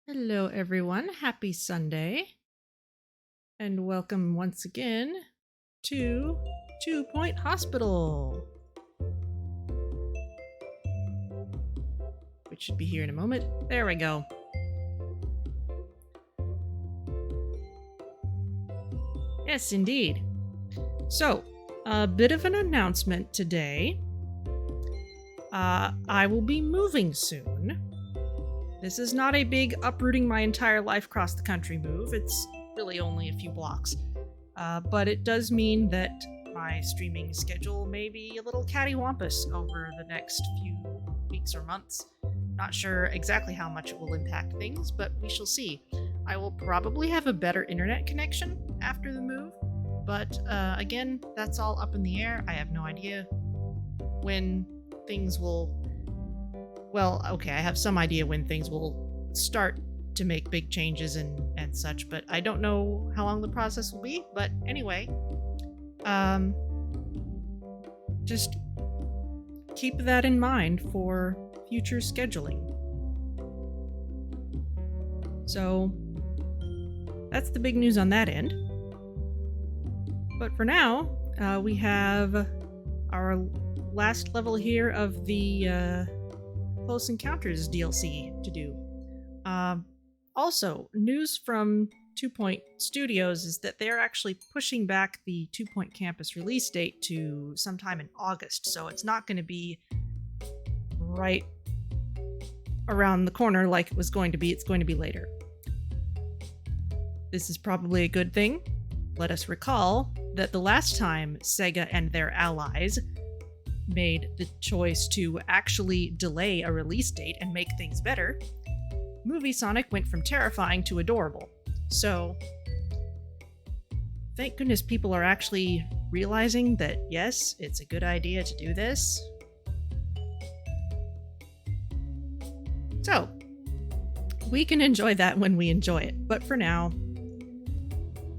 Hello, everyone. Happy Sunday. And welcome once again to 2 Point Hospital, which should be here in a moment. There we go. Yes, indeed. So, a bit of an announcement today. I will be moving soon. This is not a big uprooting my entire life across the country move. It's really only a few blocks. But it does mean that my streaming schedule may be a little cattywampus over the next few weeks or months. Not sure exactly how much it will impact things, but we shall see. I will probably have a better internet connection after the move, but again, that's all up in the air. I have no idea when things will... Well, okay, I have some idea when things will start to make big changes and such, but I don't know how long the process will be. But anyway, just keep that in mind for future scheduling. So that's the big news on that end. But for now, we have our last level here of the Close Encounters DLC to do. Also, news from 2 Point Studios is that they're actually pushing back the 2 Point Campus release date to sometime in August, so it's not going to be right around the corner like it was going to be. It's going to be later. This is probably a good thing. Let us recall that the last time Sega and their allies made the choice to actually delay a release date and make things better, Movie Sonic went from terrifying to adorable. So, thank goodness people are actually realizing that, yes, it's a good idea to do this. So, we can enjoy that when we enjoy it, but for now,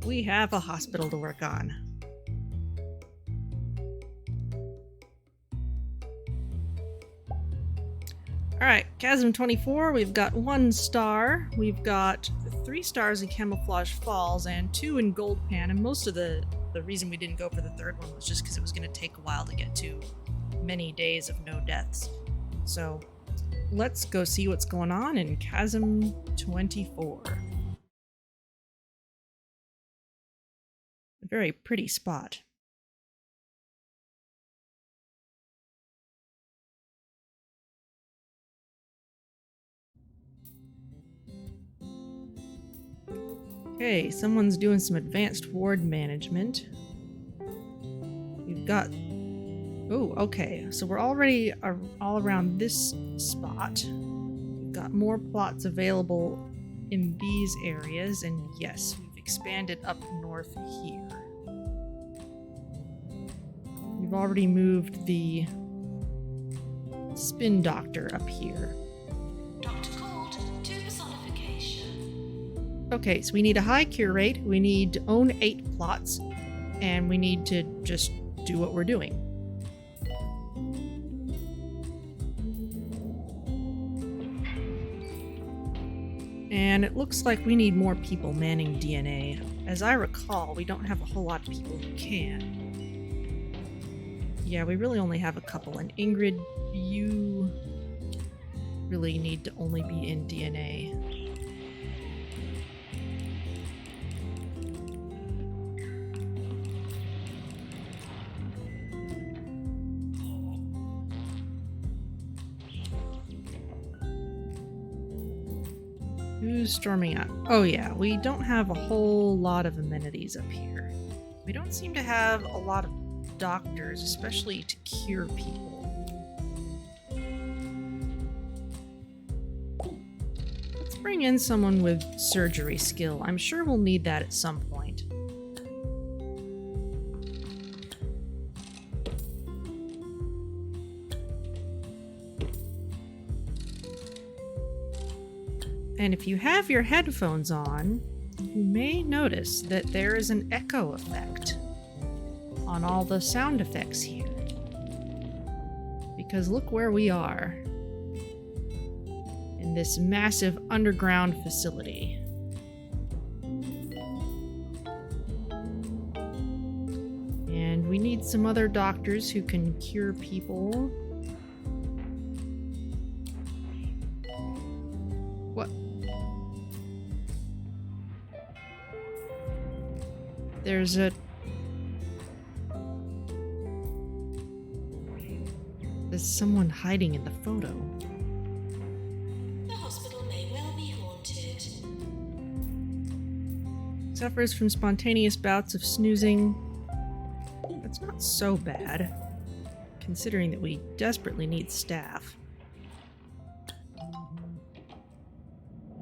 we have a hospital to work on. Alright, Chasm 24, we've got 1 star, we've got 3 stars in Camouflage Falls, and 2 in Gold Pan, and most of the reason we didn't go for the 3rd one was just because it was going to take a while to get to many days of no deaths. So, let's go see what's going on in Chasm 24. A very pretty spot. Okay, someone's doing some advanced ward management. We've got... Oh, okay. So we're already all around this spot. We've got more plots available in these areas, and yes, we've expanded up north here. We've already moved the spin doctor up here. Okay, so we need a high cure rate, we need to own 8 plots, and we need to just do what we're doing. And it looks like we need more people manning DNA. As I recall, we don't have a whole lot of people who can. Yeah, we really only have a couple, and Ingrid, you really need to only be in DNA. Who's storming out? Oh yeah, we don't have a whole lot of amenities up here. We don't seem to have a lot of doctors, especially to cure people. Let's bring in someone with surgery skill. I'm sure we'll need that at some point. And if you have your headphones on, you may notice that there is an echo effect on all the sound effects here. Because look where we are. In in this massive underground facility. And we need some other doctors who can cure people. What? There's someone hiding in the photo. The hospital may well be haunted. Suffers from spontaneous bouts of snoozing. That's not so bad, considering that we desperately need staff.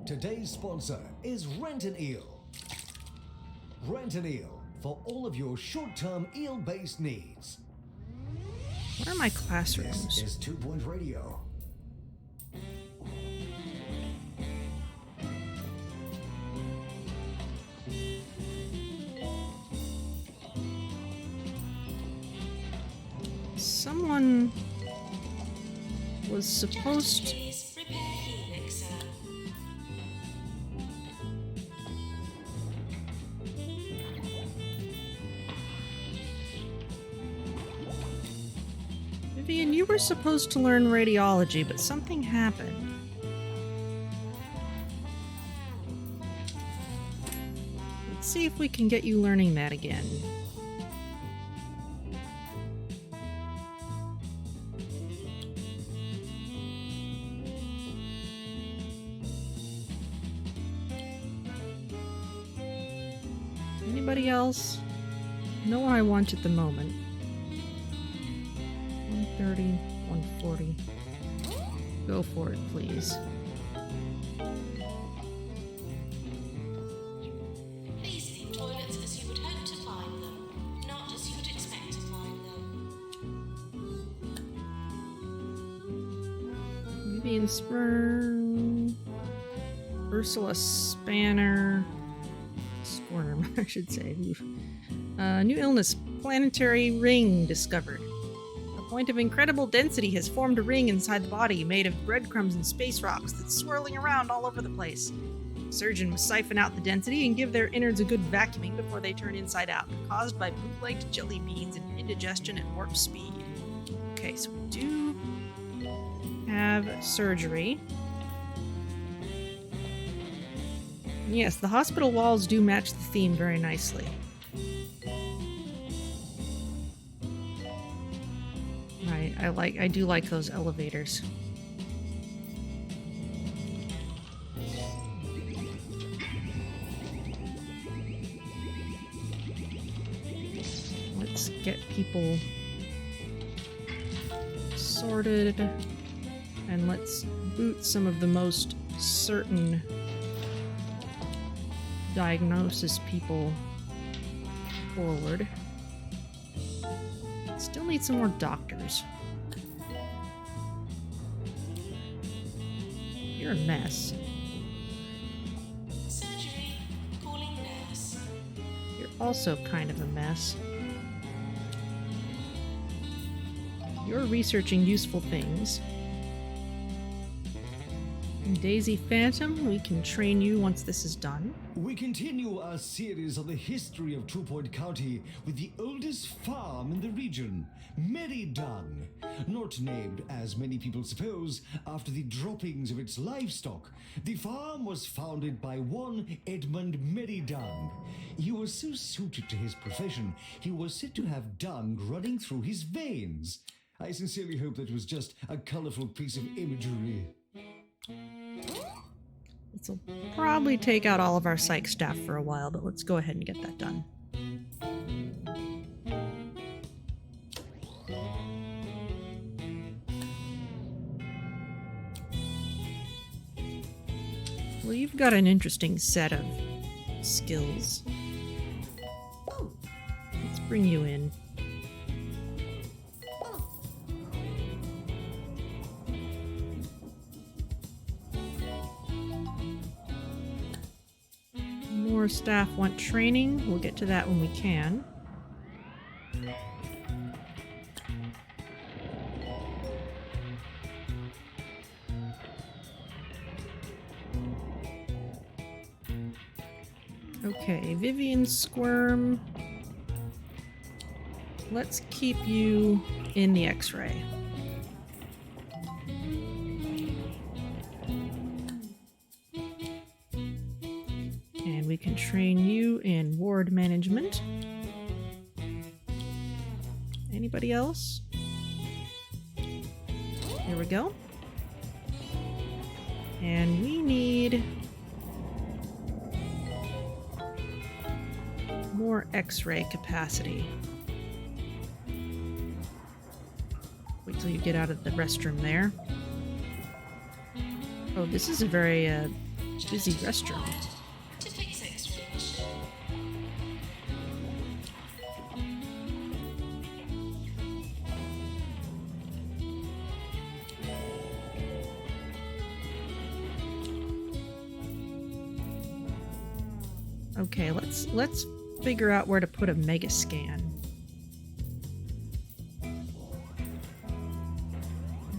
Today's sponsor is Rent an Eel. Rent an Eel for all of your short-term eel-based needs. Where are my classrooms? This is 2 Point Radio. Someone was supposed to... Please prepare Helix, sir. Vivian, you were supposed to learn radiology, but something happened. Let's see if we can get you learning that again. Anybody else? No one I want at the moment. 130, 140. Go for it, please. Please leave toilets as you would hope to find them, not as you would expect to find them. Vivian Spurn. Ursula Spanner. Squirm, I should say. New illness. Planetary ring discovered. A point of incredible density has formed a ring inside the body made of breadcrumbs and space rocks that's swirling around all over the place. The surgeon must siphon out the density and give their innards a good vacuuming before they turn inside out, caused by bootlegged jelly beans and indigestion at warp speed. Okay, so we do have surgery. Yes, the hospital walls do match the theme very nicely. I do like those elevators. Let's get people sorted, and let's boot some of the most certain diagnosis people forward. Still need some more doctors. You're a mess. Surgery, calling nurse. You're also kind of a mess. You're researching useful things. And Daisy Phantom, we can train you once this is done. We continue our series on the history of 2 Point County with the oldest farm in the region, Merrydung. Not named, as many people suppose, after the droppings of its livestock. The farm was founded by one Edmund Merrydung. He was so suited to his profession, he was said to have dung running through his veins. I sincerely hope that was just a colourful piece of imagery. This will probably take out all of our psych staff for a while, but let's go ahead and get that done. Well, you've got an interesting set of skills. Let's bring you in. More staff want training. We'll get to that when we can. Okay, Vivian Squirm. Let's keep you in the X-ray. And we can train you in ward management. Anybody else? There we go. And we need more X-ray capacity. Wait till you get out of the restroom there. Oh, this is a very busy restroom. To fix X-ray machine. Okay, let's figure out where to put a mega scan.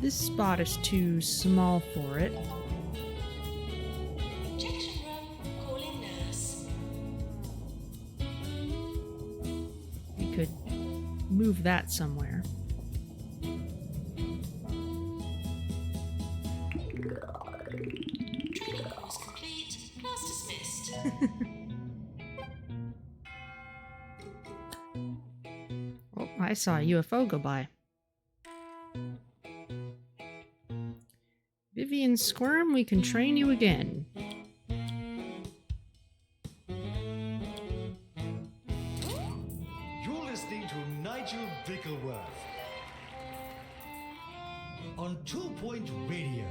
This spot is too small for it. Injection room, calling nurse. We could move that somewhere. Training course complete. Class dismissed. Oh, I saw a UFO go by. Vivian Squirm, we can train you again. You're listening to Nigel Bickleworth on 2 Point Radio.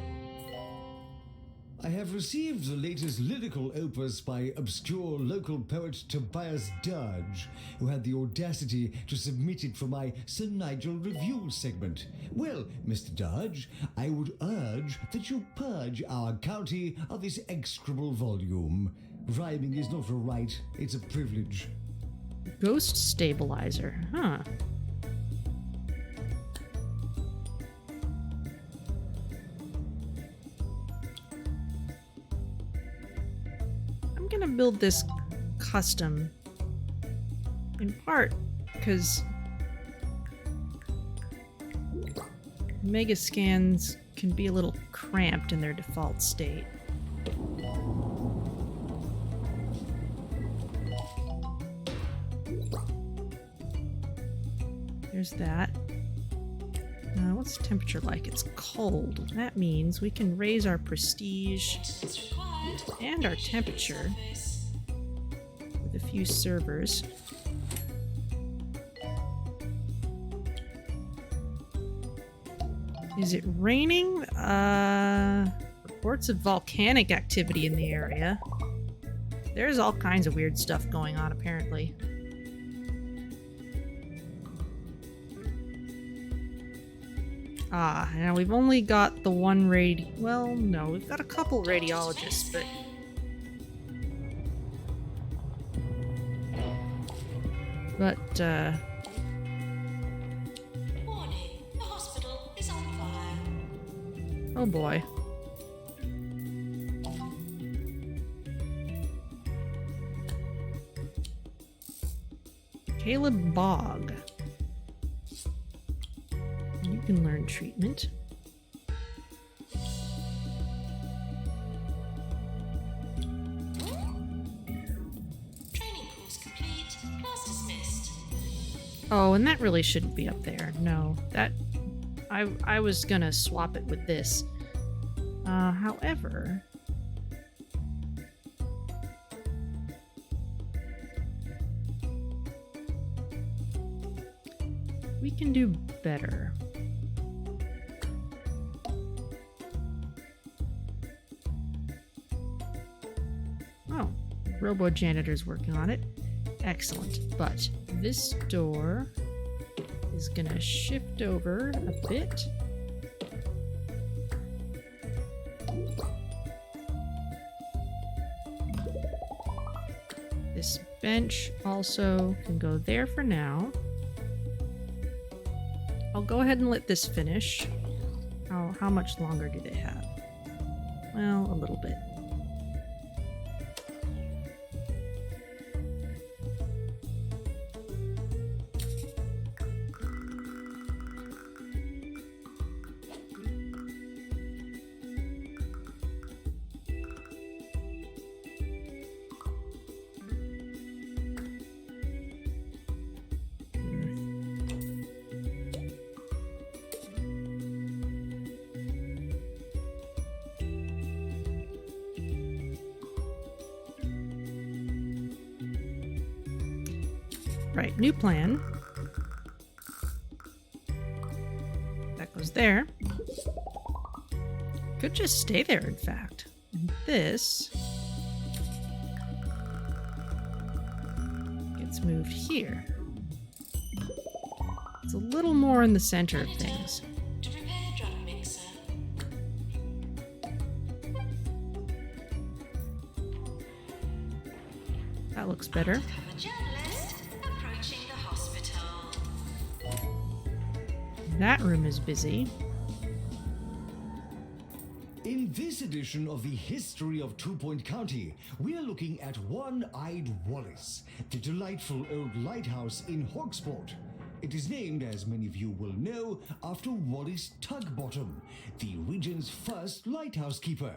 I have received the latest lyrical opus by obscure local poet Tobias Dudge, who had the audacity to submit it for my Sir Nigel Review segment. Well, Mr. Dudge, I would urge that you purge our county of this execrable volume. Rhyming is not a right, it's a privilege. Ghost stabilizer, huh? I'm gonna build this custom in part because mega scans can be a little cramped in their default state. There's that. What's the temperature like? It's cold. That means we can raise our prestige Maintenance required. and our temperature Surface. with a few servers. Is it raining? Reports of volcanic activity in the area. There's all kinds of weird stuff going on, apparently. Ah, now we've only got the one well, no, we've got a couple radiologists, but... Warning, the hospital is on fire. oh boy. Caleb Bog. You can learn treatment. Training course complete. Class dismissed. Oh, and that really shouldn't be up there. No, that... I was gonna swap it with this. However... we can do better. Oh, Robo Janitor's working on it. Excellent. But this door is gonna shift over a bit. This bench also can go there for now. I'll go ahead and let this finish. How much longer do they have? Well, a little bit. Right, new plan. That goes there. Could just stay there, in fact. And this gets moved here. It's a little more in the center of things. To prepare drug mixer. That looks better. I'm a journalist approaching the hospital. That room is busy. In this edition of the History of Two Point County, we are looking at One-Eyed Wallace, the delightful old lighthouse in Hogsport. It is named, as many of you will know, after Wallace Tugbottom, the region's first lighthouse keeper.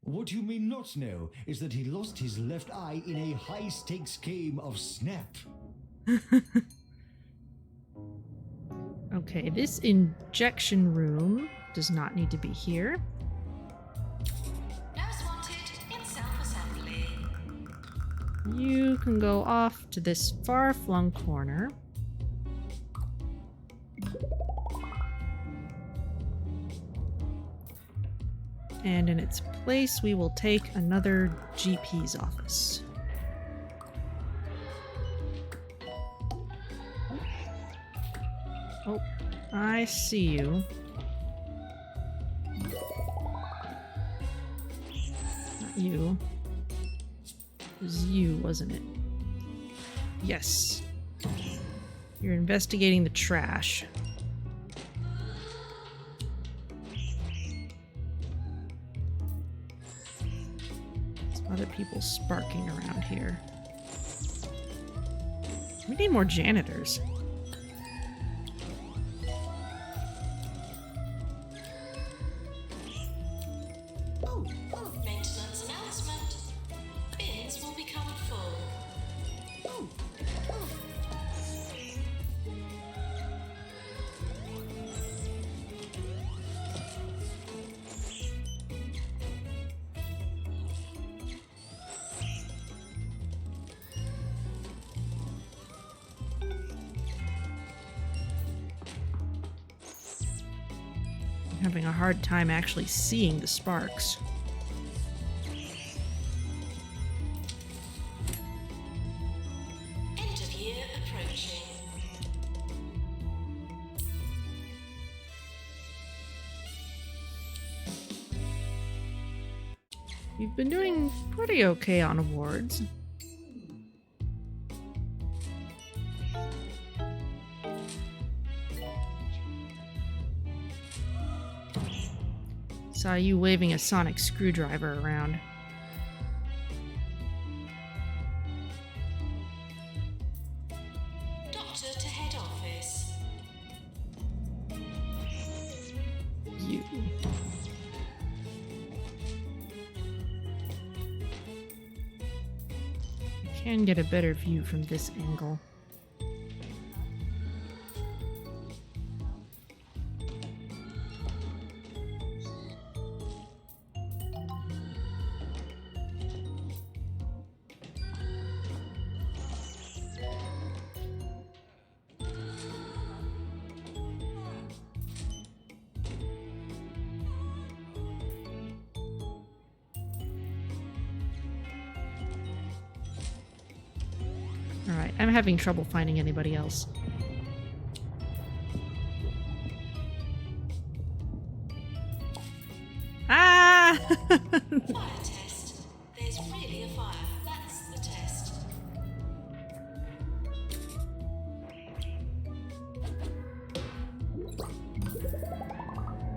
What you may not know is that he lost his left eye in a high-stakes game of Snap. Okay, this injection room does not need to be here. Nurse wanted in self-assembly. You can go off to this far-flung corner. And in its place, we will take another GP's office. Oh, I see you. Not you. It was you, wasn't it? Yes. You're investigating the trash. Some other people sparking around here. We need more janitors. Maintenance announcement. Bins will become full. I'm having a hard time actually seeing the sparks. End of year approaching. You've been doing pretty okay on awards. Saw you waving a sonic screwdriver around. Doctor to head office. You. I can get a better view from this angle. Alright, I'm having trouble finding anybody else. Ah! Fire test. There's really a fire. That's the test.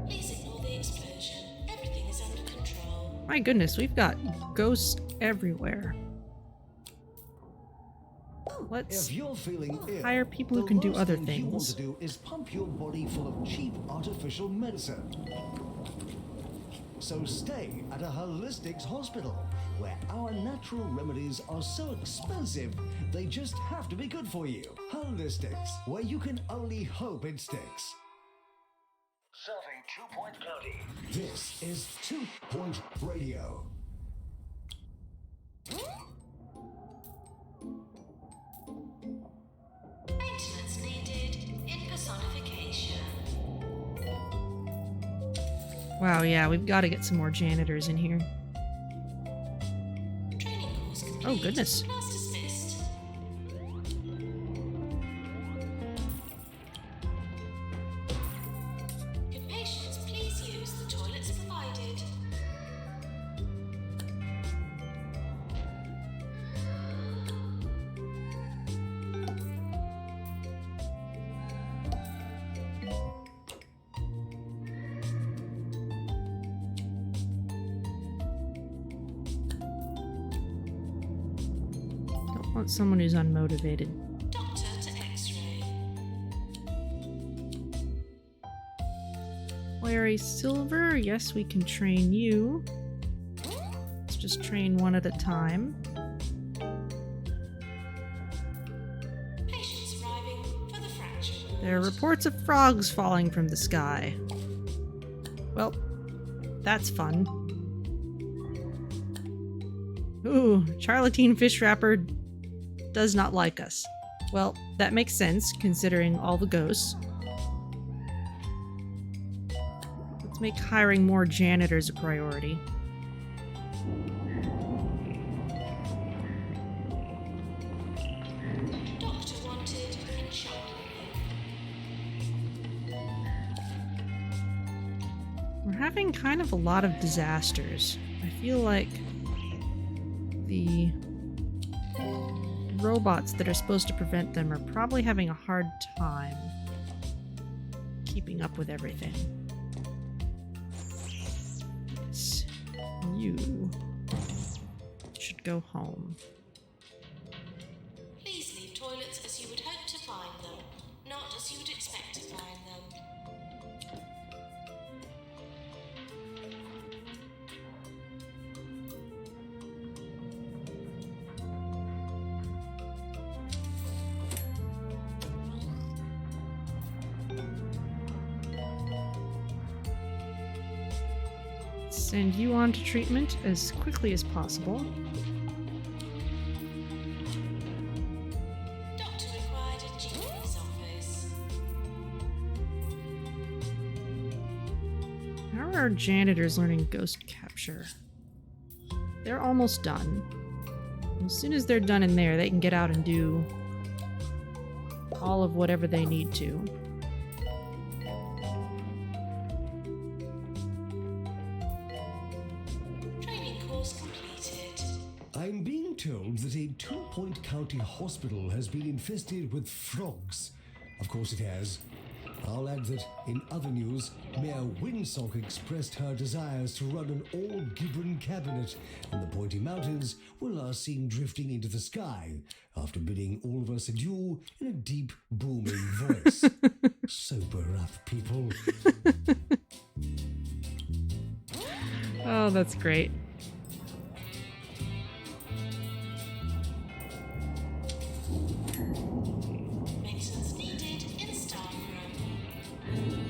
Please ignore the explosion. Everything is under control. My goodness, we've got ghosts everywhere. Let's If you're feeling ill, hire people who the can do last other thing you want things. to do is pump your body full of cheap artificial medicine. So stay at a holistics hospital, where our natural remedies are so expensive, they just have to be good for you. Holistics, where you can only hope it sticks. Serving 2 Point County. This is 2 Point Radio. Wow, yeah, we've got to get some more janitors in here. Training course complete. Oh, goodness. Class dismissed. Good patients, please use the toilets provided. Don't want someone who's unmotivated. Doctor to X-ray. Larry Silver, yes, we can train you. Let's just train one at a time. Patients arriving for the fracture ward. There are reports of frogs falling from the sky. Well, that's fun. Ooh, Charlatine Fish Wrapper does not like us. Well, that makes sense, considering all the ghosts. Let's make hiring more janitors a priority. Doctor wanted in shop. We're having kind of a lot of disasters. I feel like the robots that are supposed to prevent them are probably having a hard time keeping up with everything. Yes. You should go home. Please leave toilets as you would hope to find them, not as you would expect to find them. Send you on to treatment as quickly as possible. Doctor required in GP's office. How are our janitors learning ghost capture? They're almost done. As soon as they're done in there, they can get out and do all of whatever they need to. Training course completed. I'm being told that a 2-Point County hospital has been infested with frogs. Of course it has. I'll add that in other news, Mayor Windsock expressed her desires to run an all-Gibbon cabinet, and the Pointy Mountains were last seen drifting into the sky after bidding all of us adieu in a deep, booming voice. Sober up, people. Oh, that's great. Maintenance needed in staff room.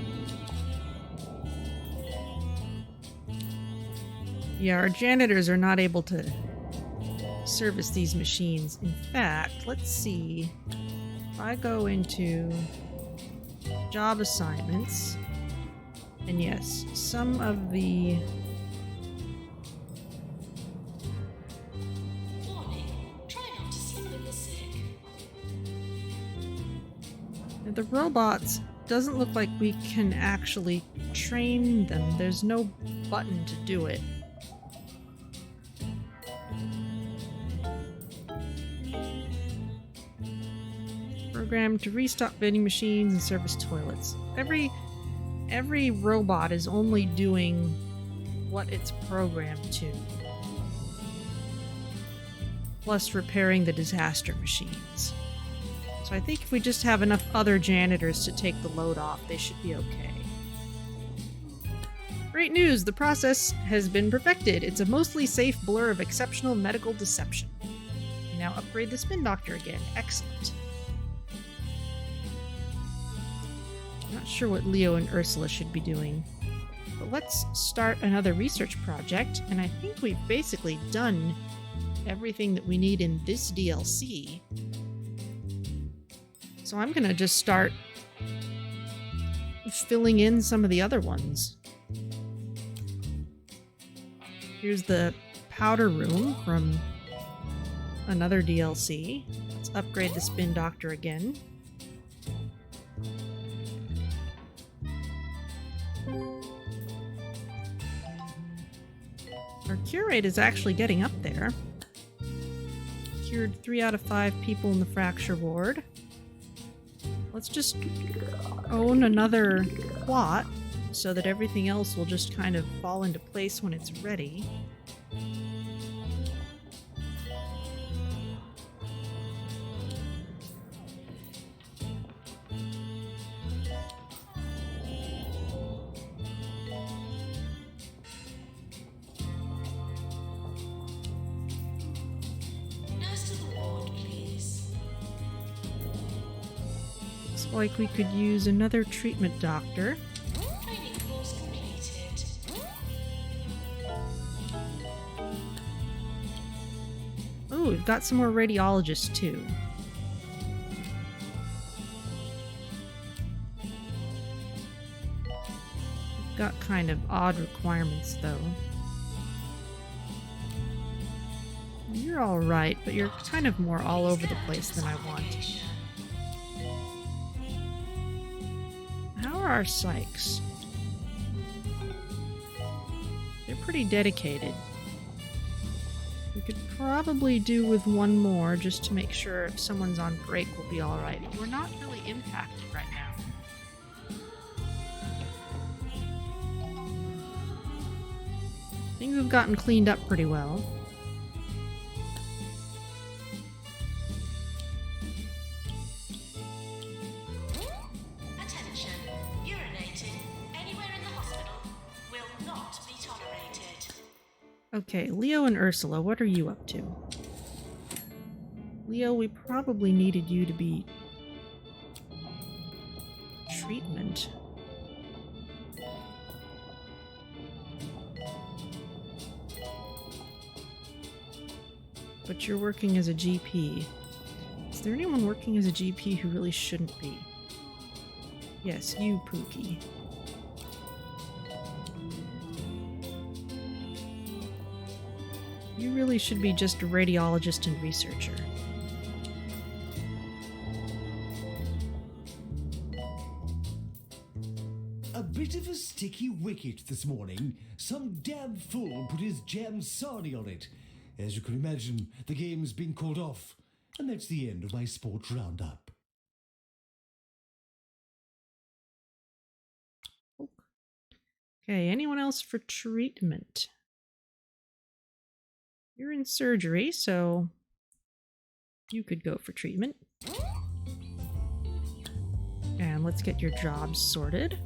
Yeah, our janitors are not able to service these machines. In fact, let's see. If I go into job assignments, and yes, some of the Warning, try not to sleep with the sick. robots, doesn't look like we can actually train them. There's no button to do it. Programmed to restock vending machines and service toilets. Every robot is only doing what it's programmed to. Plus repairing the disaster machines. So I think if we just have enough other janitors to take the load off, they should be okay. Great news! The process has been perfected. It's a mostly safe blur of exceptional medical deception. We now upgrade the spin doctor again. Excellent. Not sure what Leo and Ursula should be doing. But let's start another research project, and I think we've basically done everything that we need in this DLC. So I'm gonna just start filling in some of the other ones. Here's the powder room from another DLC. Let's upgrade the spin doctor again. Our cure rate is actually getting up there. Cured 3 out of 5 people in the fracture ward. Let's just own another plot so that everything else will just kind of fall into place when it's ready. Nurse to the ward, please. Looks like we could use another treatment doctor. Training course completed. Oh, we've got some more radiologists too. We've got kind of odd requirements though. You're alright, but you're kind of more all over the place than I want. How are our psychs? They're pretty dedicated. We could probably do with one more just to make sure if someone's on break we'll be alright. We're not really impacted right now. Things have gotten cleaned up pretty well. Attention. Urinating anywhere in the hospital will not be tolerated. Okay, Leo and Ursula, what are you up to? Leo, we probably needed you to be treatment. But you're working as a GP. Is there anyone working as a GP who really shouldn't be? Yes, you, Pookie. You really should be just a radiologist and researcher. A bit of a sticky wicket this morning. Some damn fool put his jam sarnie on it. As you can imagine, the game's been called off. And that's the end of my sports roundup. Okay, anyone else for treatment? You're in surgery, so you could go for treatment. And let's get your jobs sorted.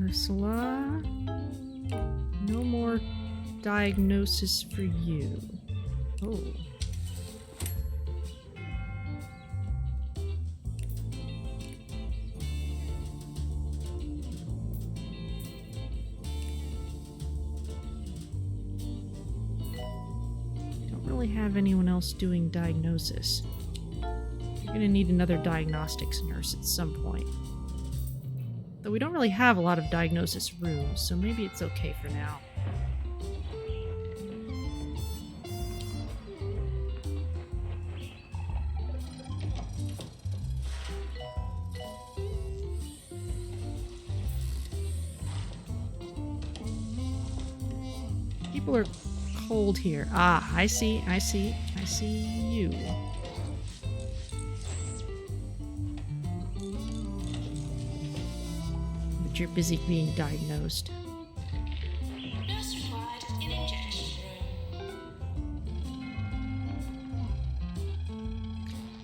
Ursula, no more diagnosis for you. Oh. Don't really have anyone else doing diagnosis. You're gonna need another diagnostics nurse at some point. Though we don't really have a lot of diagnosis rooms, so maybe it's okay for now. People are cold here. Ah, I see you. You're busy being diagnosed. Nurse required in injection room.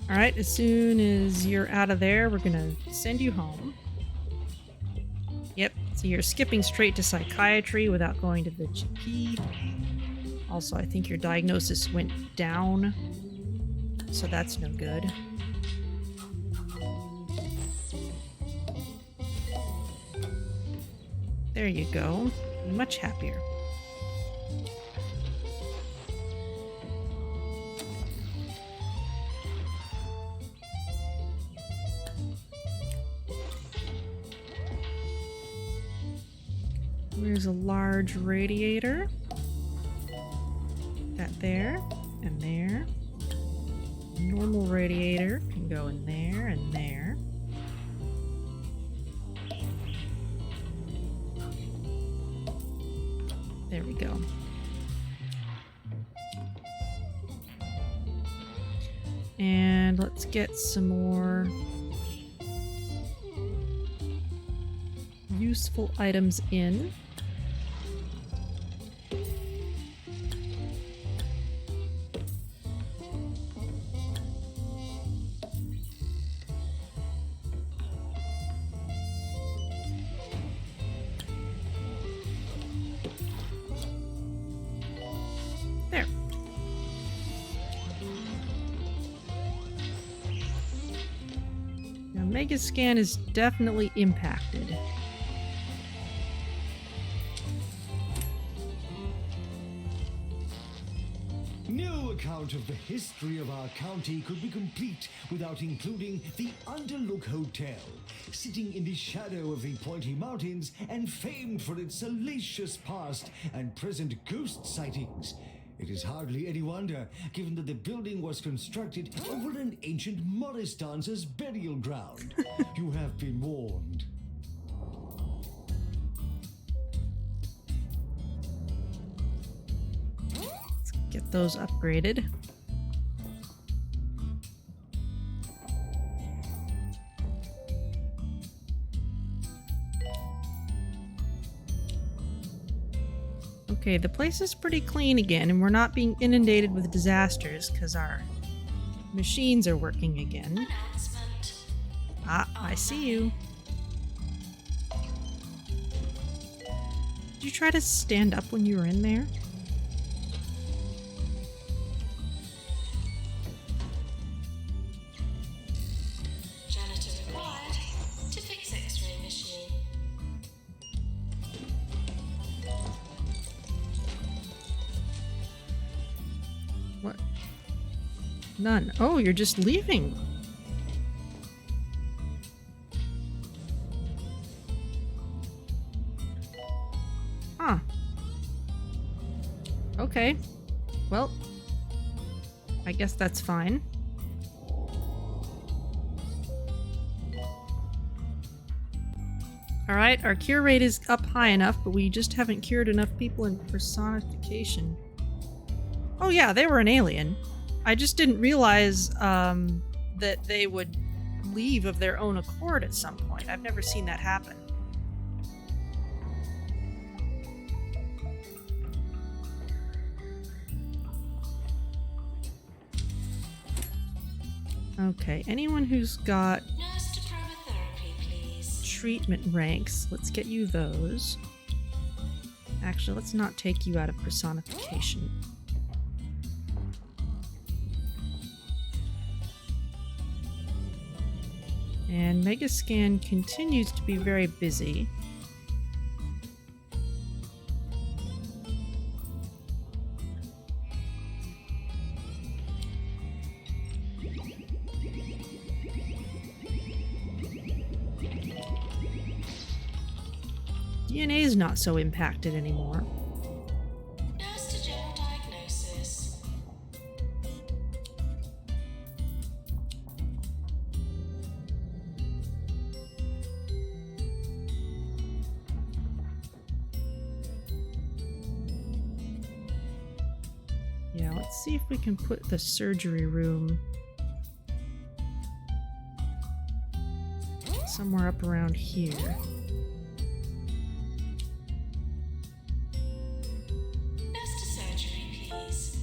Alright, as soon as you're out of there, we're gonna send you home. Yep, so you're skipping straight to psychiatry without going to the GP. Also, I think your diagnosis went down, so that's no good. There you go. Much happier. There's a large radiator. That there and there. Normal radiator can go in there and there. There we go. And let's get some more useful items in. There. Now, Megascan is definitely impacted. No account of the history of our county could be complete without including the Underlook Hotel, sitting in the shadow of the Pointy Mountains and famed for its salacious past and present ghost sightings. It is hardly any wonder, given that the building was constructed over an ancient Morris dancer's burial ground. You have been warned. Get those upgraded. Okay, the place is pretty clean again, and we're not being inundated with disasters because our machines are working again. Announcement. Ah, I see you. Did you try to stand up when you were in there? Janitor required to fix X-ray machine. What? None. Oh, you're just leaving. Huh. Okay. Well, I guess that's fine. Alright, our cure rate is up high enough, but we just haven't cured enough people in personification. Oh yeah, they were an alien. I just didn't realize that they would leave of their own accord at some point. I've never seen that happen. Okay, anyone who's got Nurse to chromotherapy, please. treatment ranks, let's get you those. Actually, let's not take you out of personification. And Megascan continues to be very busy. DNA is not so impacted anymore. Nurse to general diagnosis. Yeah, let's see if we can put the surgery room somewhere up around here. Nurse to surgery, please.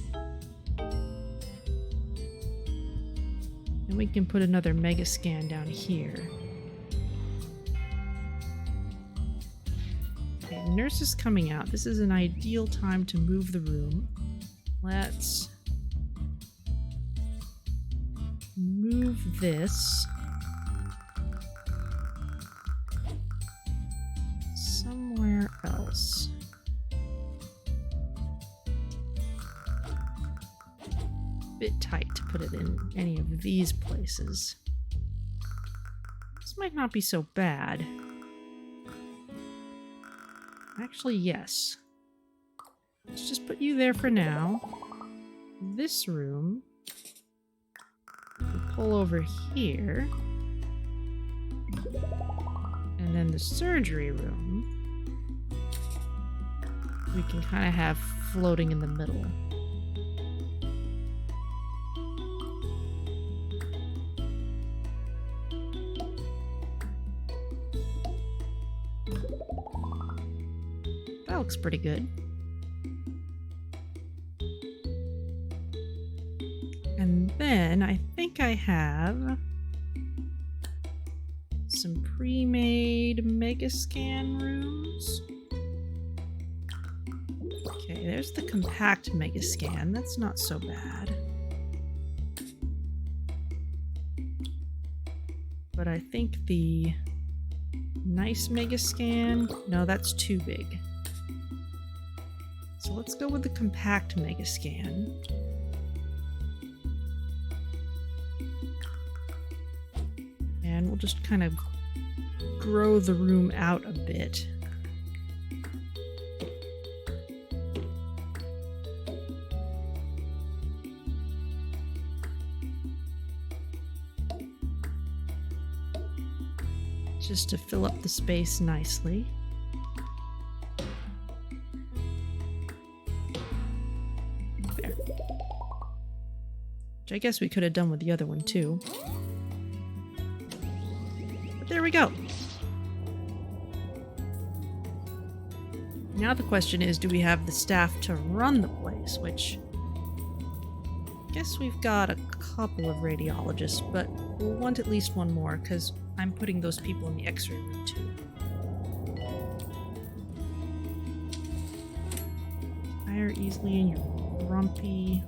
And we can put another Megascan down here. Okay, nurse is coming out. This is an ideal time to move the room. Let's move this somewhere else. Bit tight to put it in any of these places. This might not be so bad. Actually, yes. Let's just put you there for now. This room, we'll pull over here. And then the surgery room, we can kind of have floating in the middle. That looks pretty good. And then I think I have some pre-made Megascan rooms. Okay, there's the compact Megascan. That's not so bad. But I think the nice Megascan, no, that's too big. So let's go with the compact Megascan. And we'll just kind of grow the room out a bit. Just to fill up the space nicely. There. Which I guess we could have done with the other one too. There we go. Now the question is, do we have the staff to run the place? Which, I guess we've got a couple of radiologists, but we'll want at least one more, because I'm putting those people in the x-ray room too. Tire easily and you're grumpy.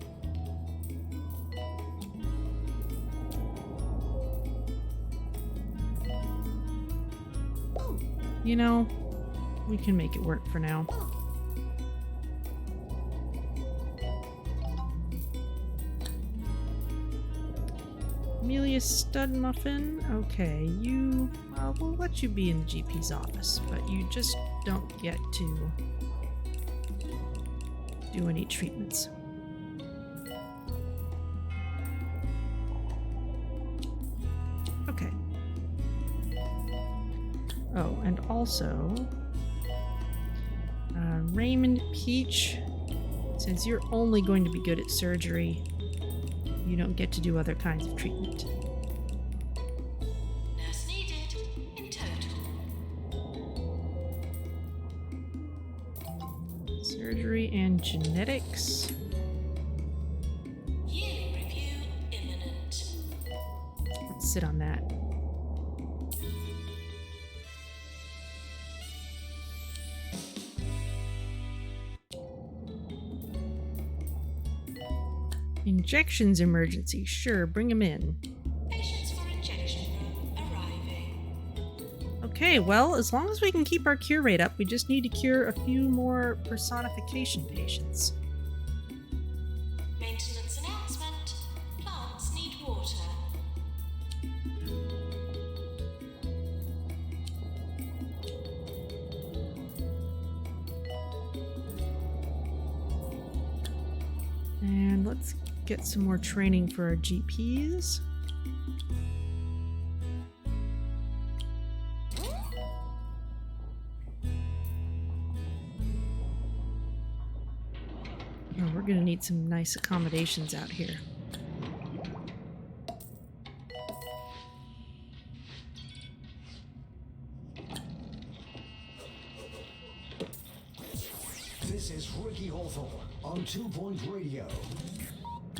You know, we can make it work for now. Amelia Studmuffin. Okay, you... we'll let you be in the GP's office, but you just don't get to do any treatments. Okay. Oh, and also, Raymond Peach, since you're only going to be good at surgery, you don't get to do other kinds of treatment. Nurse needed in total. Surgery and genetics. Yearly review imminent. Let's sit on that. Injections emergency. Sure, bring him in. Patients for injection room arriving. Okay, well, as long as we can keep our cure rate up, we just need to cure a few more personification patients. Maintenance announcement. Plants need water. And let's get some more training for our GPs. Oh, we're gonna need some nice accommodations out here. This is Ricky Hawthorne on 2 Point Radio.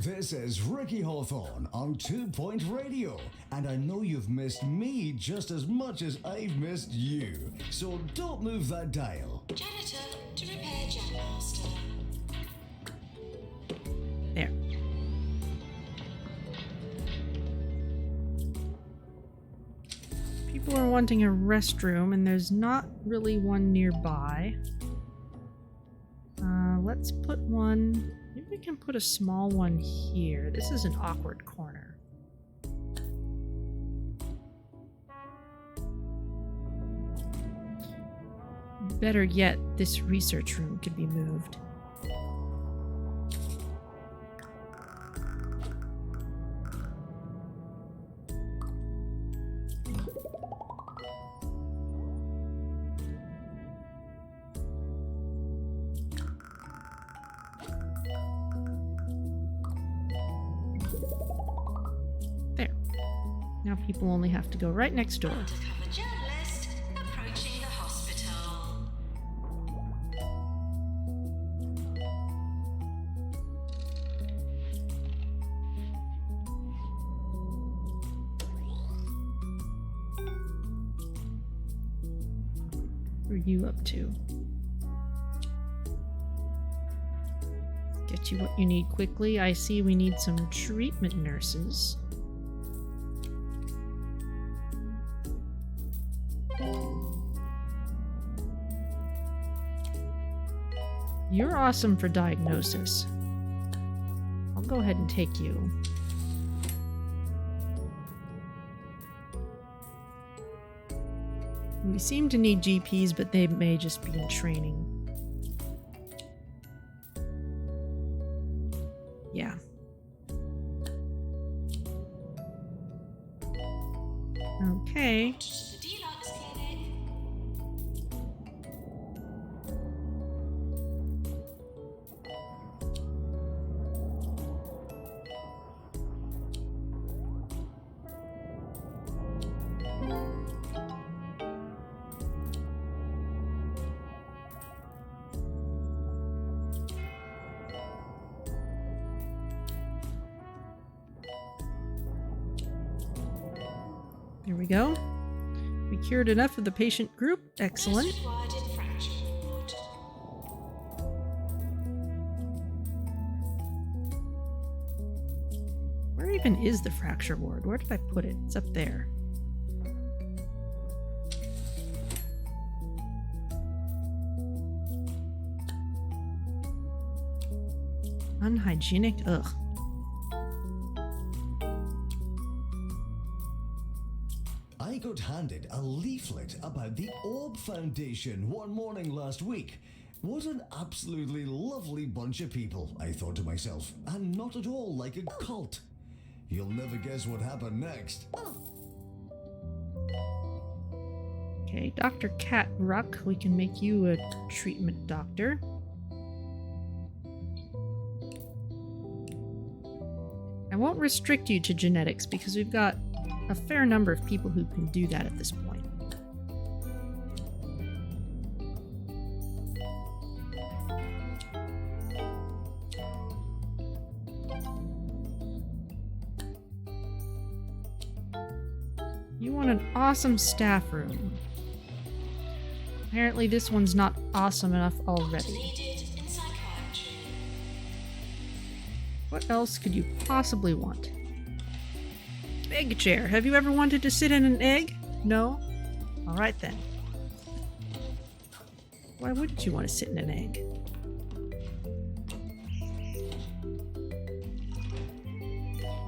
This is Ricky Hawthorne on 2 Point Radio. And I know you've missed me just as much as I've missed you. So don't move that dial. Janitor to repair Jetmaster. There. People are wanting a restroom, and there's not really one nearby. Let's put one... Maybe we can put a small one here. This is an awkward corner. Better yet, this research room could be moved. There. Now people only have to go right next door. Undercover journalist approaching the hospital. What are you up to? Get you what you need quickly. I see we need some treatment nurses. You're awesome for diagnosis. I'll go ahead and take you. We seem to need GPs, but they may just be in training. Yeah. Okay. To the deluxe clinic. There we go. We cured enough of the patient group. Excellent. Nurse required in fracture ward. Where even is the fracture ward? Where did I put it? It's up there. Unhygienic? Ugh. I got handed a leaflet about the Orb Foundation one morning last week. What an absolutely lovely bunch of people, I thought to myself, and not at all like a cult. You'll never guess what happened next. Okay, Dr. Cat Ruck, we can make you a treatment doctor. I won't restrict you to genetics because we've got a fair number of people who can do that at this point. You want an awesome staff room. Apparently this one's not awesome enough already. Needed in psychiatry. What else could you possibly want? Egg chair. Have you ever wanted to sit in an egg? No? Alright then. Why wouldn't you want to sit in an egg?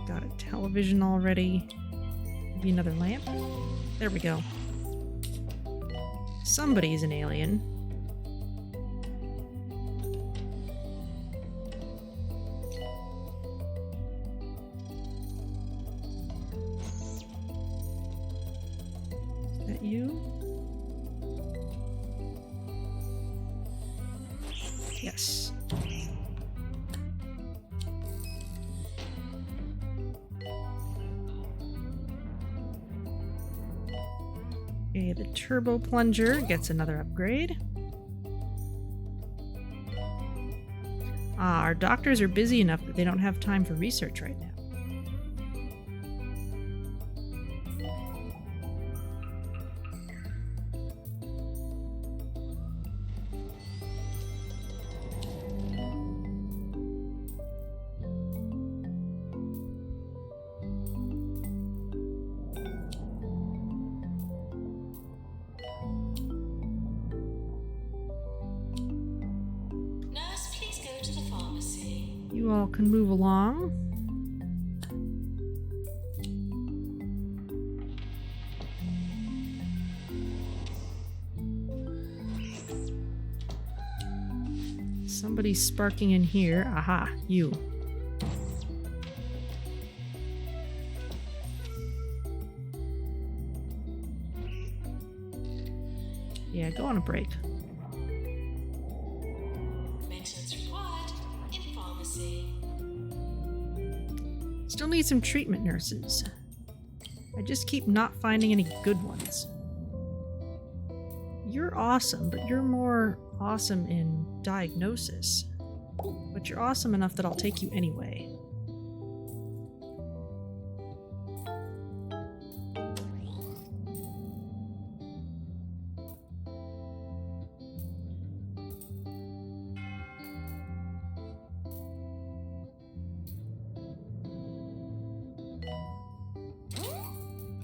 Got a television already. Maybe another lamp? There we go. Somebody's an alien. Is that you? Yes. Okay, the turbo plunger gets another upgrade. Our doctors are busy enough that they don't have time for research right now. Nurse, please go to the pharmacy. You all can move along. Somebody's sparking in here. Aha, you. Yeah, go on a break. Maintenance required in pharmacy. Still need some treatment nurses. I just keep not finding any good ones. You're awesome, but you're more awesome in diagnosis. But you're awesome enough that I'll take you anyway.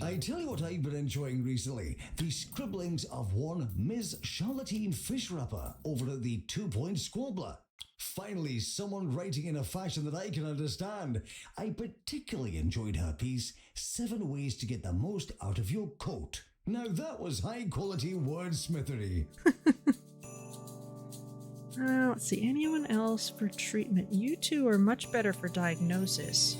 I tell you what I've been enjoying recently. The scribblings of one Ms. Charlottine Fishrapper over at the 2-Point Squabbler. Finally, someone writing in a fashion that I can understand. I particularly enjoyed her piece, 7 Ways to Get the Most Out of Your Coat. Now that was high-quality wordsmithery. Let's see, anyone else for treatment? You two are much better for diagnosis.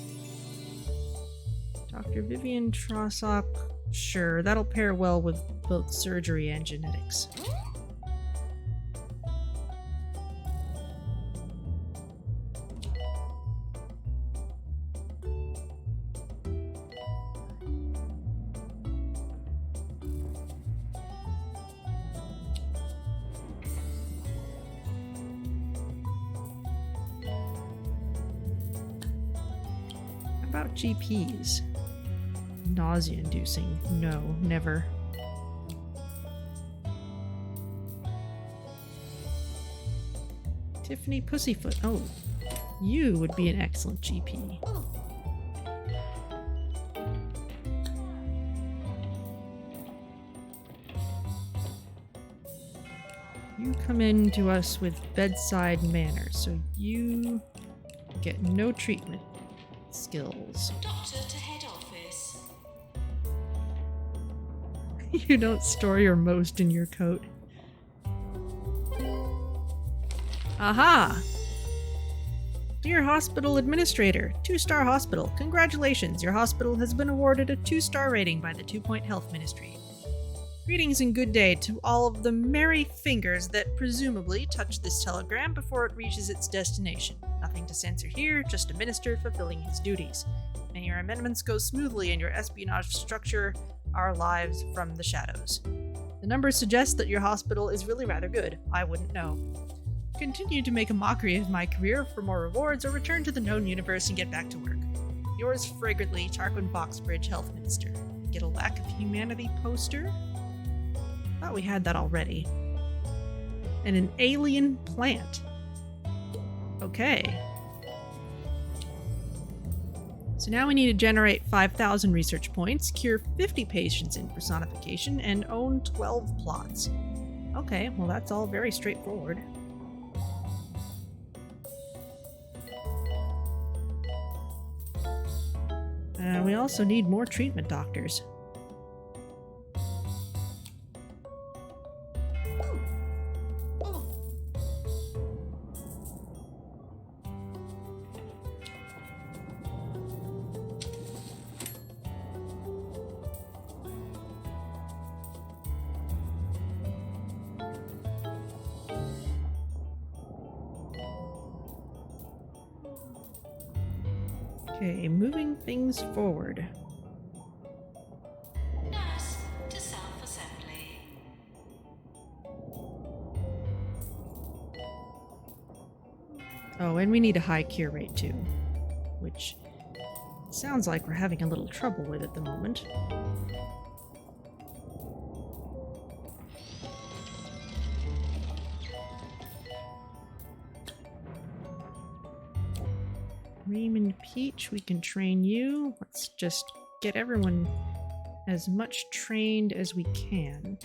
Dr. Vivian Trossock, sure, that'll pair well with both surgery and genetics. How about GPs? Nausea-inducing. No, never. Tiffany Pussyfoot. Oh, you would be an excellent GP. You come in to us with bedside manners, so you get no treatment skills. Doctor to head office. You don't store your most in your coat. Aha! Dear Hospital Administrator, 2-star hospital, congratulations, your hospital has been awarded a 2-star rating by the 2-Point Health Ministry. Greetings and good day to all of the merry fingers that presumably touch this telegram before it reaches its destination. Nothing to censor here, just a minister fulfilling his duties. May your amendments go smoothly in your espionage structure our lives from the shadows. The numbers suggest that your hospital is really rather good. I wouldn't know. Continue to make a mockery of my career for more rewards, or return to the known universe and get back to work. Yours fragrantly, Tarquin Boxbridge, Health Minister. Get a lack of humanity poster? Thought we had that already. And an alien plant. Okay. So now we need to generate 5,000 research points, cure 50 patients in personification, and own 12 plots. Okay, well that's all very straightforward. We also need more treatment doctors. Okay, moving things forward. Nurse to self-assembly. Oh, and we need a high cure rate too, which sounds like we're having a little trouble with at the moment. Raymond Peach, we can train you. Let's just get everyone as much trained as we can.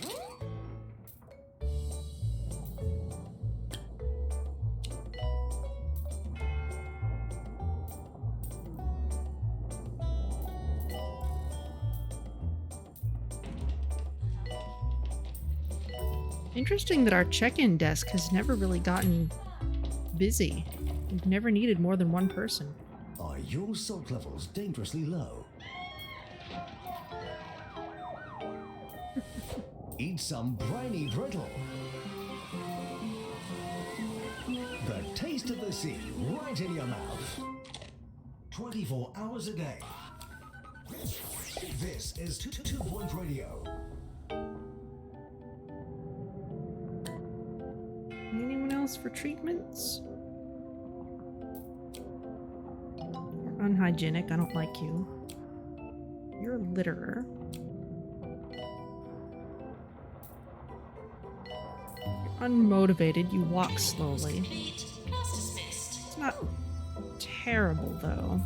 Interesting that our check-in desk has never really gotten busy. We've never needed more than one person. Are your salt levels dangerously low? Eat some briny brittle. The taste of the sea right in your mouth. 24 hours a day. This is 2 Point Radio. Anyone else for treatments? You're unhygienic. I don't like you. You're a litterer. You're unmotivated. You walk slowly. Complete. Class dismissed. It's not terrible, though.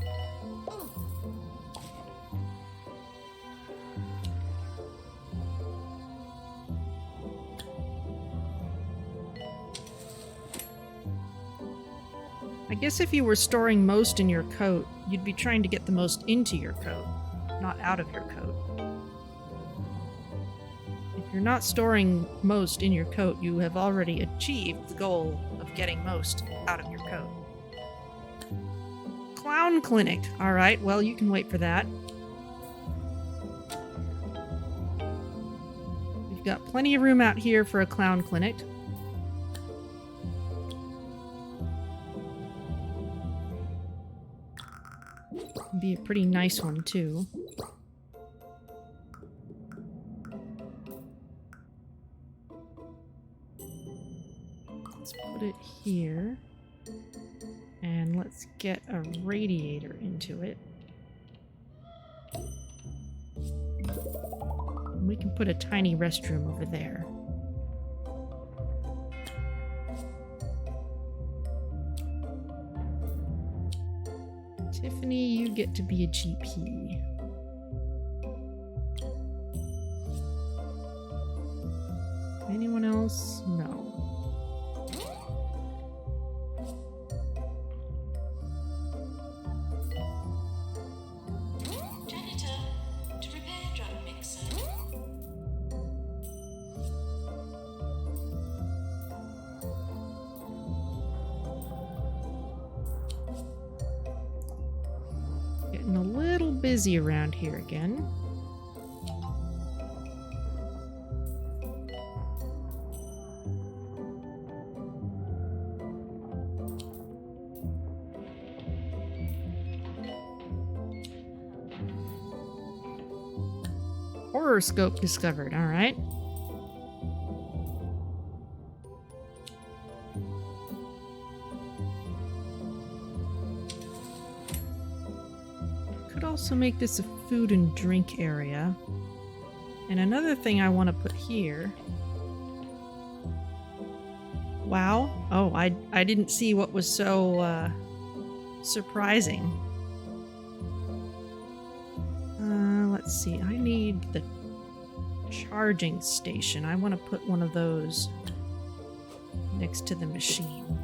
I guess if you were storing most in your coat, you'd be trying to get the most into your coat, not out of your coat. If you're not storing most in your coat, you have already achieved the goal of getting most out of your coat. Clown clinic. Alright, well, you can wait for that. We've got plenty of room out here for a clown clinic. Be a pretty nice one, too. Let's put it here. And let's get a radiator into it. And we can put a tiny restroom over there. Tiffany, you get to be a GP. Anyone else? No. Janitor, to repair drug mixer. Getting a little busy around here again. Horoscope discovered, alright. Could also make this a food and drink area. And another thing I want to put here. Wow. Oh, I didn't see what was so surprising. Let's see. I need the charging station. I want to put one of those next to the machine.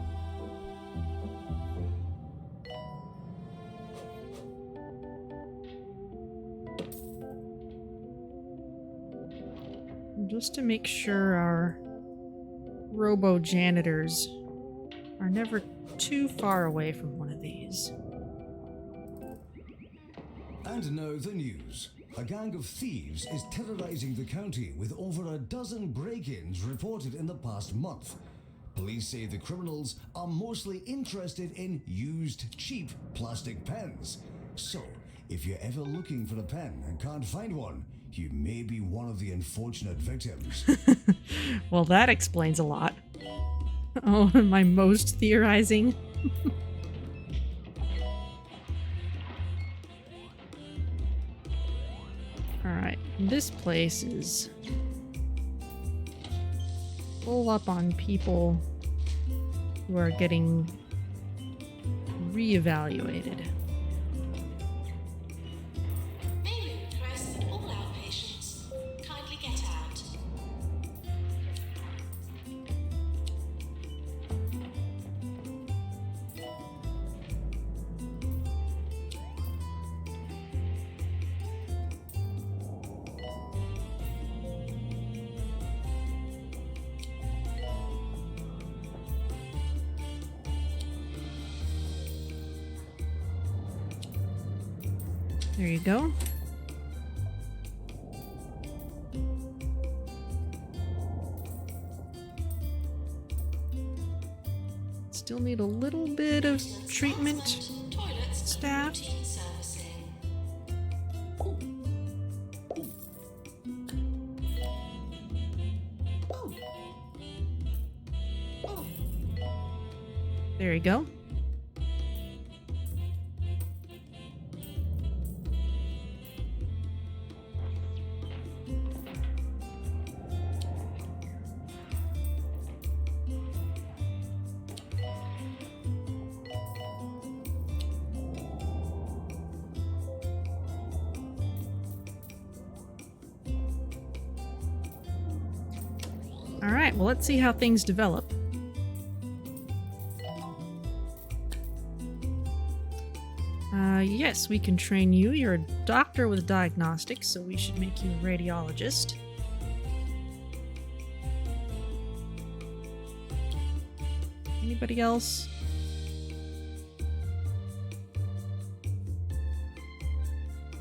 Just to make sure our robo-janitors are never too far away from one of these. And now the news. A gang of thieves is terrorizing the county with over a dozen break-ins reported in the past month. Police say the criminals are mostly interested in used, cheap plastic pens. So, if you're ever looking for a pen and can't find one, you may be one of the unfortunate victims. Well, that explains a lot. Oh, am I most theorizing? Alright, this place is full up on people who are getting reevaluated. Menu requests that all outpatients kindly get out. There you go. Still need a little bit of treatment Toilets staff. routine servicing. There you go. All right, well, let's see how things develop. Yes, we can train you. You're a doctor with diagnostics, so we should make you a radiologist. Anybody else?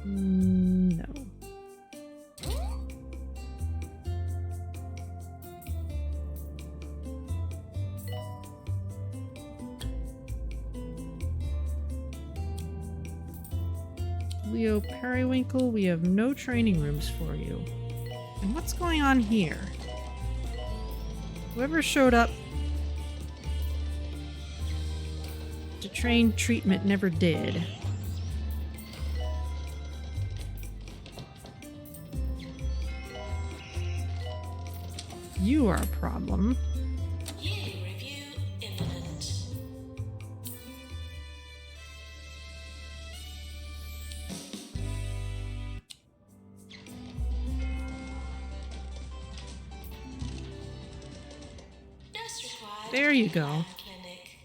No. Leo Periwinkle, we have no training rooms for you. And what's going on here? Whoever showed up to train treatment never did. You are a problem. Yearly review imminent. Nurse required. There you go. Clinic.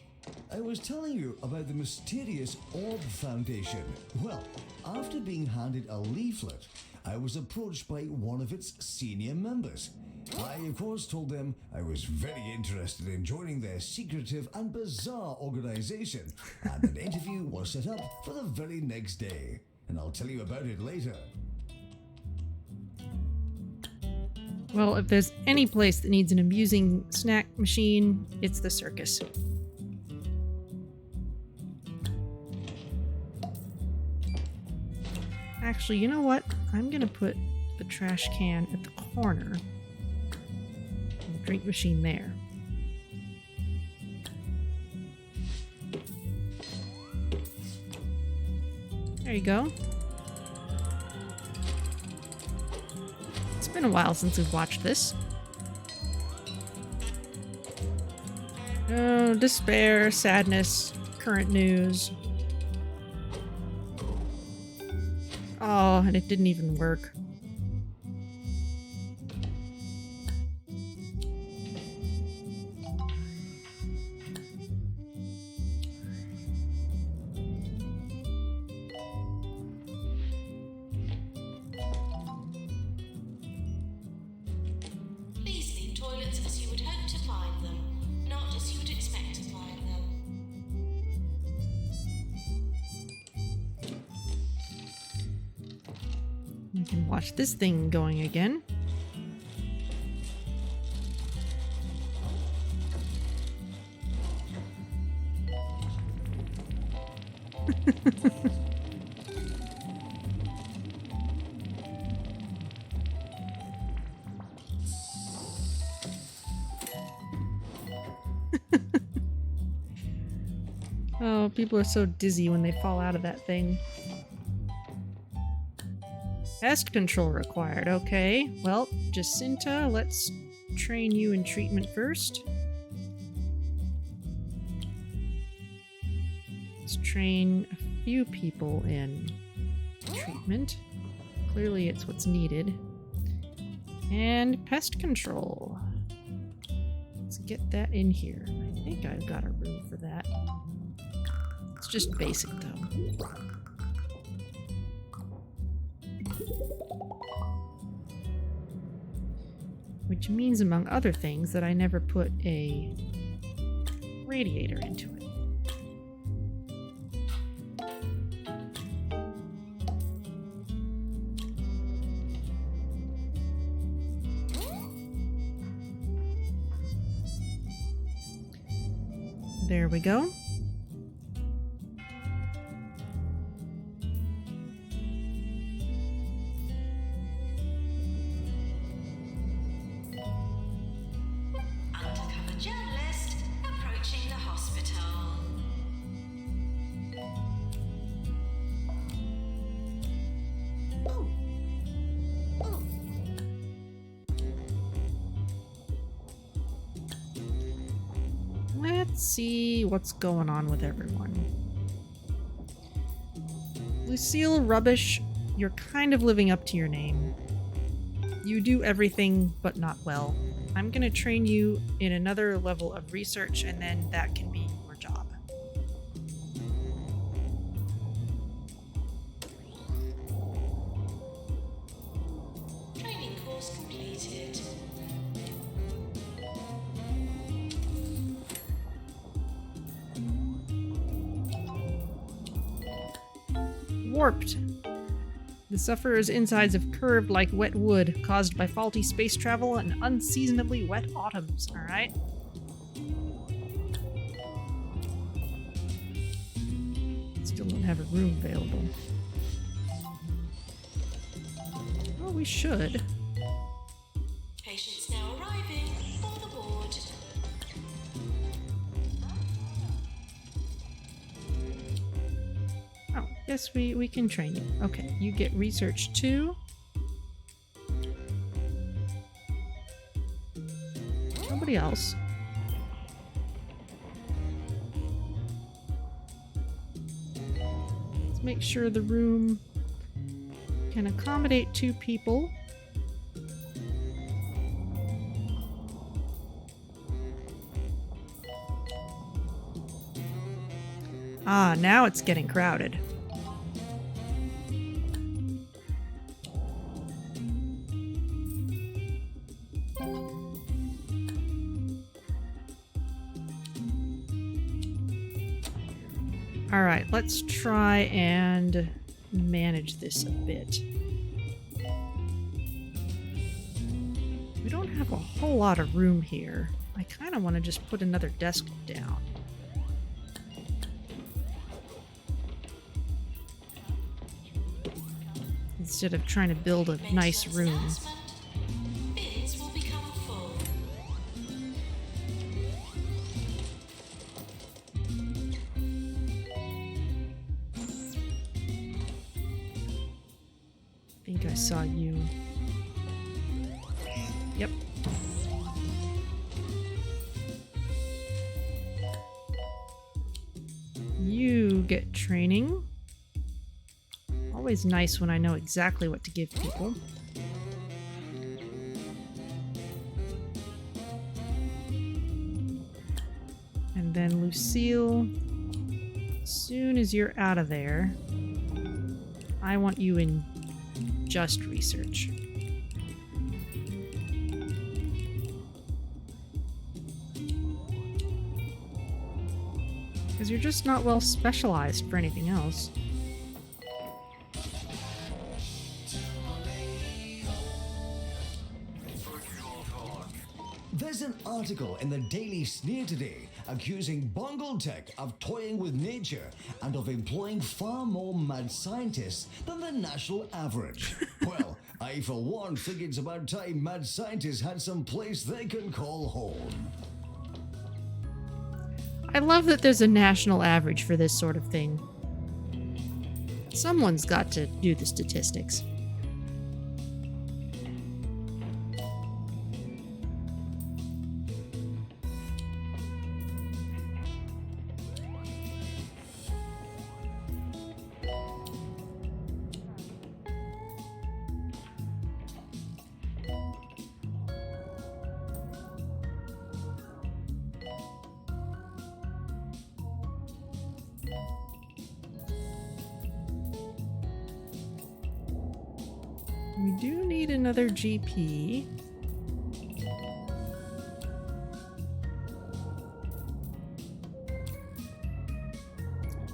I was telling you about the mysterious Orb Foundation. Well, after being handed a leaflet, I was approached by one of its senior members. I, of course, told them I was very interested in joining their secretive and bizarre organization, and an interview was set up for the very next day. And I'll tell you about it later. Well, if there's any place that needs an amusing snack machine, it's the circus. Actually, you know what? I'm gonna put the trash can at the corner and the drink machine there. There you go. It's been a while since we've watched this. Oh, despair, sadness, current news. Oh, and it didn't even work. Please leave toilets as you would hope to find them, not as you would expect to find them. We can watch this thing going again. Oh, people are so dizzy when they fall out of that thing. Pest control required. Okay. Well, Jacinta, let's train you in treatment first. Let's train a few people in treatment. Clearly it's what's needed. And pest control. Let's get that in here. I think I've got a room for that. It's just basic though. Which means, among other things, that I never put a radiator into it. There we go. Undercover journalist approaching the hospital. Let's see what's going on with everyone. Lucille Rubbish, you're kind of living up to your name. You do everything, but not well. I'm gonna train you in another level of research, and then that can be your job. Training course completed. Warped. The sufferer's insides have curved like wet wood, caused by faulty space travel and unseasonably wet autumns. Alright? Still don't have a room available. Well, we should. Patients now arriving for the ward. Oh, yes, we can train you. Okay, you get research too. Nobody else. Let's make sure the room can accommodate 2 people. Ah, now it's getting crowded. All right, let's try and manage this a bit. We don't have a whole lot of room here. I kind of want to just put another desk down. Instead of trying to build a nice room. Announcement. Bins will become full. I think I saw you. Yep. You get training. Always nice when I know exactly what to give people. And then Lucille, as soon as you're out of there, I want you in just research. Because you're just not well specialized for anything else. There's an article in the Daily Sneer today accusing Bungle Tech of toying with nature and of employing far more mad scientists than the national average. Well, I for one think it's about time mad scientists had some place they can call home. I love that there's a national average for this sort of thing. Someone's got to do the statistics. We do need another GP.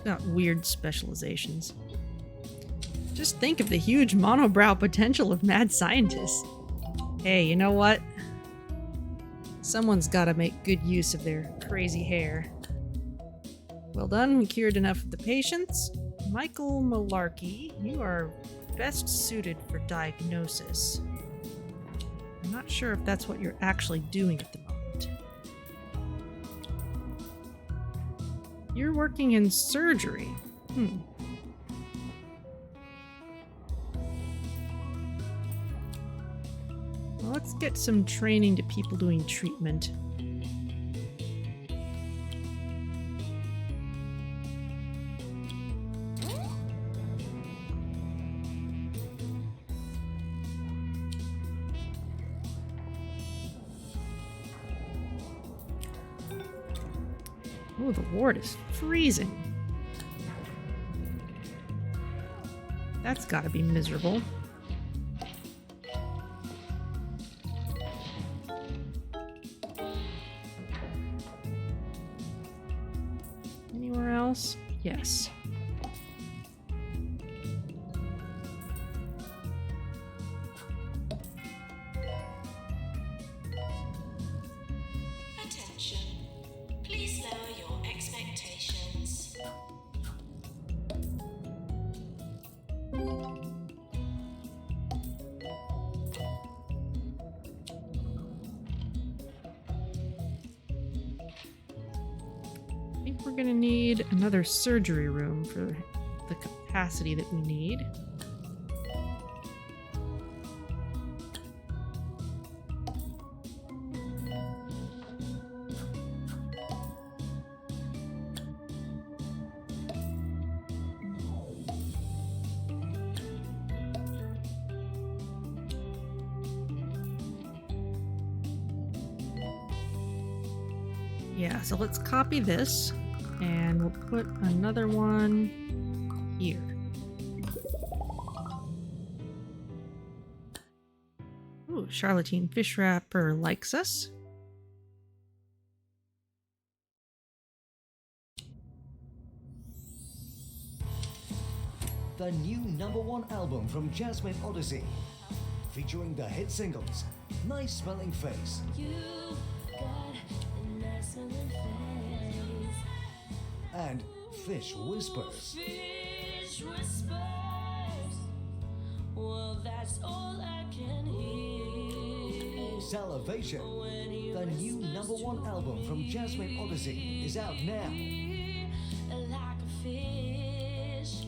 Got weird specializations. Just think of the huge monobrow potential of mad scientists. Hey, you know what? Someone's gotta make good use of their crazy hair. Well done. We cured enough of the patients. Michael Malarkey, you are best suited for diagnosis. I'm not sure if that's what you're actually doing at the moment. You're working in surgery. Well, let's get some training to people doing treatment. Oh, the ward is freezing. That's gotta be miserable. Anywhere else? Yes. Attention. Please lower your expectations. I think we're gonna need another surgery room for the capacity that we need. Yeah, so let's copy this and we'll put another one here. Ooh, Charlatine Fish Wrapper likes us. The new #1 album from Jasmine Odyssey, featuring the hit singles Nice Smelling Face You got a nice smelling face. and Fish Whispers. Fish whispers. Well, that's all I can hear. Salivation, When he the new #1 album from Jasmine Odyssey, is out now. like a fish.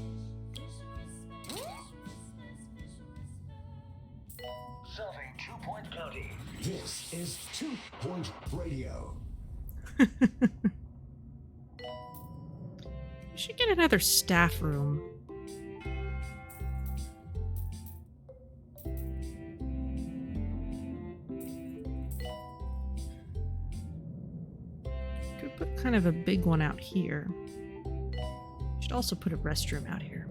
Serving 2 Point County. This is 2 Point Radio. We should get another staff room. Could put kind of a big one out here. Should also put a restroom out here.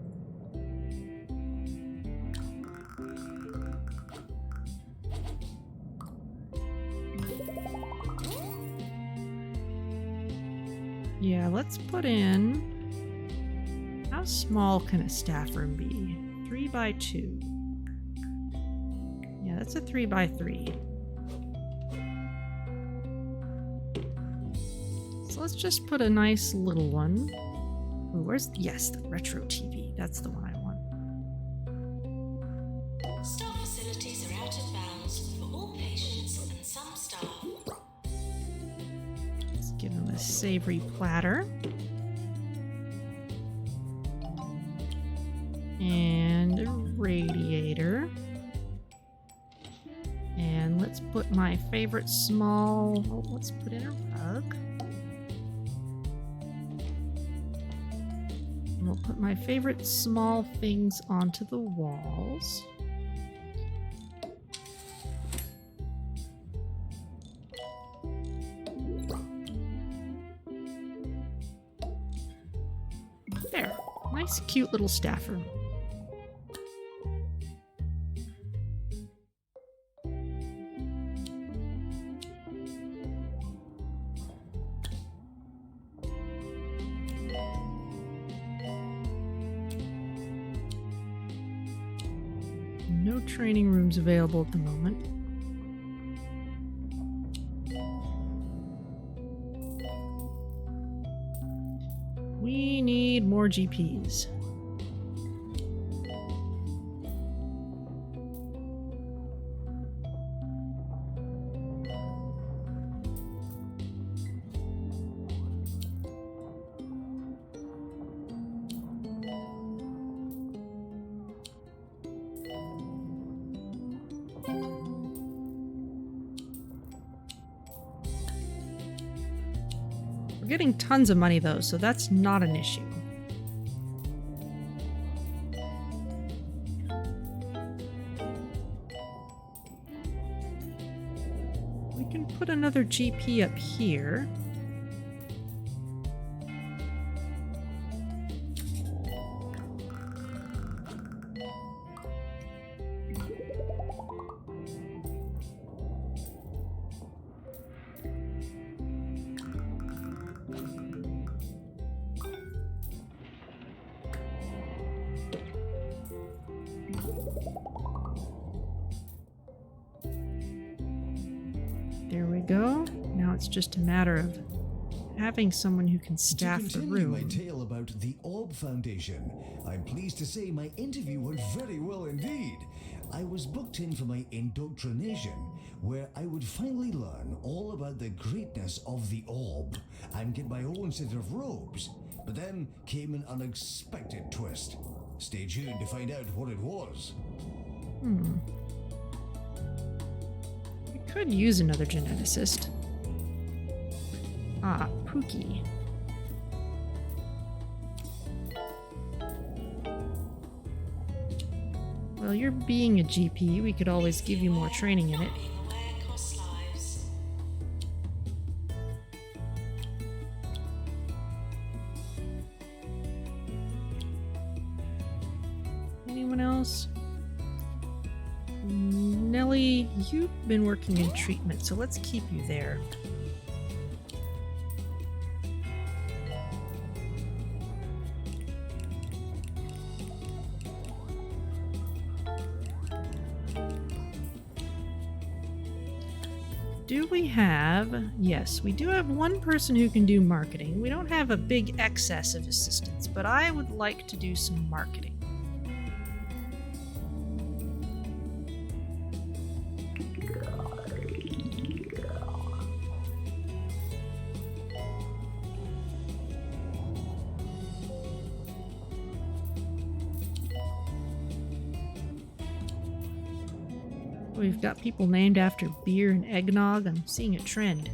Yeah, let's put in... How small can a staff room be? 3 by 2. Yeah, that's a 3 by 3. So let's just put a nice little one. Ooh, where's... Yes, the retro TV. That's the one I want. Staff facilities are out of bounds for all patients and some staff. Let's give him a savory platter. And a radiator. And let's put my favorite small... Oh, let's put in a rug. And we'll put my favorite small things onto the walls. There. Nice, cute little staff room. No training rooms available at the moment. we need more GPs. We're getting tons of money though, so that's not an issue. We can put another GP up here. There we go. Now it's just a matter of having someone who can staff To the continue my room. tale about the Orb Foundation, I'm pleased to say my interview went very well indeed. I was booked in for my indoctrination, where I would finally learn all about the greatness of the Orb and get my own set of robes. But then came an unexpected twist. Stay tuned to find out what it was. We could use another geneticist. Ah, Pookie. Well, you're being a GP. We could always give you more training in it. Being aware costs lives. Anyone else? Nellie, you've been working in treatment, so let's keep you there. Do we have... Yes, we do have one person who can do marketing. We don't have a big excess of assistants, but I would like to do some marketing. We've got people named after beer and eggnog. I'm seeing a trend.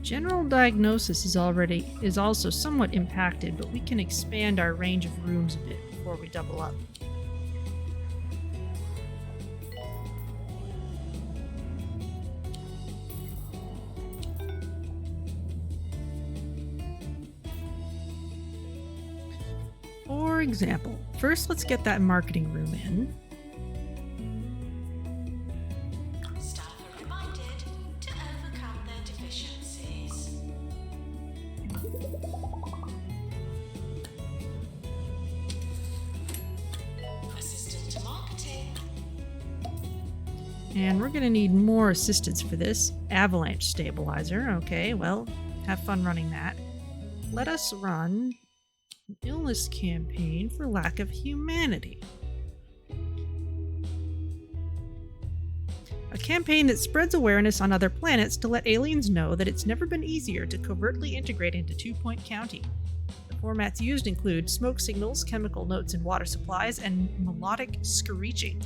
General diagnosis is also somewhat impacted, but we can expand our range of rooms a bit before we double up. For example, first let's get that marketing room in. Staff are reminded to overcome their deficiencies. Assistant to marketing. And we're going to need more assistance for this. Avalanche stabilizer. Okay, well, have fun running that. Let us run an illness campaign for lack of humanity. A campaign that spreads awareness on other planets to let aliens know that it's never been easier to covertly integrate into 2 Point County. The formats used include smoke signals, chemical notes in water supplies, and melodic screeching.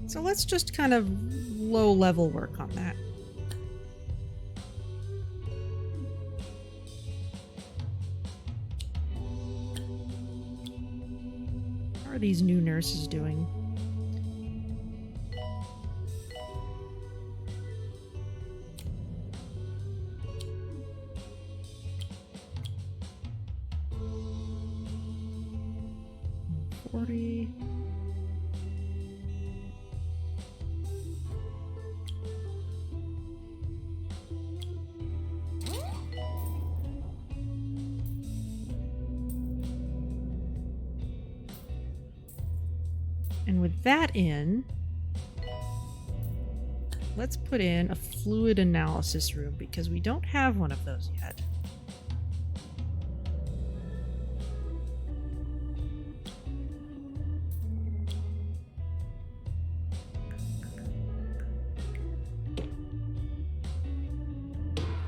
So let's just kind of low-level work on that. How are these new nurses doing? $40. And with that in, let's put in a fluid analysis room because we don't have one of those yet.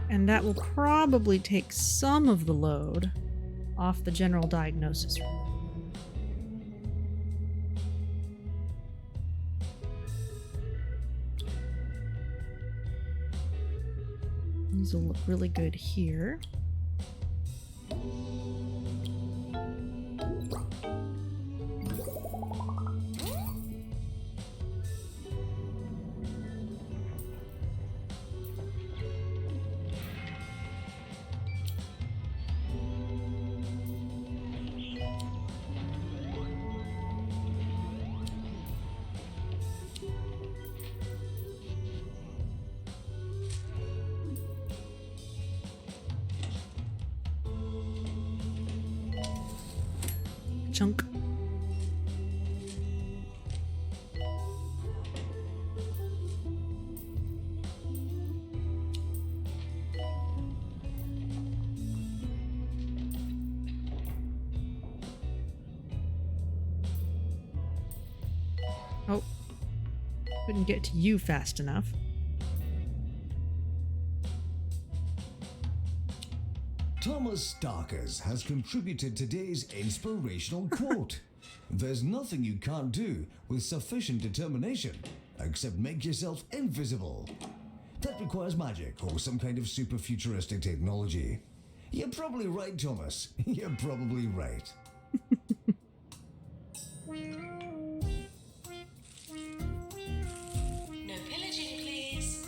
And that will probably take some of the load off the general diagnosis room. These will look really good here. Chunk. Oh, couldn't get to you fast enough. Thomas Starkers has contributed today's inspirational quote. There's nothing you can't do with sufficient determination, except make yourself invisible. That requires magic or some kind of super futuristic technology. You're probably right, Thomas. You're probably right. No pillaging, please.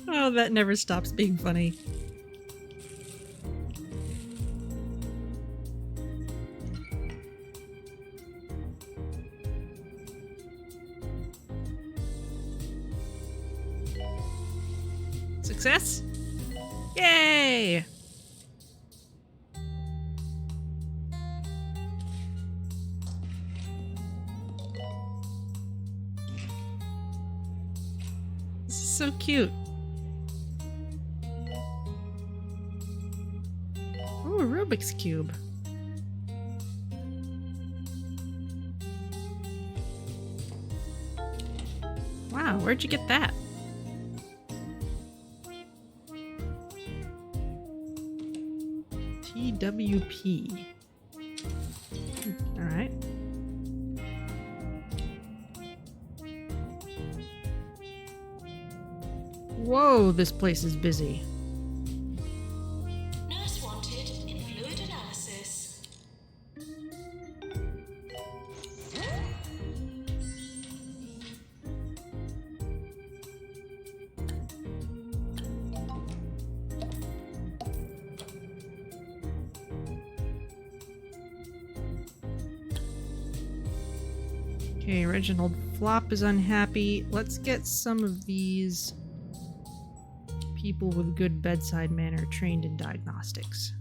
Oh, that never stops being funny. Success? Yay! This is so cute. Ooh, a Rubik's Cube. Wow, where'd you get that? TWP. Alright. Whoa, this place is busy. Nurse wanted in fluid analysis. Okay, Reginald Flop is unhappy. Let's get some of these people with good bedside manner trained in diagnostics.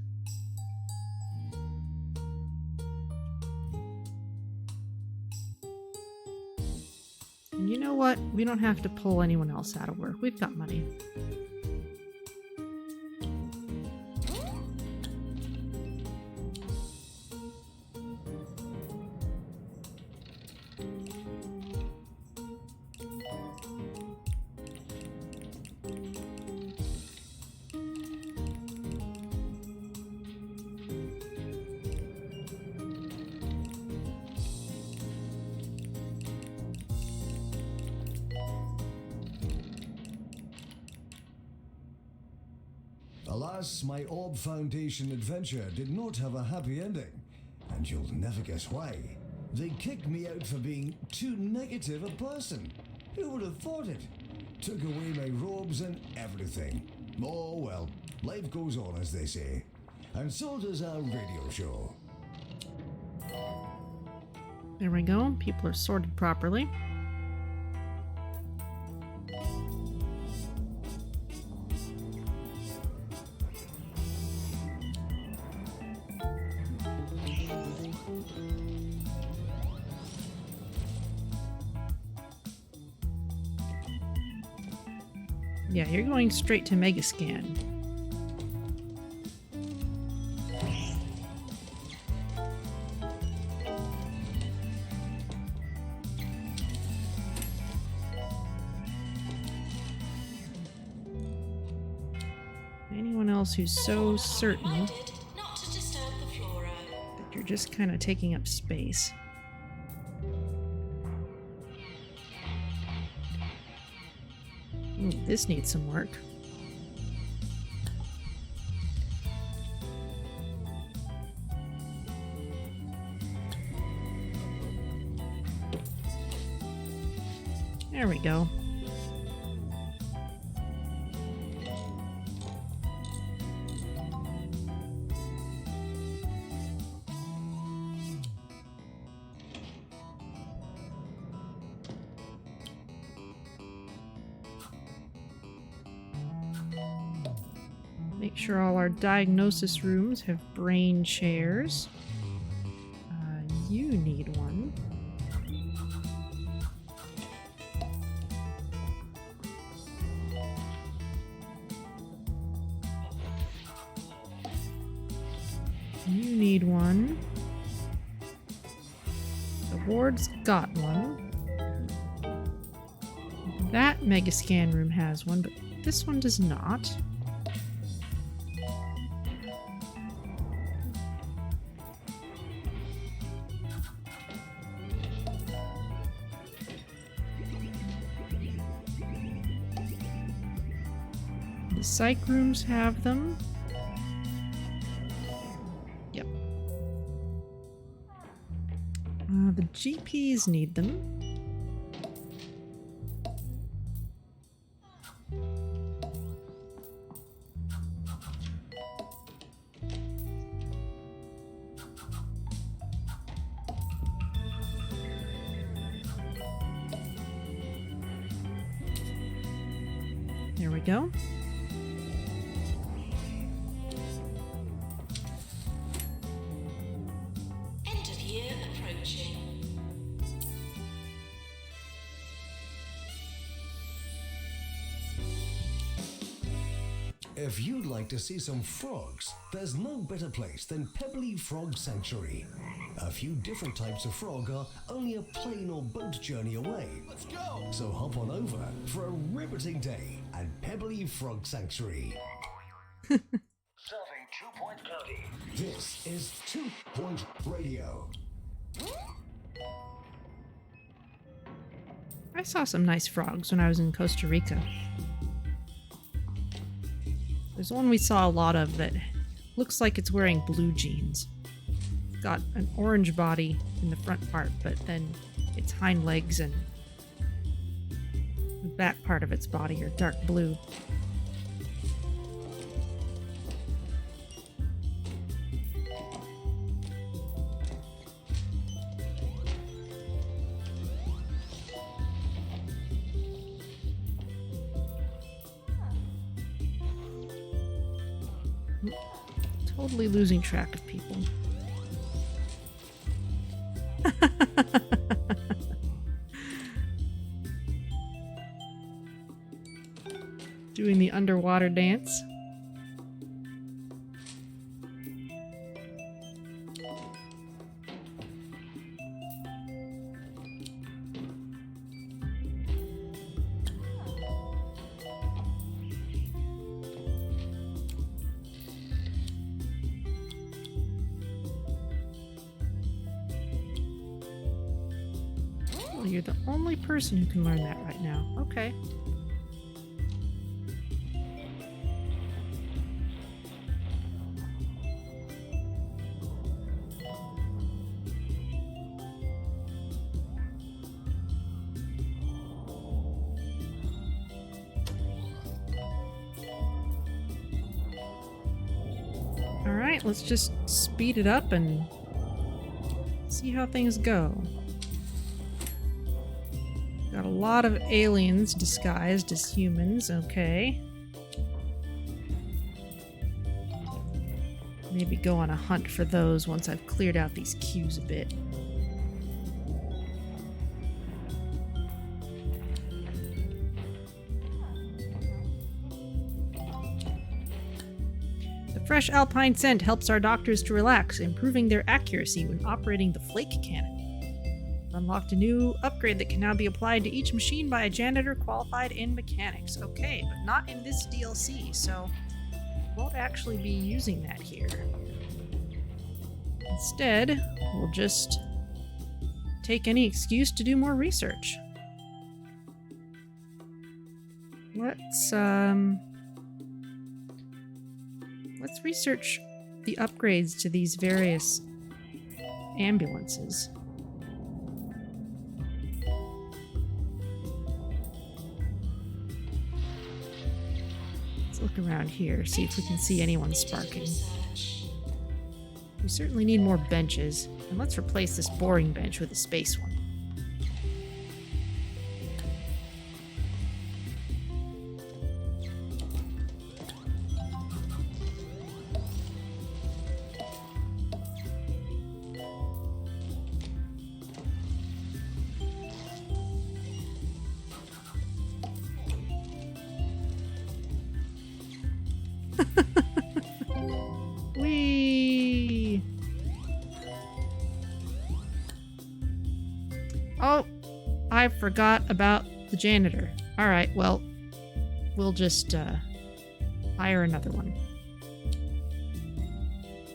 And you know what? We don't have to pull anyone else out of work. We've got money. Alas, my Orb Foundation adventure did not have a happy ending, and you'll never guess why. They kicked me out for being too negative a person. Who would have thought it? Took away my robes and everything. Oh well, life goes on, as they say. And so does our radio show. There we go. People are sorted properly. Yeah, you're going straight to Megascan. Anyone else who's so certain Reminded not to disturb the flora. that you're just kind of taking up space. Ooh, this needs some work. There we go. Make sure all our diagnosis rooms have brain chairs. You need one. You need one. The ward's got one. That Megascan room has one, but this one does not. The psych rooms have them. Yep. The GPs need them. There we go. End of year approaching. If you'd like to see some frogs, there's no better place than Pebbly Frog Sanctuary. A few different types of frog are only a plane or boat journey away. Let's go! So hop on over for a riveting day at Pebbly Frog Sanctuary. Serving 2 Point County. This is 2 Point Radio. I saw some nice frogs when I was in Costa Rica. There's one we saw a lot of that looks like it's wearing blue jeans. It's got an orange body in the front part, but then its hind legs and the back part of its body are dark blue. Totally losing track of people. Doing the underwater dance. Well, you're the only person who can learn that right now. Okay. Alright, let's just speed it up and see how things go. Got a lot of aliens disguised as humans, okay. Maybe go on a hunt for those once I've cleared out these queues a bit. The fresh alpine scent helps our doctors to relax, improving their accuracy when operating the flake cannon. Unlocked a new upgrade that can now be applied to each machine by a janitor qualified in mechanics. Okay, but not in this DLC, so won't actually be using that here. Instead, we'll just take any excuse to do more research. Let's research the upgrades to these various ambulances. Let's look around here, see if we can see anyone sparking. We certainly need more benches, and let's replace this boring bench with a space one. Whee! Oh, I forgot about the janitor. Alright, well, we'll just hire another one.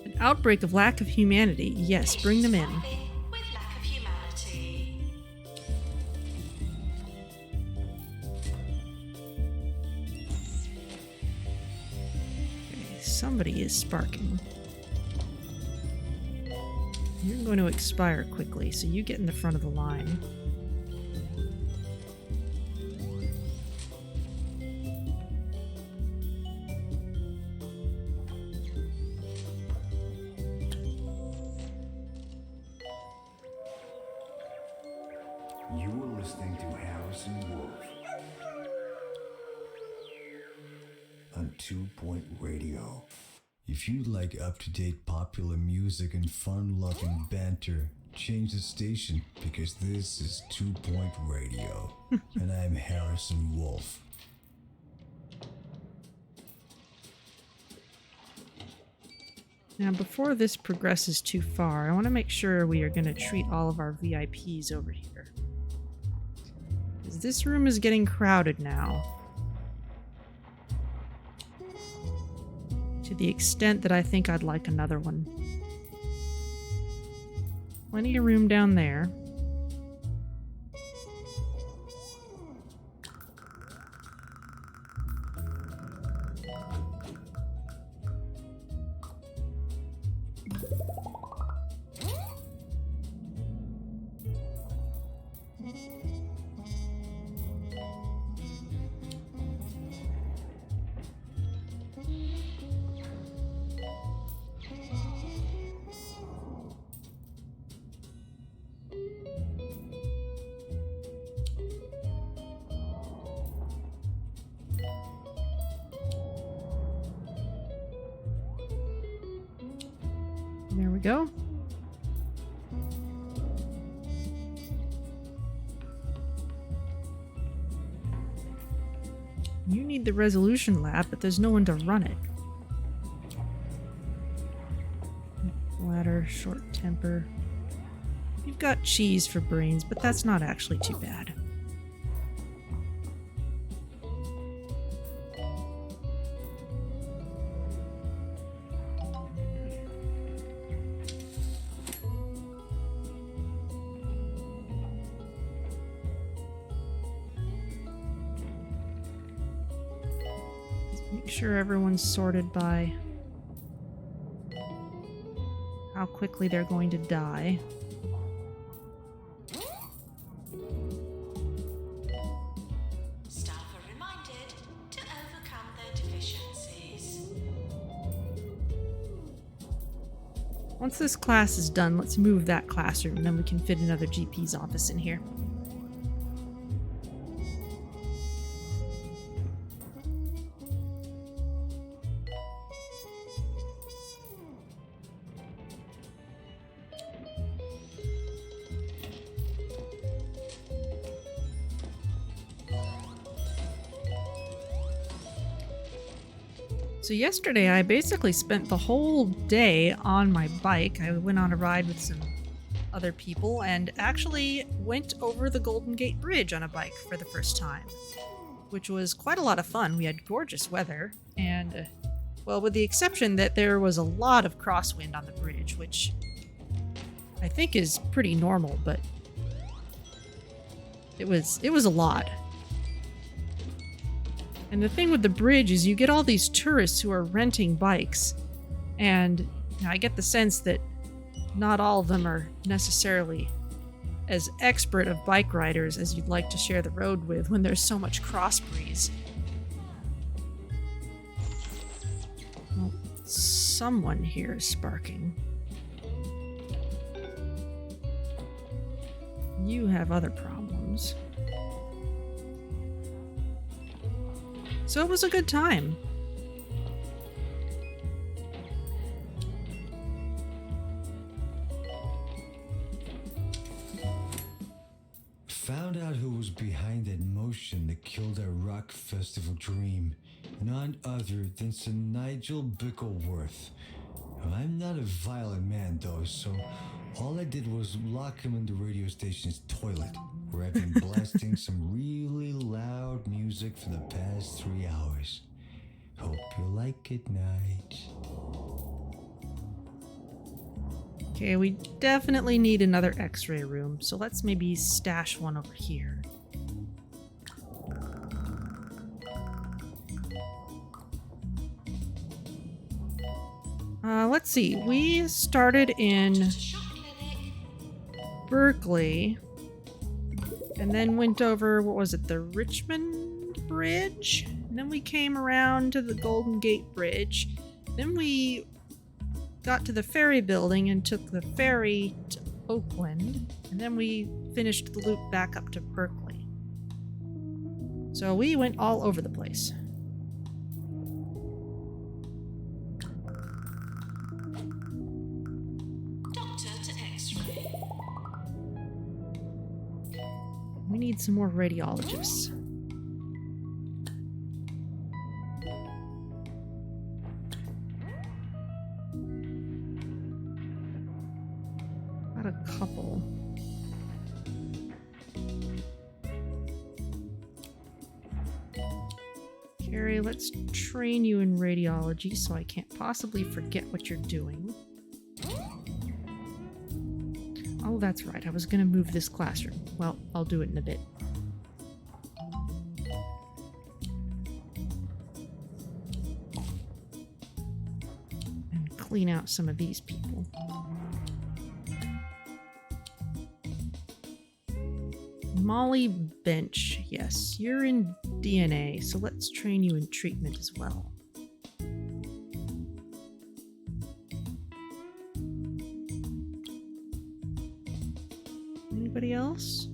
An outbreak of lack of humanity. Yes, bring them in. With lack of humanity. Okay, somebody is sparking. You're going to expire quickly, so you get in the front of the line. You are listening to Harrison Wolf on 2 Point Radio. If you like up-to-date popular music and fun-loving banter, change the station because this is 2 Point Radio. And I'm Harrison Wolf. Now, before this progresses too far, I want to make sure we are going to treat all of our VIPs over here. Because this room is getting crowded now. To the extent that I think I'd like another one. Plenty of room down there. There we go. You need the resolution lab, but there's no one to run it. Ladder, short temper. You've got cheese for brains, but that's not actually too bad. Make sure everyone's sorted by how quickly they're going to die. Staff are reminded to overcome their deficiencies. Once this class is done, let's move that classroom, and then we can fit another GP's office in here. So yesterday I basically spent the whole day on my bike. I went on a ride with some other people and actually went over the Golden Gate Bridge on a bike for the first time, which was quite a lot of fun. We had gorgeous weather and, well, with the exception that there was a lot of crosswind on the bridge, which I think is pretty normal, but it was a lot. And the thing with the bridge is you get all these tourists who are renting bikes, and I get the sense that not all of them are necessarily as expert of bike riders as you'd like to share the road with when there's so much cross breeze. Well, someone here is sparking. You have other problems. So it was a good time. Found out who was behind that motion that killed our rock festival dream. None other than Sir Nigel Bickleworth. I'm not a violent man though, so all I did was lock him in the radio station's toilet, where I've been blasting some really loud music for the past 3 hours. Hope you like it, Nige. Okay, we definitely need another x-ray room, so let's maybe stash one over here. Let's see, we started in Just a shop clinic. Berkeley, and then went over, what was it, the Richmond Bridge? And then we came around to the Golden Gate Bridge. Then we got to the ferry building and took the ferry to Oakland. And then we finished the loop back up to Berkeley. So we went all over the place. Doctor to X-ray. We need some more radiologists. Got a couple. Carrie, let's train you in radiology so I can't possibly forget what you're doing. Oh, that's right. I was gonna move this classroom. Well, I'll do it in a bit. And clean out some of these people. Molly Bench. Yes, you're in DNA, so let's train you in treatment as well. Anybody else?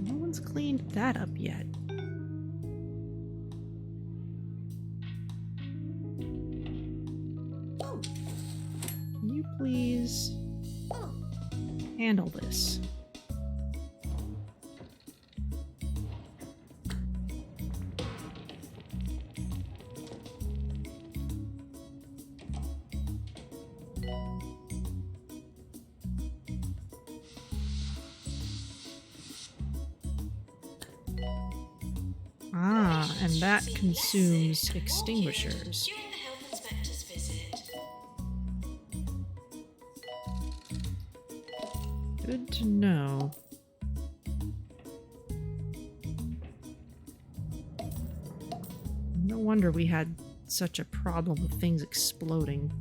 No one's cleaned that up yet. Can you please handle this? Ah, and that consumes extinguishers. During the health inspector's visit. Good to know. No wonder we had such a problem with things exploding.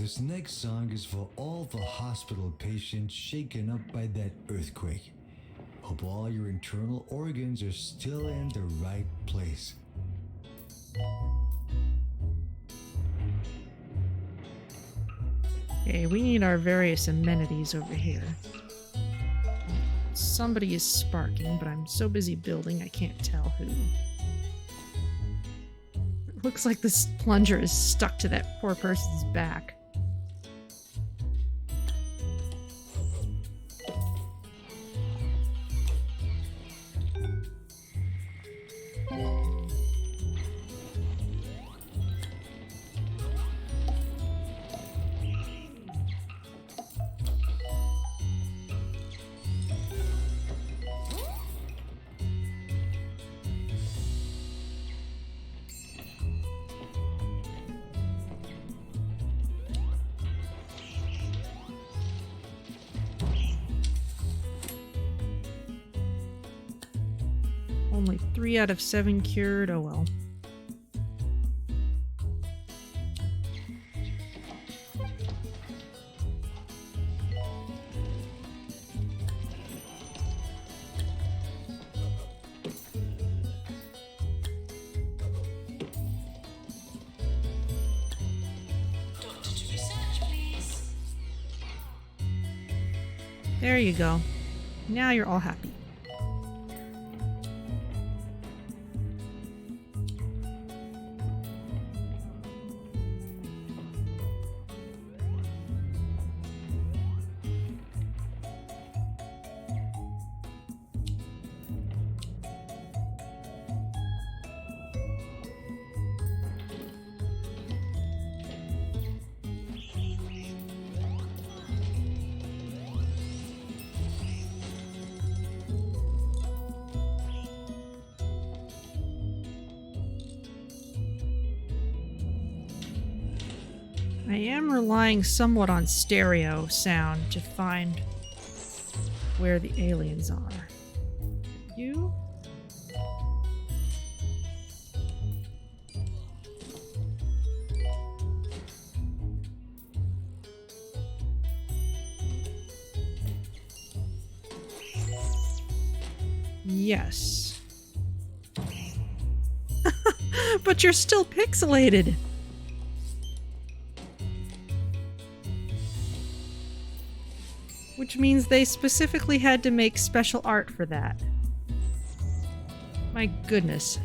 This next song is for all the hospital patients shaken up by that earthquake. Hope all your internal organs are still in the right place. Okay, we need our various amenities over here. Somebody is sparking, but I'm so busy building I can't tell who. It looks like this plunger is stuck to that poor person's back. Only 3 out of 7 cured. Oh well. Doctor to research, please. There you go. Now you're all happy. I am relying somewhat on stereo sound to find where the aliens are. You? Yes. But you're still pixelated. Which means they specifically had to make special art for that. My goodness.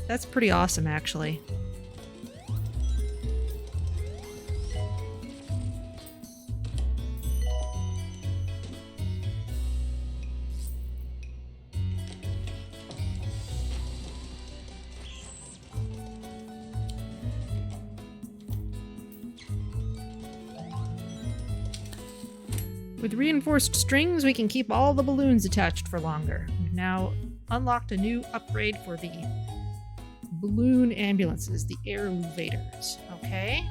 That's pretty awesome, actually. With reinforced strings, we can keep all the balloons attached for longer. We've now unlocked a new upgrade for the balloon ambulances, the air elevators. Okay.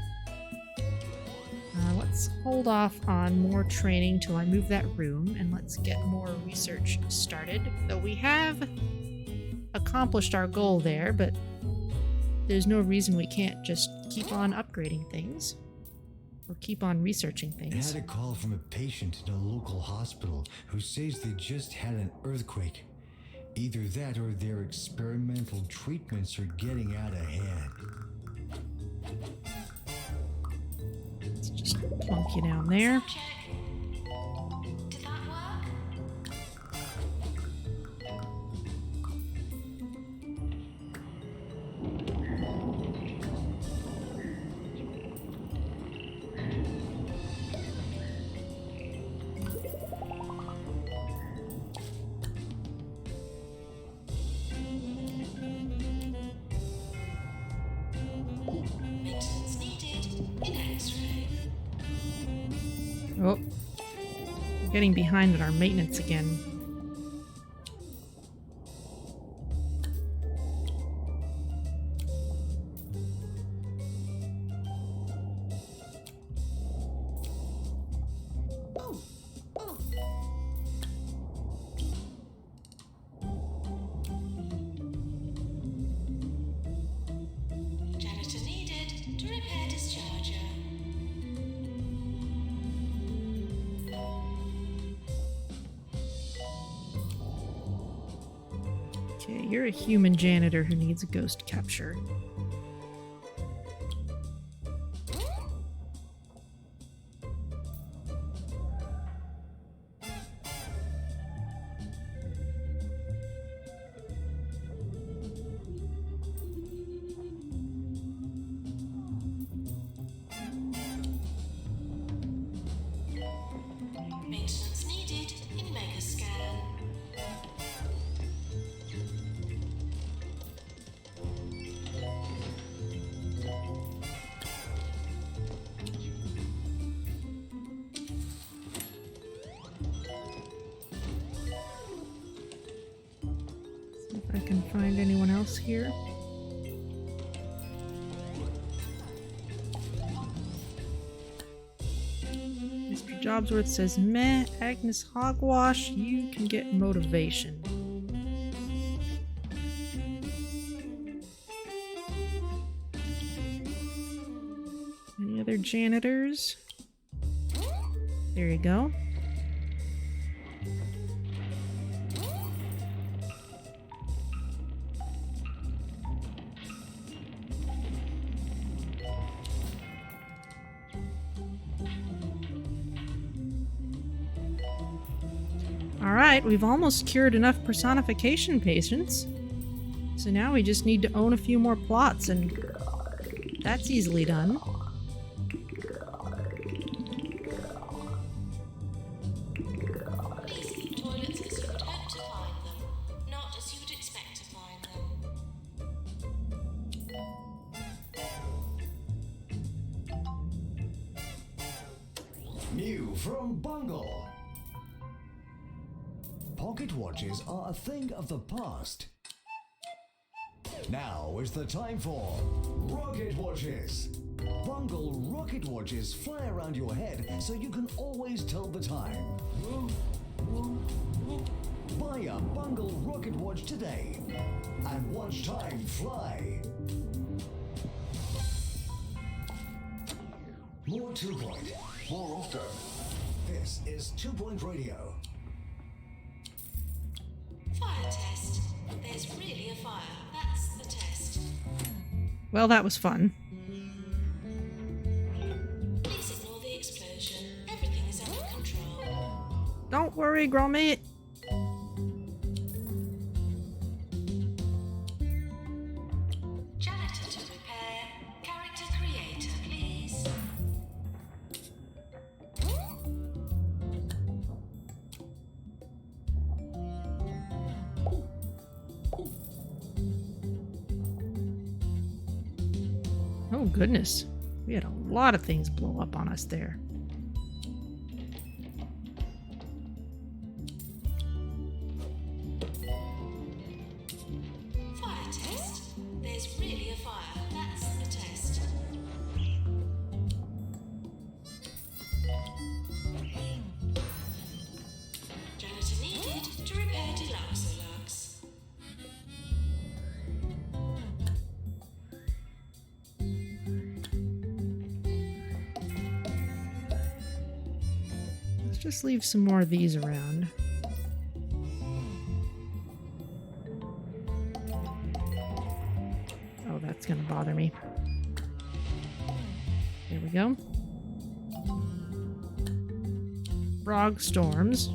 Let's hold off on more training till I move that room, and let's get more research started. Though we have accomplished our goal there, but there's no reason we can't just keep on upgrading things. Or keep on researching I things. had a call from a patient in a local hospital who says they just had an earthquake. Either that or their experimental treatments are getting out of hand. Let's just plunk you down there. Check. Did that work? Maintenance needed in X-ray. Oh. Getting behind on our maintenance again. Janitor needed to repair Okay, you're a human janitor who needs a ghost capture. Maintenance needed in Mega Scan. See if I can find anyone else here. Mr. Jobsworth says, meh, Agnes Hogwash, you can get motivation. Any other janitors? There you go. Alright, we've almost cured enough personification patients. So now we just need to own a few more plots, and that's easily done. Please keep toilets as you would hope to find them, not as you would expect to find them. New from Bungle. Pocket watches are a thing of the past. Now is the time for rocket watches. Bungle rocket watches fly around your head so you can always tell the time. Buy a Bungle rocket watch today and watch time fly. More 2 Point, more often. This is 2 Point Radio. Fire test. There's really a fire. That's the test. Well, that was fun. Please ignore the explosion. Everything is under control. Don't worry, Gromit. Janitor to repair. Character creator, please. Oh, goodness. We had a lot of things blow up on us there. Fire test. There's really a fire. That's the test. Janitor needed to repair Deluxolux. Let's just leave some more of these around. Oh, that's gonna bother me. There we go. Frog storms.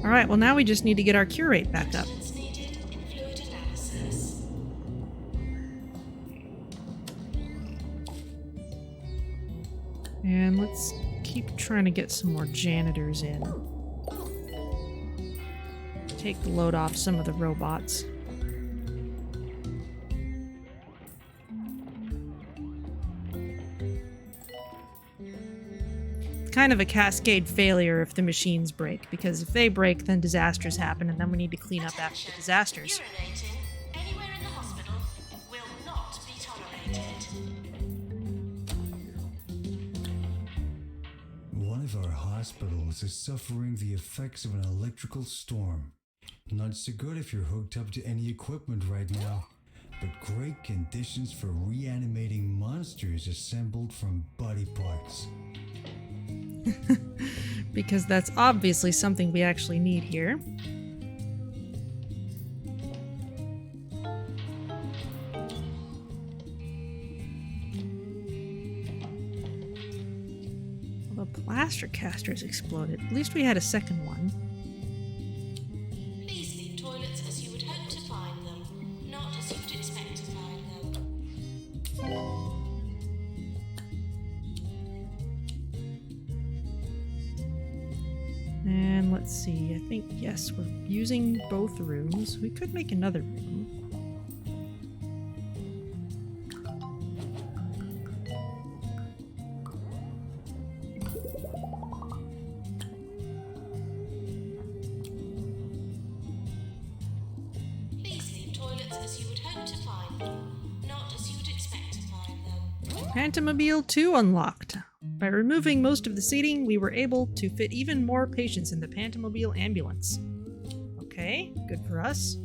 Alright, well now we just need to get our cure rate back up. Maintenance needed in fluid analysis. And let's keep trying to get some more janitors in. Take the load off some of the robots. It's kind of a cascade failure if the machines break, because if they break, then disasters happen, and then we need to clean up after the disasters. Urinating anywhere hospitals is suffering the effects of an electrical storm. Not so good if you're hooked up to any equipment right now, but great conditions for reanimating monsters assembled from body parts. Because that's obviously something we actually need here. The plaster caster's exploded. At least we had a second one. Please leave toilets as you would hope to find them, not as you would expect to find them. And let's see, I think, yes, we're using both rooms. We could make another room. Please leave toilets as you would hope to find them, not as you would expect to find them. Pantomobile 2 unlocked. By removing most of the seating, we were able to fit even more patients in the Pantomobile ambulance. Okay, good for us.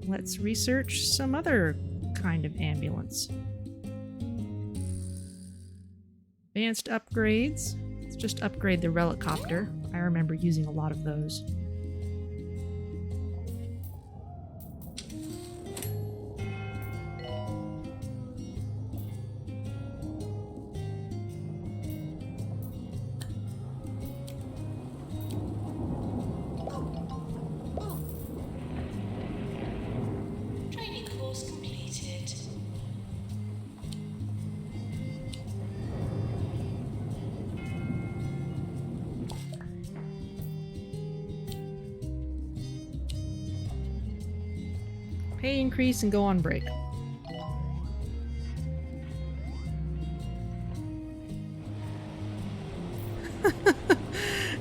Let's research some other kind of ambulance. Advanced upgrades. Let's just upgrade the Relicopter. I remember using a lot of those. Training course completed. Pay increase and go on break.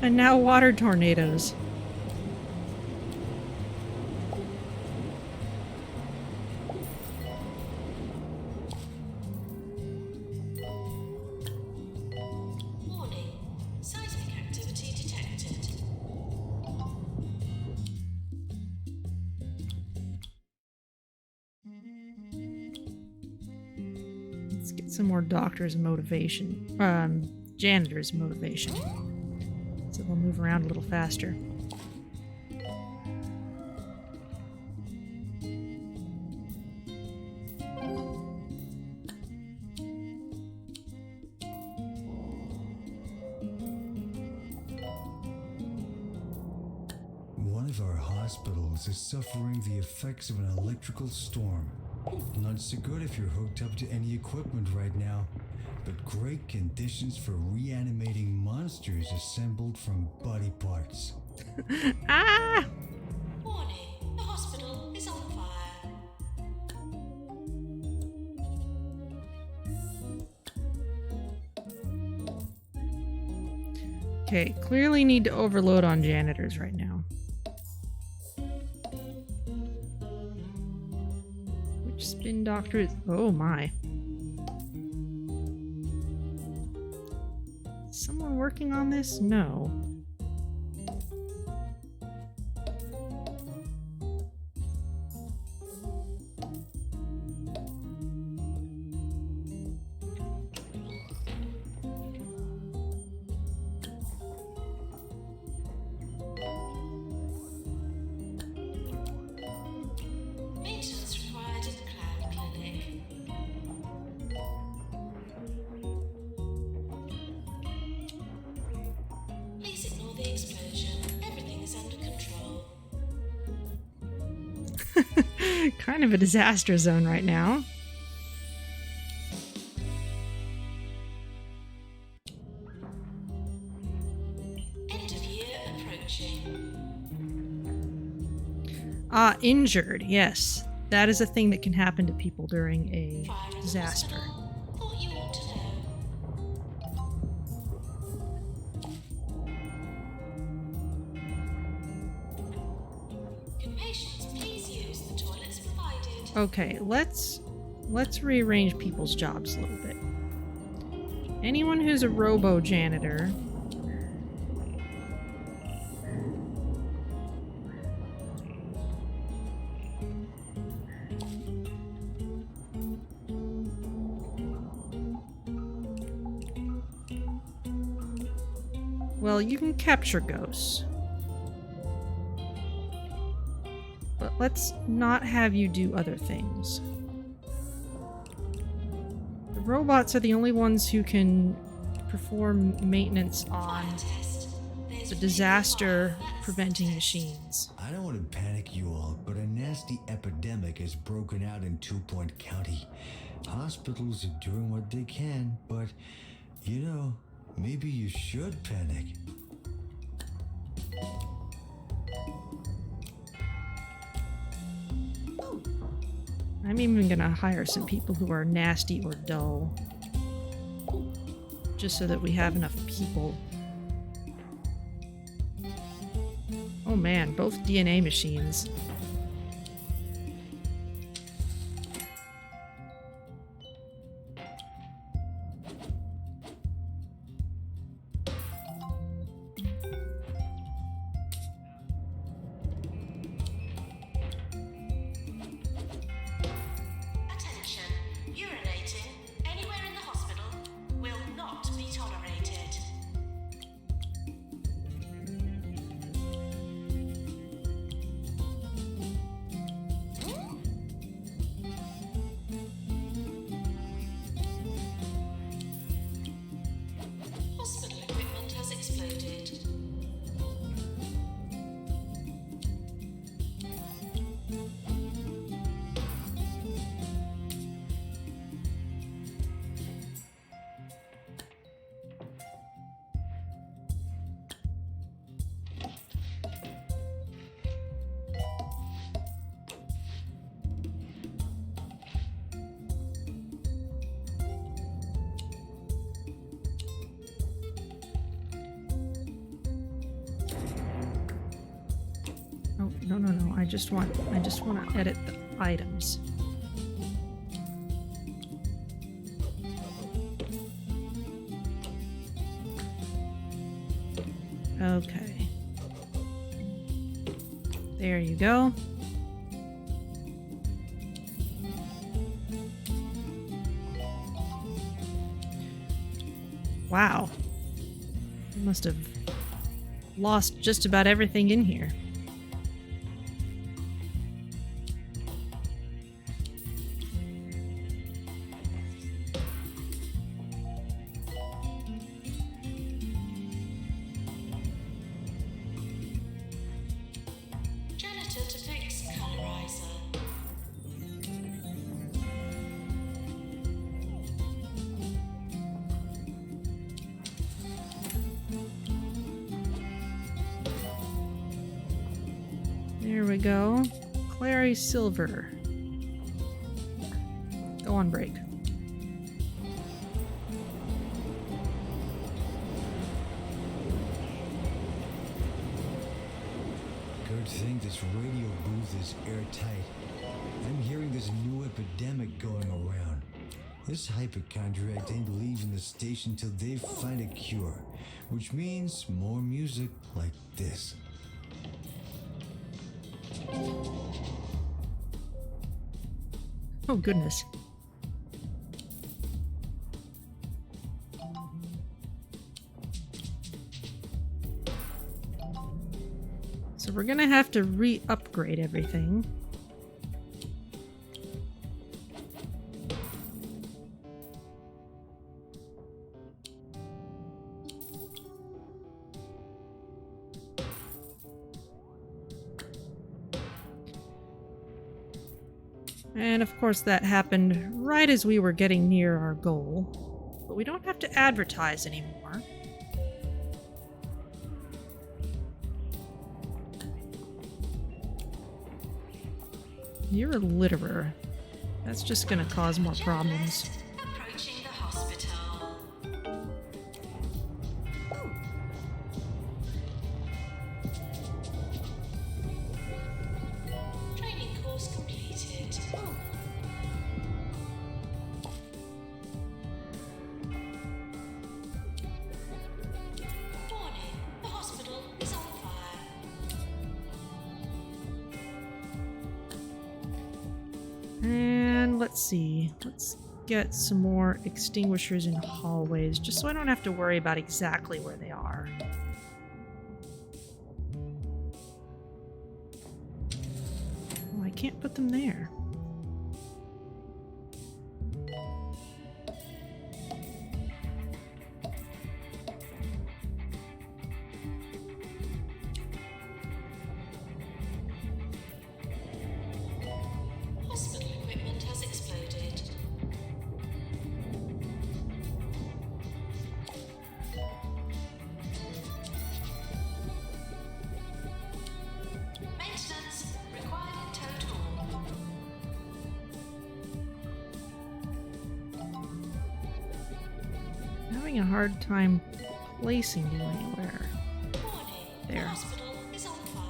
And now water tornadoes. Warning. Seismic activity detected. Let's get some more doctors' motivation. Janitors' motivation. So they'll move around a little faster. One of our hospitals is suffering the effects of an electrical storm. Not so good if you're hooked up to any equipment right now, but great conditions for reanimating monsters assembled from body parts. Ah! Warning. The hospital is on fire. Okay, clearly need to overload on janitors right now. Which spin doctor is... Oh my. Is someone working on this? No. Maintenance required in Cloud Clinic. Please ignore the explosion. Everything is under control. Kind of a disaster zone right now. End of year approaching. Ah, injured. Yes. That is a thing that can happen to people during a Fire in the disaster. hospital. Thought you ought to know. Can patients please use the toilets provided? Okay, let's rearrange people's jobs a little bit. Anyone who's a robo-janitor. Well, you can capture ghosts. But let's not have you do other things. The robots are the only ones who can perform maintenance on the disaster preventing machines. I don't want to panic you all, but a nasty epidemic has broken out in 2-Point County. Hospitals are doing what they can, but, you know, maybe you should panic. I'm even gonna hire some people who are nasty or dull. Just so that we have enough people. Oh man, both DNA machines. Attention. Urinating anywhere in the hospital will not be tolerated. Hospital equipment has exploded. Oh, no. I just want to edit the items. Okay. There you go. Wow. I must have lost just about everything in here. Janitor to fix colorizer. There we go. Clary Silver. Go on break. Good thing this radio booth is airtight. I'm hearing this new epidemic going around. This hypochondriac ain't leaving the station till they find a cure, which means more music like this. Oh, goodness. So we're gonna have to re-upgrade everything. And of course that happened right as we were getting near our goal. But we don't have to advertise anymore. You're a litterer. That's just gonna cause more problems. Journalist approaching the hospital. Training course completed. And let's see. Let's get some more extinguishers in hallways, just so I don't have to worry about exactly where they are. Oh, I can't put them there. Hospital equipment has exploded. Maintenance required in total. I'm having a hard time placing you anywhere. Warning. The There. hospital is on fire.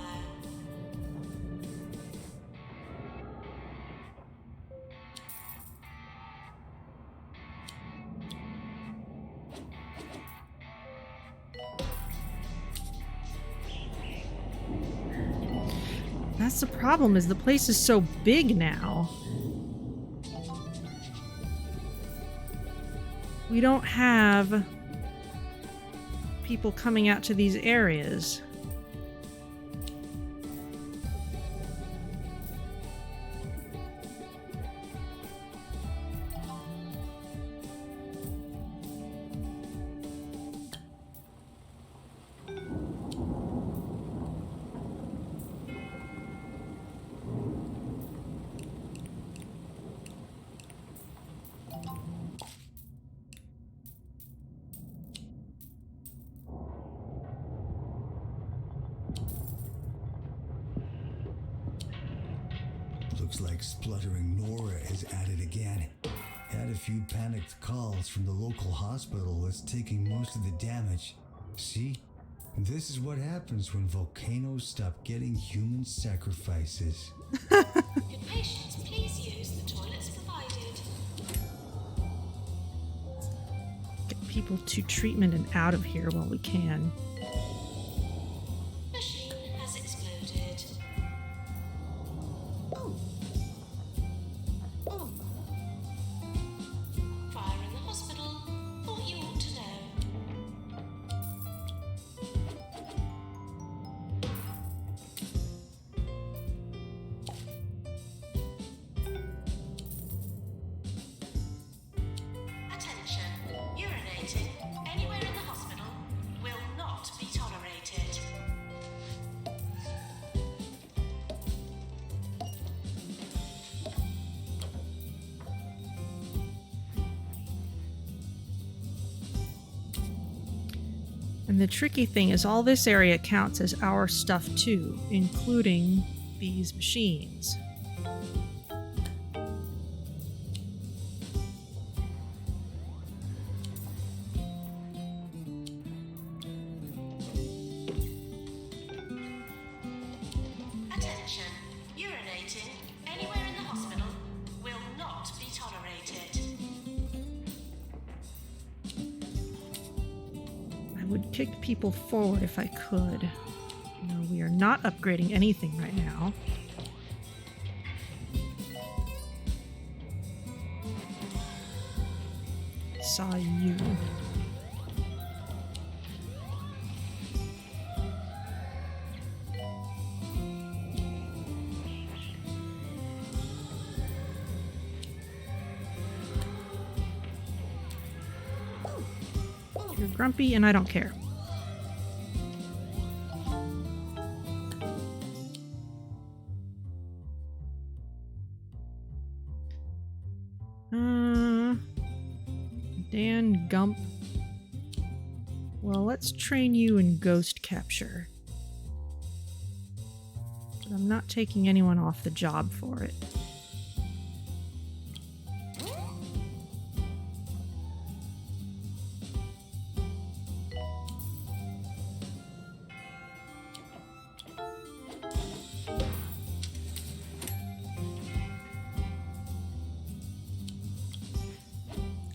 That's the problem, is the place is so big now. We don't have people coming out to these areas. Looks like spluttering Nora is at it again. Had a few panicked calls from the local hospital that's taking most of the damage. See? This is what happens when volcanoes stop getting human sacrifices. Could patients please use the toilets provided? Get people to treatment and out of here while we can. Machine has exploded. Fire in the hospital. Thought you ought to know. Attention. Urinating anywhere in the hospital will not be tolerated. And the tricky thing is all this area counts as our stuff too, including these machines. Attention. Urinating anywhere in the hospital will not be tolerated. I would kick people forward if I could. No, we are not upgrading anything right now. Saw you. You're grumpy and I don't care. Dan Gump. Well, let's train you in ghost capture. But I'm not taking anyone off the job for it.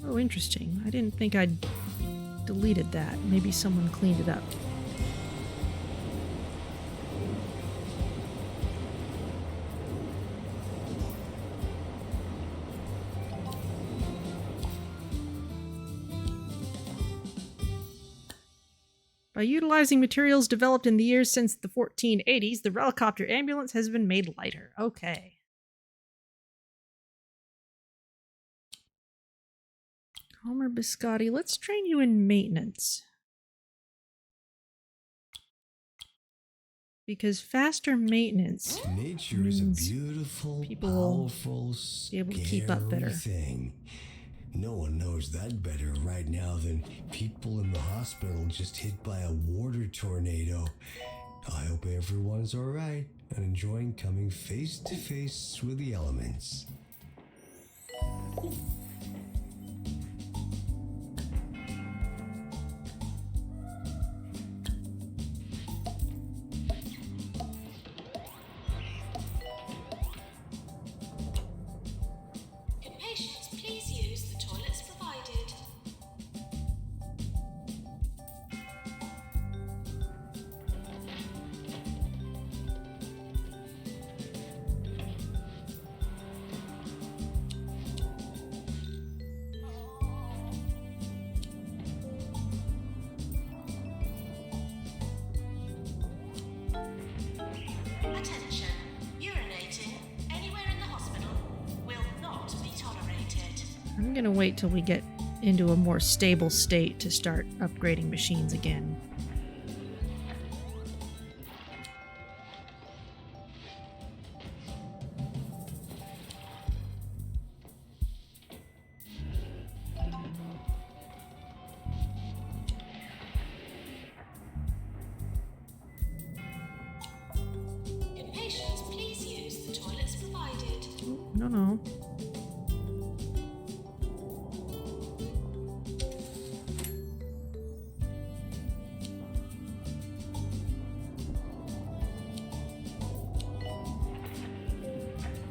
Oh, interesting. I didn't think I'd deleted that. Maybe someone cleaned it up. By utilizing materials developed in the years since the 1480s, the helicopter ambulance has been made lighter. Okay. Homer Biscotti, let's train you in maintenance. Because faster maintenance Nature is a means beautiful, people will powerful, be able to keep up better. scary thing. No one knows that better right now than people in the hospital just hit by a water tornado. I hope everyone's alright and enjoying coming face to face with the elements. Patients, please use the toilets provided. Attention. Urinating anywhere in the hospital will not be tolerated. I'm gonna wait till we get into a more stable state to start upgrading machines again. Patients, please use the toilets provided. Oh, no.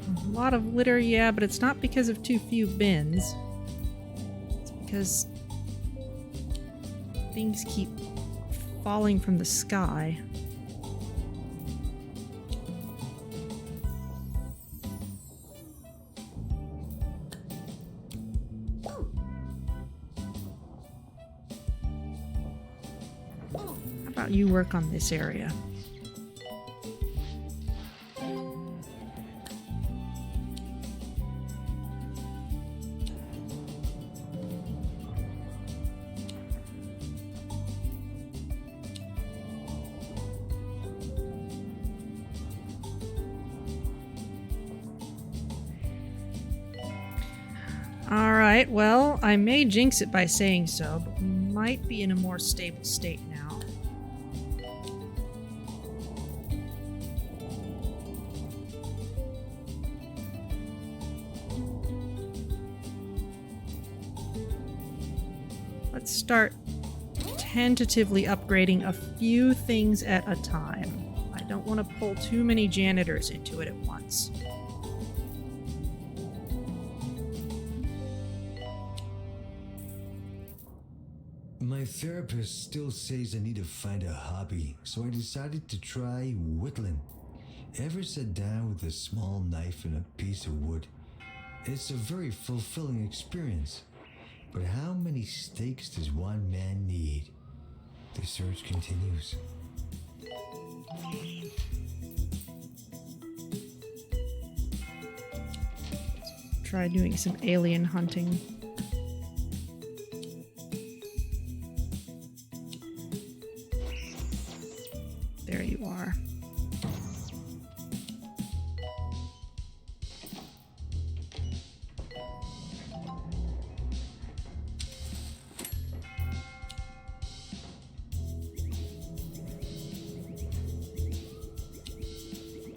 A lot of litter, yeah, but it's not because of too few bins. It's because things keep falling from the sky. How about you work on this area? Alright, well, I may jinx it by saying so, but we might be in a more stable state now. Let's start tentatively upgrading a few things at a time. I don't want to pull too many janitors into it at once. My therapist still says I need to find a hobby, so I decided to try whittling. Ever sat down with a small knife and a piece of wood? It's a very fulfilling experience. But how many steaks does one man need? The search continues. Try doing some alien hunting. There you are.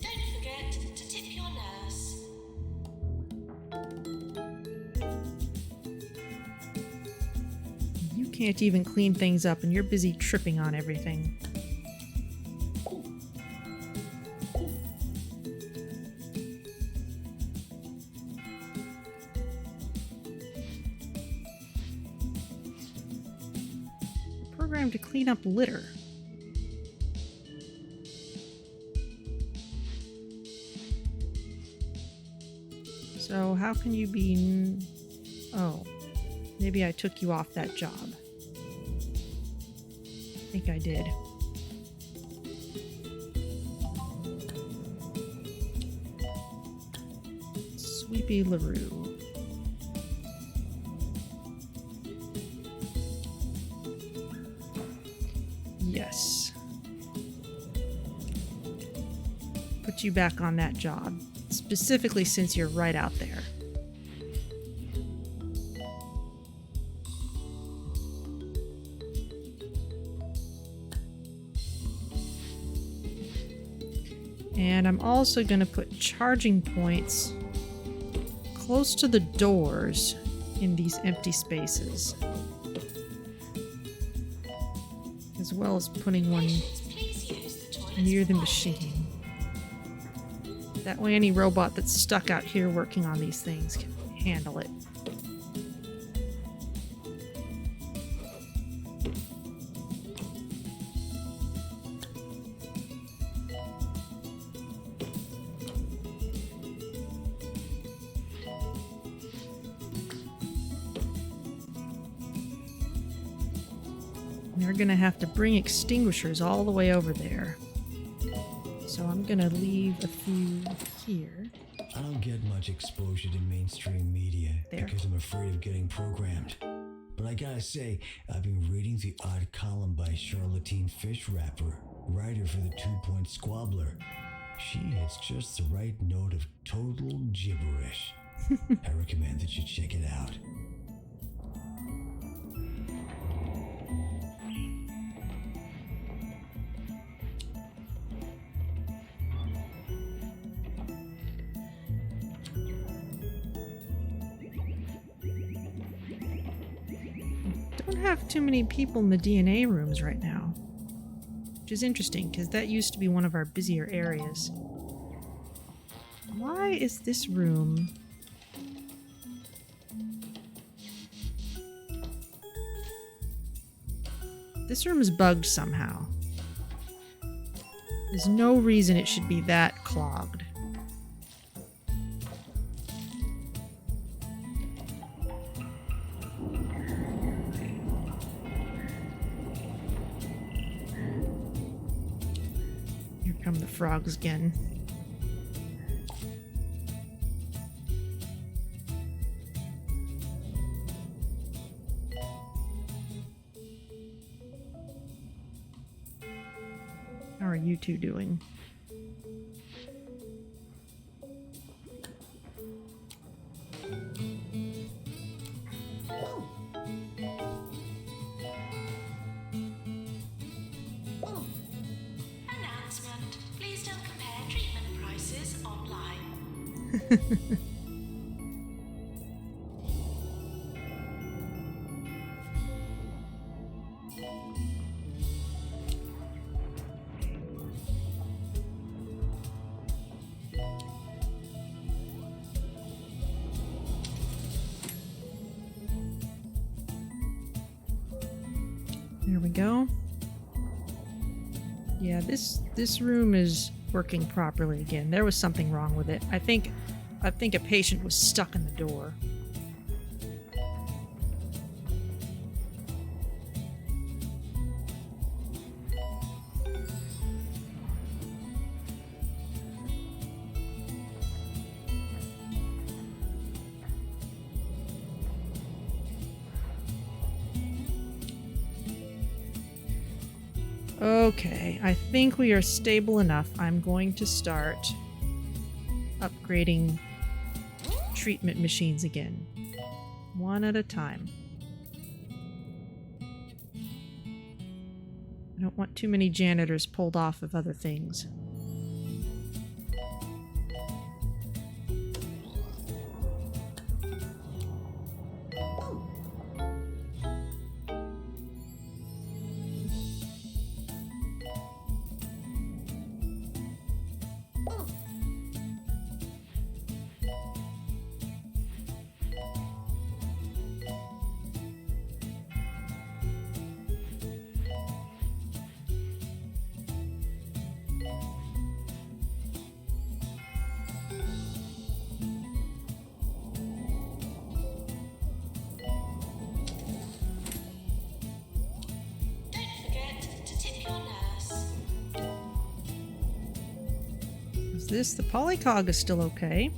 Don't forget to tip your nurse. You can't even clean things up and you're busy tripping on everything. Program to clean up litter. So how can you be... Oh, maybe I took you off that job. think I did. Sweepy LaRue. Yes. Put you back on that job, specifically since you're right out there. And I'm also going to put charging points close to the doors in these empty spaces, as well as putting one near the machine. That way any robot that's stuck out here working on these things can handle it. They're gonna have to bring extinguishers all the way over there. So I'm gonna leave a few here. I don't get much exposure to mainstream media because I'm afraid of getting programmed. But I gotta say, I've been reading the odd column by Charlottine Fishwrapper, writer for the 2-Point Squabbler. She hits just the right note of total gibberish. I recommend that you check it out. Don't have too many people in the DNA rooms right now, which is interesting because that used to be one of our busier areas. Why is this room is bugged somehow? There's no reason it should be that clogged. Here come the frogs again. How are you two doing? Announcement. Please don't compare treatment prices online. There we go. Yeah, this room is working properly again. There was something wrong with it. I think a patient was stuck in the door. Okay, I think we are stable enough. I'm going to start upgrading treatment machines again. One at a time. I don't want too many janitors pulled off of other things. this? The polycog is still okay.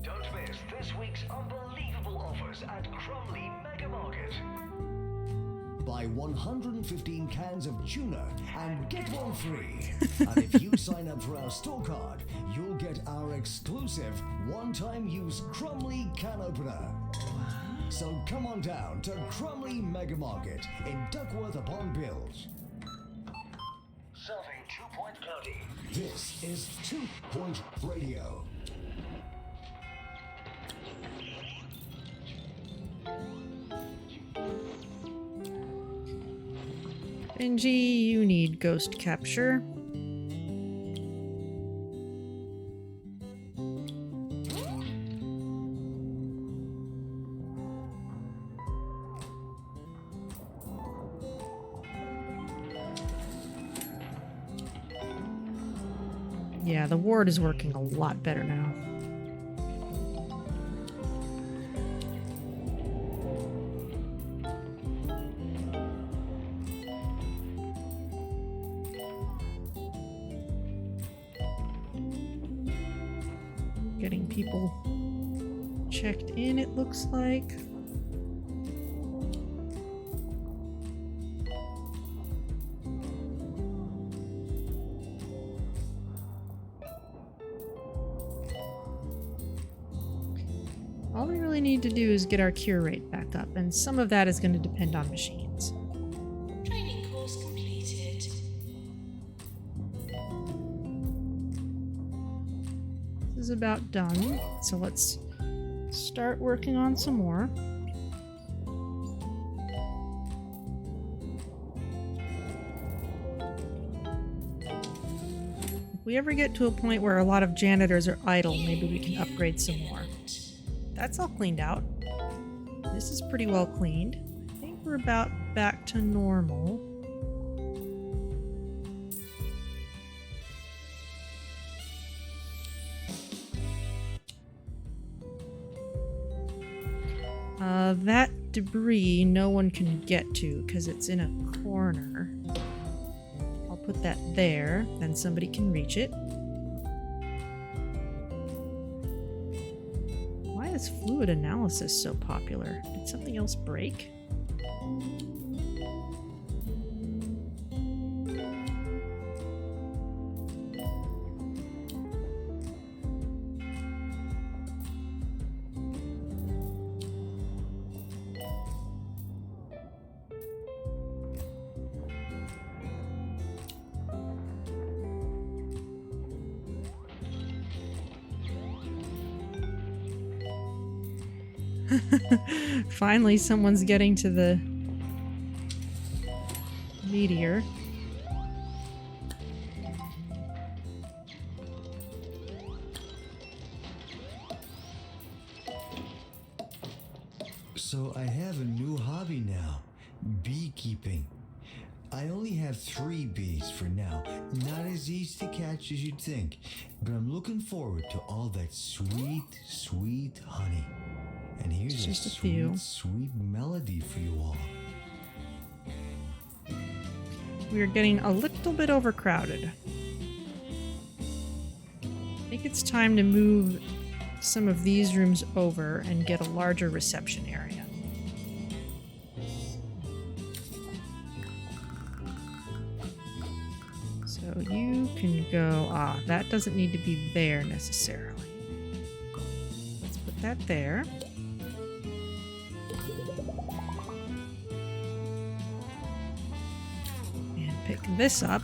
Don't miss this week's unbelievable offers at Crumley Mega Market. Buy 115 cans of tuna and get one free. And if you sign up for our store card, you'll get our exclusive one-time use Crumley can opener. So come on down to Crumley Mega Market in Duckworth upon Bilge. Serving 2 Point County. This is 2 Point Radio. Benji, you need ghost capture. Yeah, the ward is working a lot better now. Getting people checked in, it looks like. All we really need to do is get our cure rate back up, and some of that is going to depend on machines. Training course completed. This is about done, so let's start working on some more. If we ever get to a point where a lot of janitors are idle, maybe we can upgrade some more. That's all cleaned out. This is pretty well cleaned. I think we're about back to normal. That debris no one can get to because it's in a corner. I'll put that there, then somebody can reach it. Why is fluid analysis so popular? Did something else break? Finally, someone's getting to the meteor. So I have a new hobby now, beekeeping. I only have 3 bees for now, not as easy to catch as you'd think, but I'm looking forward to all that sweet, sweet honey. And here's Just a a few. sweet, sweet melody for you all. We're getting a little bit overcrowded. I think it's time to move some of these rooms over and get a larger reception area. So you can go... that doesn't need to be there necessarily. Let's put that there. Pick this up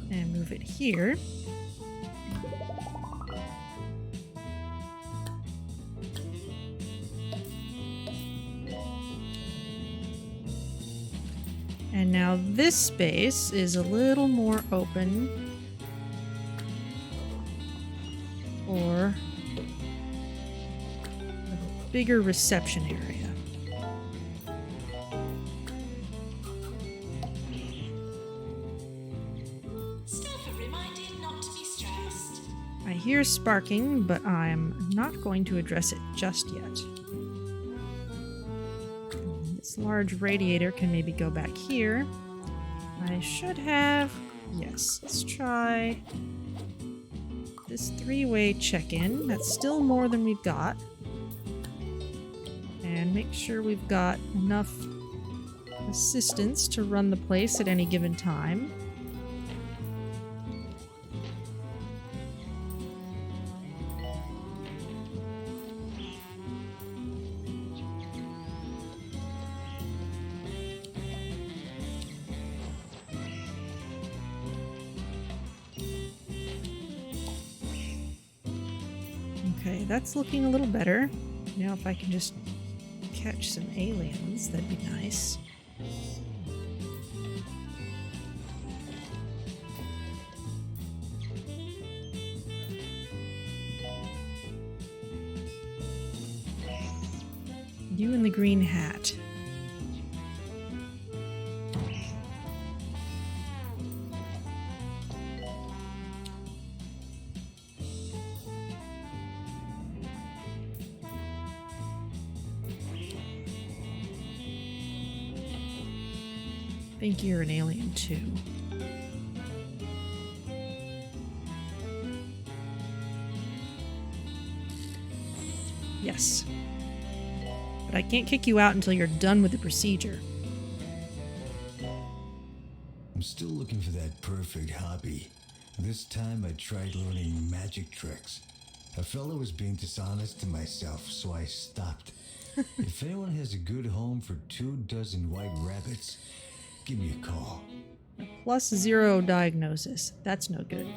and move it here. And now this space is a little more open for a bigger reception area. I hear sparking, but I'm not going to address it just yet. large radiator can maybe go back here. I should have... Yes, let's try this 3-way check-in. That's still more than we've got. And make sure we've got enough assistance to run the place at any given time. Okay, that's looking a little better. Now if I can just catch some aliens, that'd be nice. You in the green hat. I think you're an alien too. Yes. But I can't kick you out until you're done with the procedure. I'm still looking for that perfect hobby. This time I tried learning magic tricks. I felt I was being dishonest to myself, so I stopped. If anyone has a good home for 24 white rabbits, give me a call. +0 diagnosis. That's no good.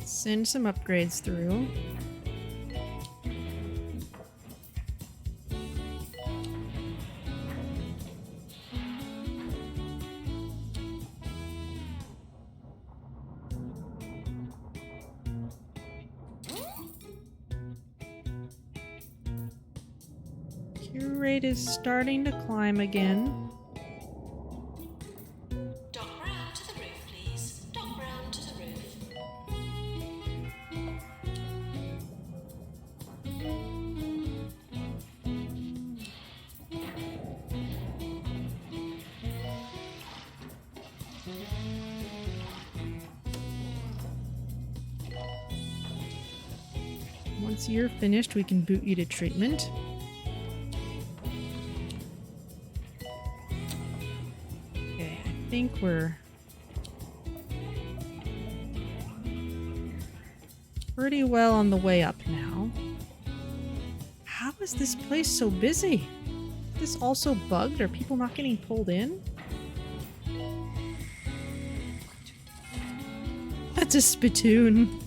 Send some upgrades through. Cure rate is starting to climb again. Dock round to the roof, please. Dock round to the roof. Once you're finished, we can boot you to treatment. Okay, I think we're pretty well on the way up now. How is this place so busy? Is this also bugged? Are people not getting pulled in? That's a spittoon.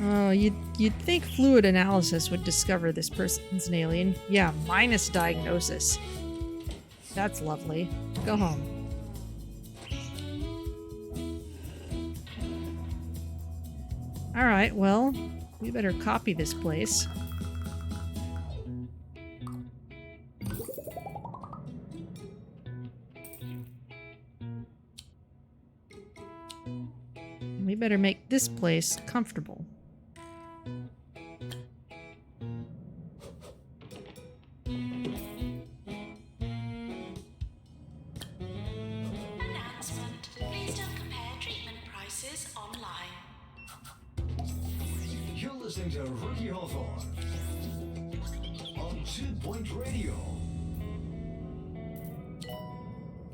Oh, you'd think fluid analysis would discover this person's an alien. Yeah, minus diagnosis. That's lovely. Go home. Alright, well, we better copy this place. We better make this place comfortable. Announcement. Please don't compare treatment prices online. You're listening to Ricky Hawthorne on 2 Point Radio.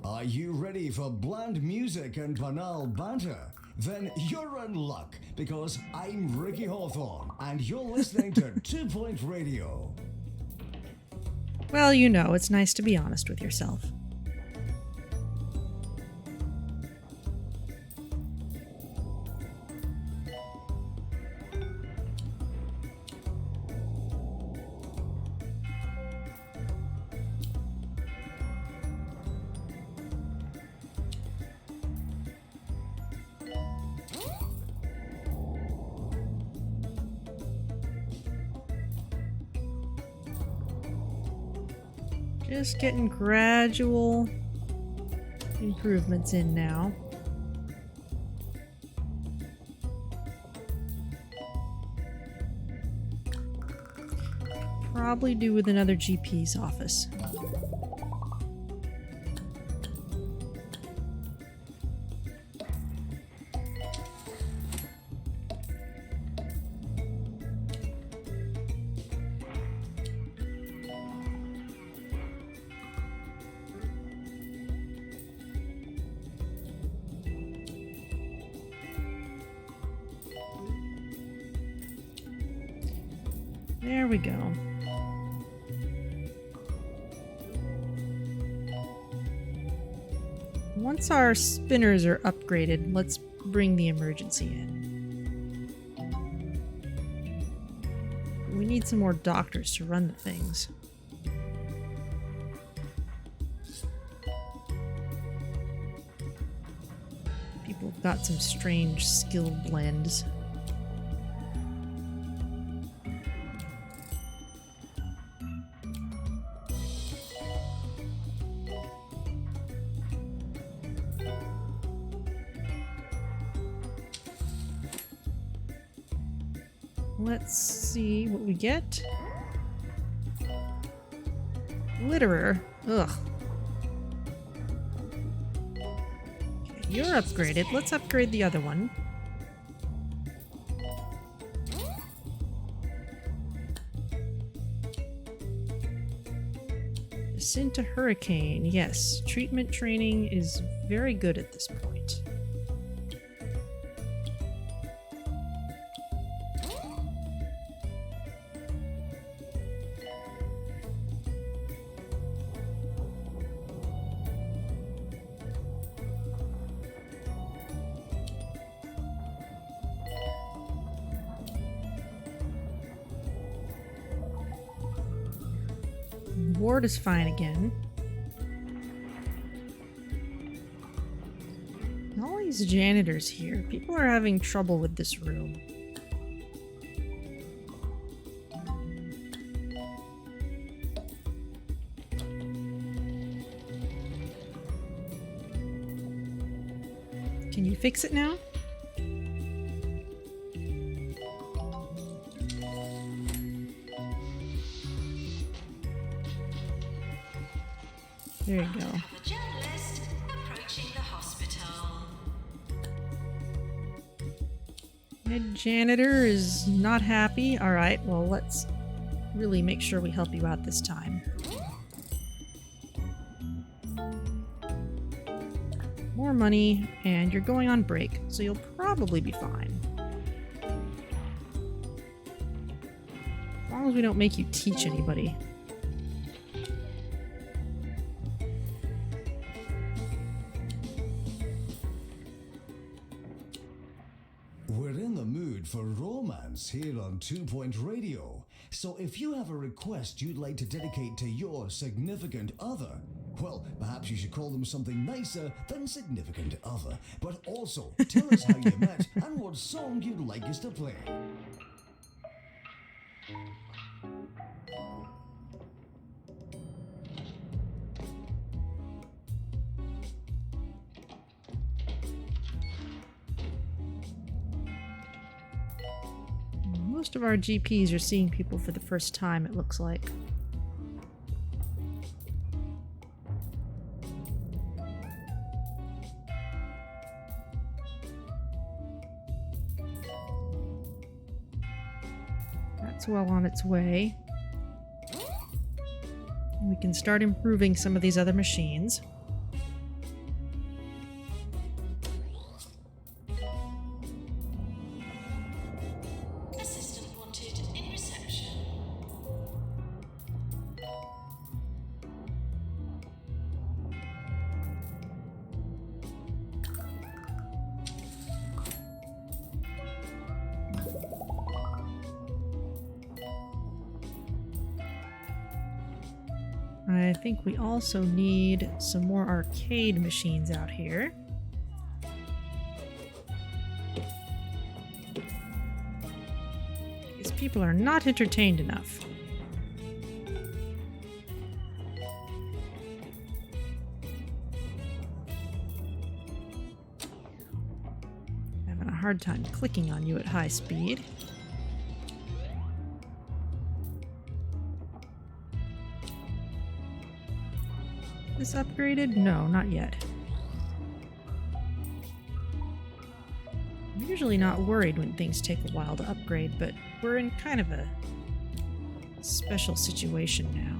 Are you ready for bland music and banal banter? Then you're in luck, because I'm Ricky Hawthorne, and you're listening to 2 Point Radio. Well, you know, it's nice to be honest with yourself. Just getting gradual improvements in now. Probably do with another GP's office. There we go. Once our spinners are upgraded, let's bring the emergency in. We need some more doctors to run the things. People have got some strange skill blends. Let's see what we get. Litterer. Ugh. Okay, you're upgraded. Let's upgrade the other one. Descent to Hurricane. Yes, treatment training is very good at this point. Ward is fine again. All these janitors here. People are having trouble with this room. Can you fix it now? There you go. A journalist approaching the hospital. Head janitor is not happy. Alright, well, let's really make sure we help you out this time. More money, and you're going on break, so you'll probably be fine. As long as we don't make you teach anybody. We're in the mood for romance here on 2 Point Radio. So if you have a request you'd like to dedicate to your significant other, well, perhaps you should call them something nicer than significant other. But also, tell us how you met and what song you'd like us to play. Most of our GPs are seeing people for the first time, it looks like. That's well on its way. We can start improving some of these other machines. Assistant wanted in reception. I think we also need some more arcade machines out here. These people are not entertained enough. hard time clicking on you at high speed. This upgraded? No, not yet. I'm usually not worried when things take a while to upgrade, but we're in kind of a special situation now.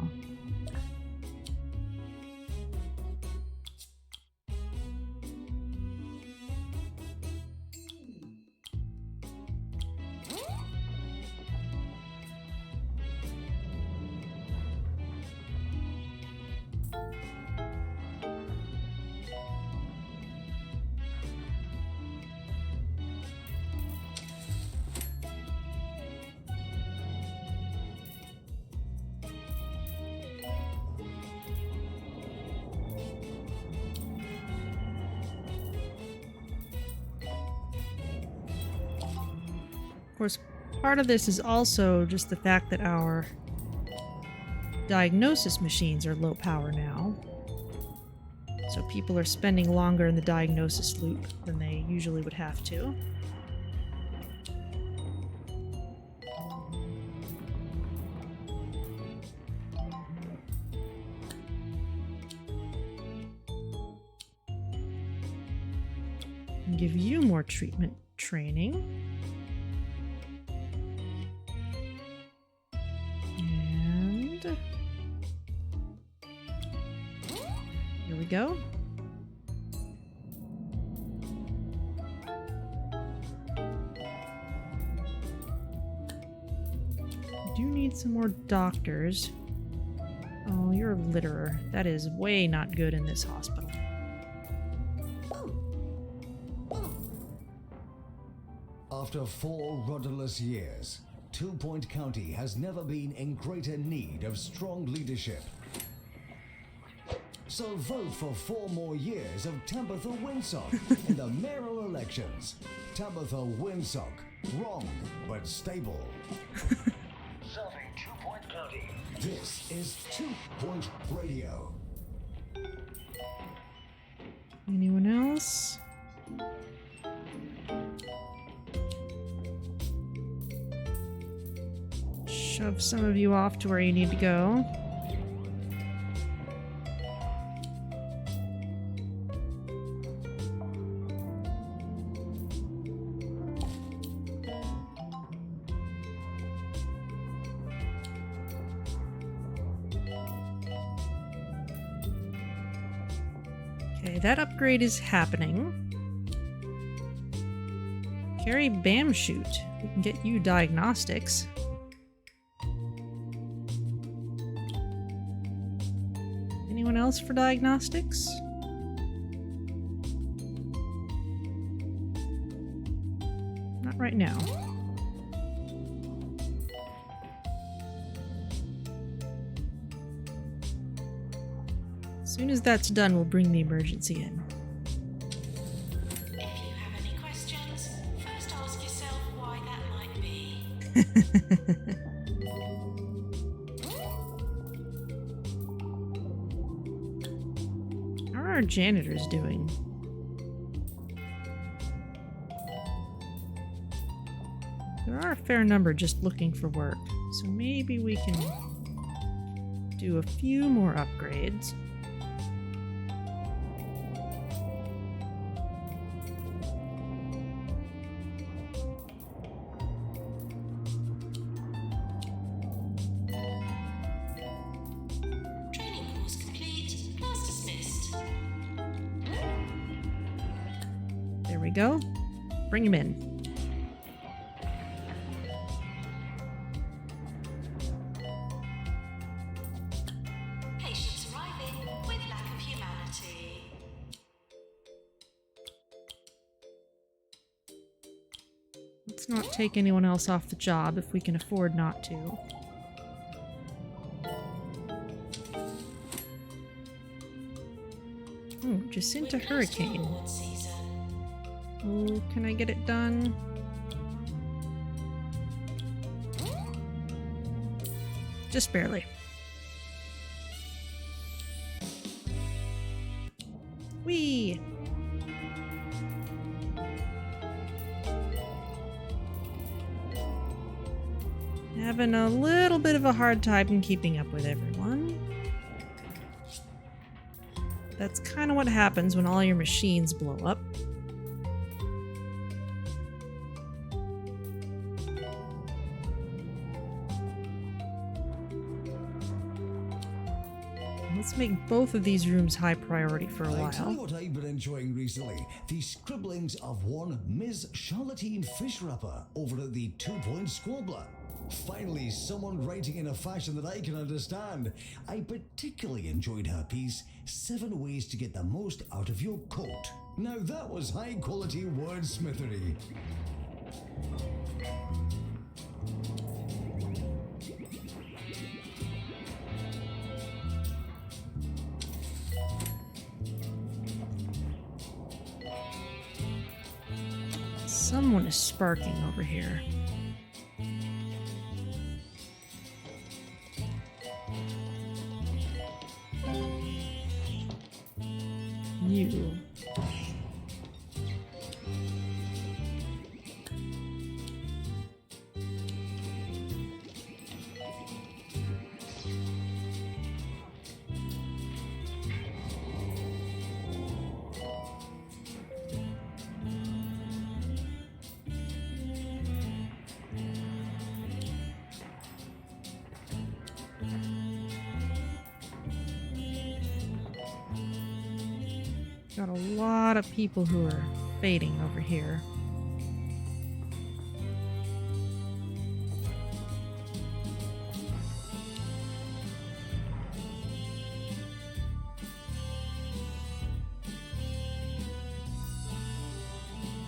Of course, part of this is also just the fact that our diagnosis machines are low power now. So people are spending longer in the diagnosis loop than they usually would have to. And give you more treatment training. Here we go. I do need some more doctors. Oh, you're a litterer. That is way not good in this hospital. After 4 rudderless years, 2 Point County has never been in greater need of strong leadership. So vote for 4 more years of Tabitha Winsock in the mayoral elections. Tabitha Winsock. Wrong, but stable. Serving 2 Point County. This is 2 Point Radio. Anyone else? Shove some of you off to where you need to go. Okay, that upgrade is happening. Carry Bam Shoot. We can get you diagnostics. Anyone else for diagnostics? Not right now. As soon as that's done, we'll bring the emergency in. If you have any questions, first ask yourself why that might be. How are our janitors doing? There are a fair number just looking for work, so maybe we can do a few more upgrades. Training course complete. Class dismissed. There we go. Bring him in. Patients arriving with lack of humanity. Let's not take anyone else off the job if we can afford not to. Oh, Jacinta We're close to Hurricane. award season. Oh, can I get it done? Just barely. Whee! Having a little bit of a hard time keeping up with everyone. That's kind of what happens when all your machines blow up. Let's make both of these rooms high priority for a I tell you while. what I've been enjoying recently. The scribblings of one Ms. Charlottine Fishrapper over at the 2-Point Squabbler. Finally, someone writing in a fashion that I can understand. I particularly enjoyed her piece, 7 Ways to Get the Most Out of Your Coat. Now that was high quality wordsmithery. Someone is sparking over here. You. Got a lot of people who are fading over here.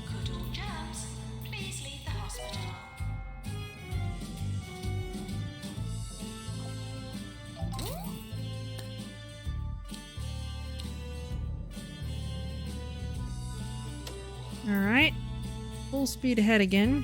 Could all germs please leave the hospital? Alright. Full speed ahead again.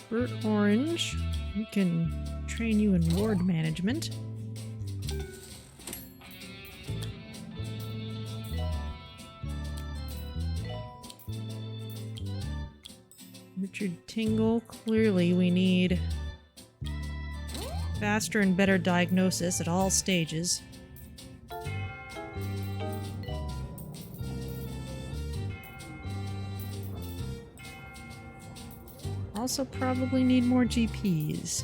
Bert Orange. We can train you in ward management. Richard Tingle. Clearly we need faster and better diagnosis at all stages. Also probably need more GPs.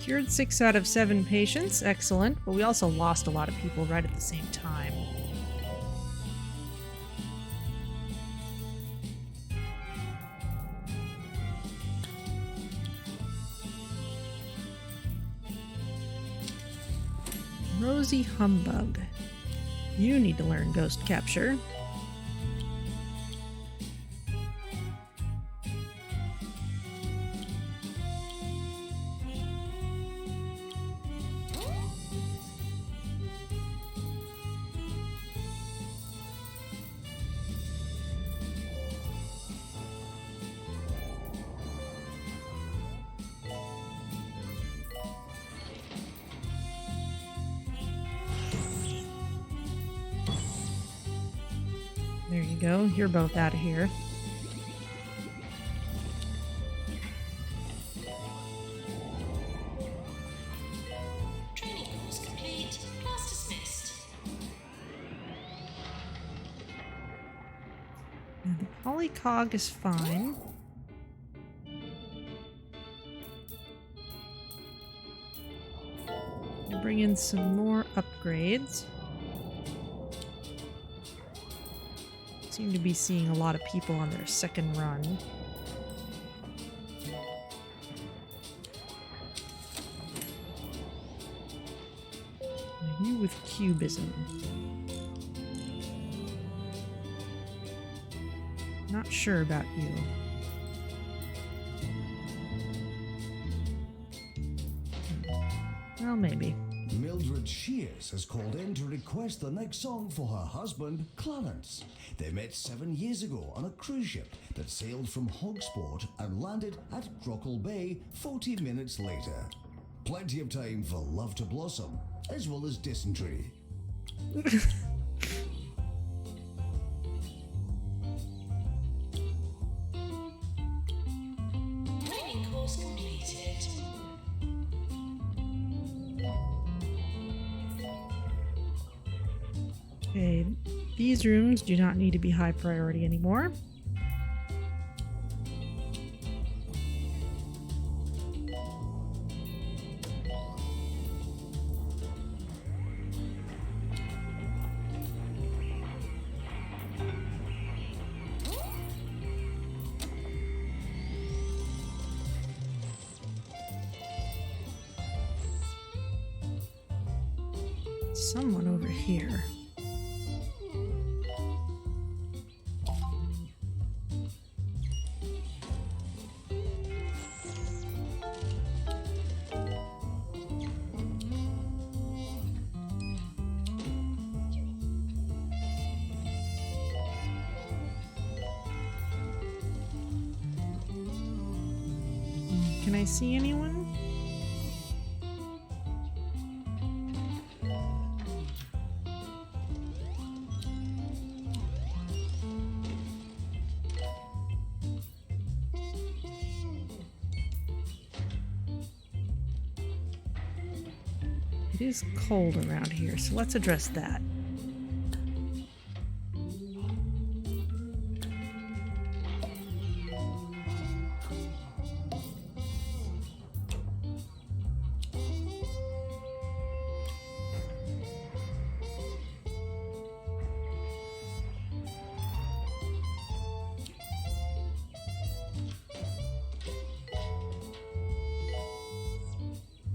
Cured 6 out of 7 patients, excellent, but we also lost a lot of people right at the same time. Rosie Humbug. You need to learn ghost capture. There you go. You're both out of here. Training course complete. Class dismissed. And the polycog is fine. Bring in some more upgrades. Seem to be seeing a lot of people on their second run. You with cubism. Not sure about you. Well, maybe. Mildred Shears has called in to request the next song for her husband, Clarence. They met 7 years ago on a cruise ship that sailed from Hogsport and landed at Grockle Bay 40 minutes later. Plenty of time for love to blossom, as well as dysentery. Training course completed. Okay, these rooms do not need to be high priority anymore. Someone over here. Can I see anyone? It is cold around here, so let's address that.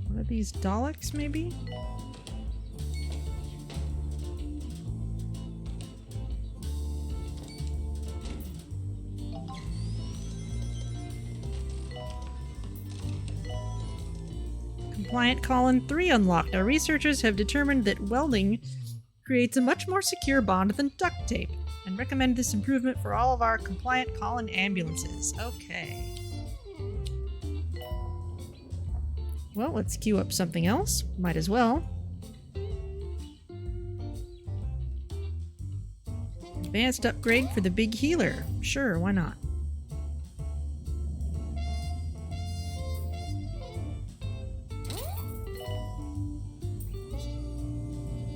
What are these Daleks, maybe? Compliant Colin 3 unlocked. Our researchers have determined that welding creates a much more secure bond than duct tape, and recommend this improvement for all of our compliant Colin ambulances. Okay. Well, let's queue up something else. Might as well. Advanced upgrade for the big healer. Sure, why not?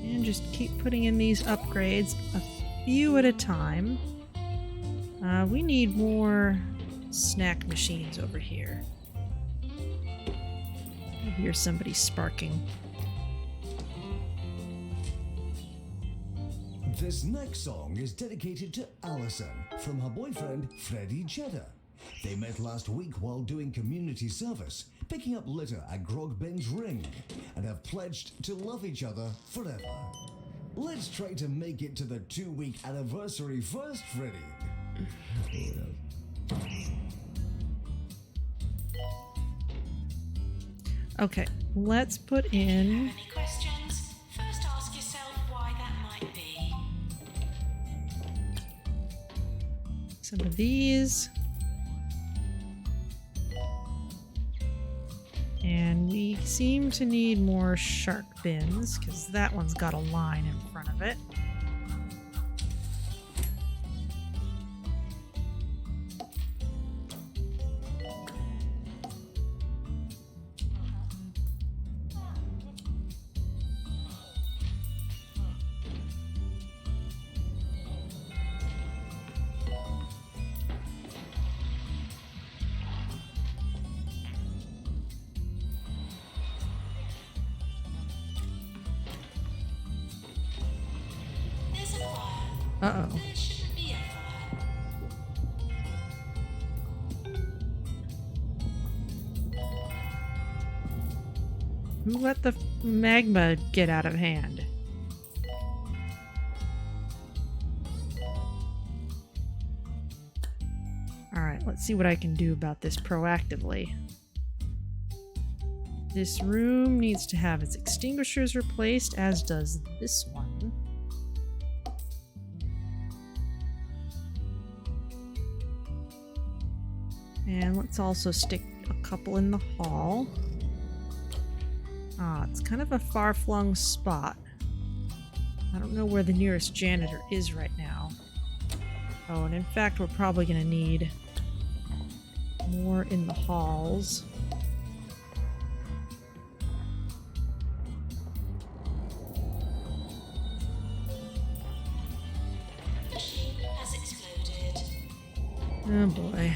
And just keep putting in these upgrades a few at a time. We need more snack machines over here. I hear somebody sparking. This next song is dedicated to Alison from her boyfriend Freddie Cheddar. They met last week while doing community service, picking up litter at Grogbin's Ring, and have pledged to love each other forever. Let's try to make it to the 2-week anniversary first, Freddie. Okay, let's put in... Have any questions? First ask yourself why that might be. some of these. And we seem to need more shark bins, because that one's got a line in front of it. There's a fire. Uh-oh. There shouldn't be a fire. Who let the magma get out of hand? Alright, let's see what I can do about this proactively. This room needs to have its extinguishers replaced, as does this one. And let's also stick a couple in the hall. Ah, it's kind of a far-flung spot. I don't know where the nearest janitor is right now. Oh, and in fact, we're probably going to need more in the halls. Machine has exploded. Oh boy.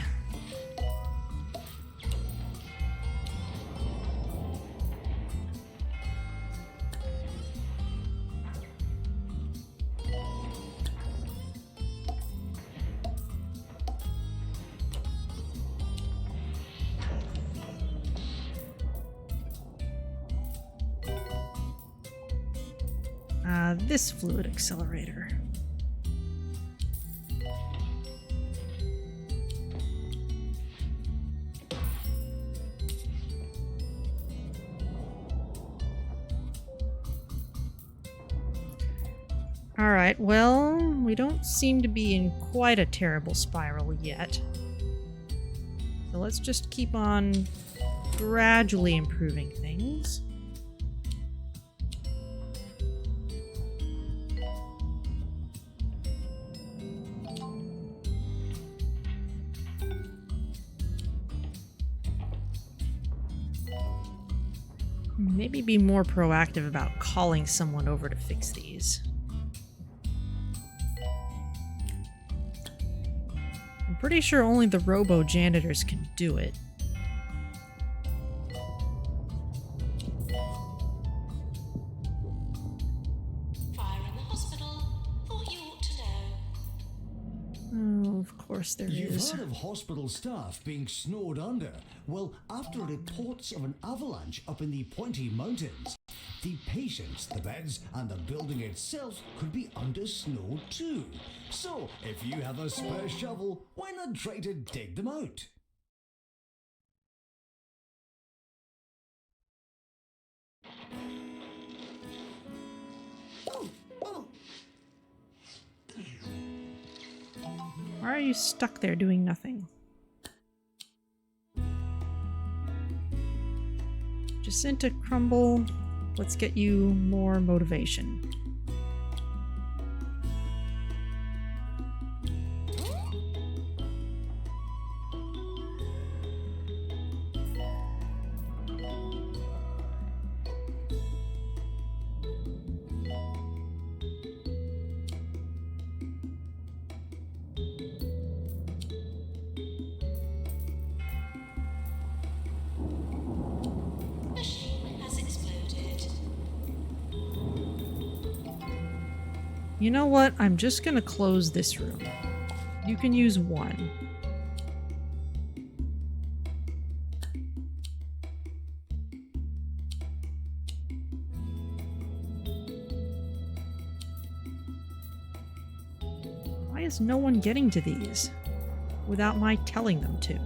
This fluid accelerator. Alright, well, we don't seem to be in quite a terrible spiral yet. So let's just keep on gradually improving things. Maybe be more proactive about calling someone over to fix these. I'm pretty sure only the robo-janitors can do it. Fire in the hospital. Thought you ought to know. Oh, of course there You've is. heard of hospital staff being snowed under. Well, after reports of an avalanche up in the Pointy Mountains, the patients, the beds, and the building itself could be under snow too. So, if you have a spare shovel, why not try to dig them out? Why are you stuck there doing nothing? Jacinta Crumble, let's get you more motivation. Machine has exploded. You know what? I'm just gonna close this room. You can use one. Why is no one getting to these without my telling them to?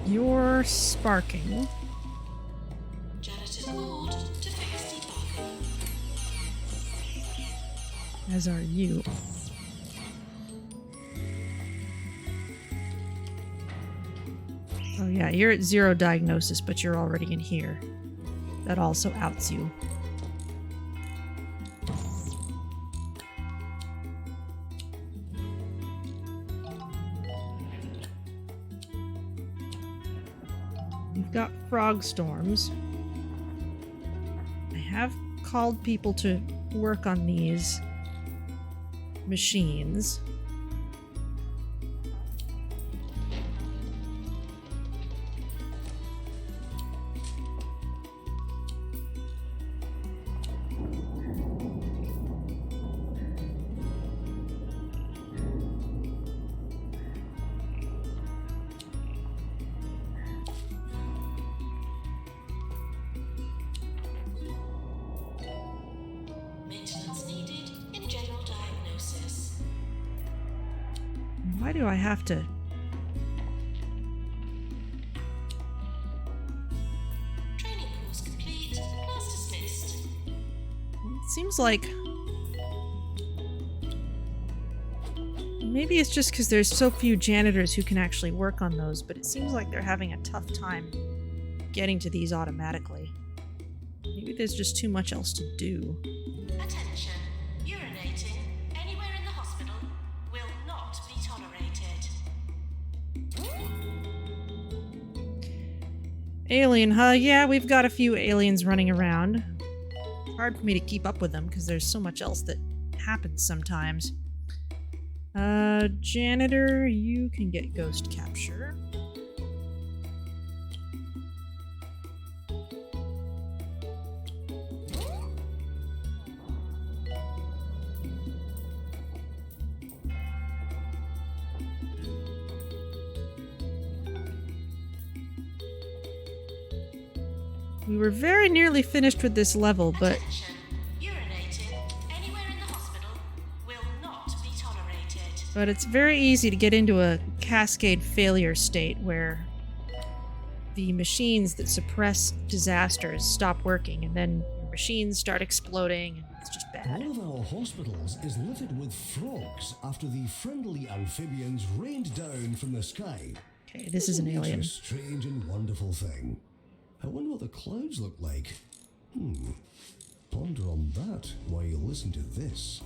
You're sparking. Janitor called to fix debug. As are you. Oh yeah, you're at 0 diagnosis, but you're already in here. That also outs you. You've got frog storms. I have called people to work on these machines. Why do I have to... Training course complete. Class dismissed. It seems like... Maybe it's just because there's so few janitors who can actually work on those, but it seems like they're having a tough time getting to these automatically. Maybe there's just too much else to do. Attention. Urinating anywhere in the hospital will not be tolerated. Alien, huh? Yeah, we've got a few aliens running around. Hard for me to keep up with them because there's so much else that happens sometimes. Janitor, you can get ghost capture. We were very nearly finished with this level, but Attention. Urinating anywhere in the hospital will not be tolerated. it's very easy to get into a cascade failure state where the machines that suppress disasters stop working and then your machines start exploding and it's just bad. One of our hospitals is littered with frogs after the friendly amphibians rained down from the sky. Okay, this is an alien. It's a strange and wonderful thing. I wonder what the clouds look like. Ponder on that while you listen to this.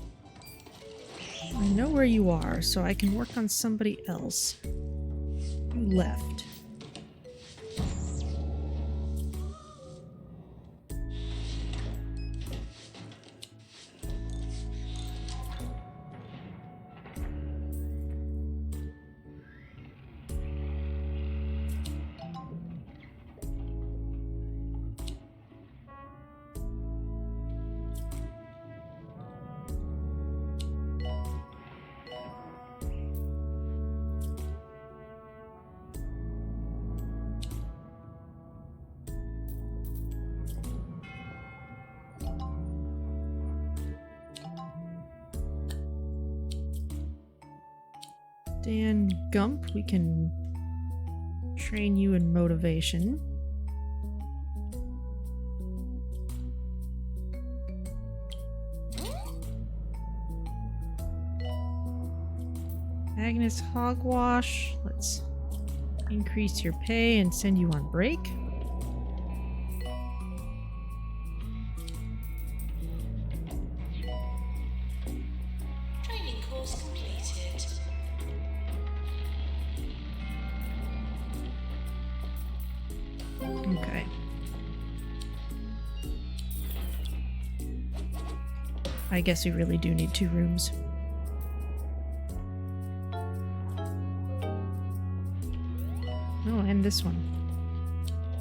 I know where you are, so I can work on somebody else. You left. Dan Gump, we can train you in motivation. Agnes Hogwash, let's increase your pay and send you on break. Training course completed. Okay. I guess we really do need 2 rooms. Oh, and this one.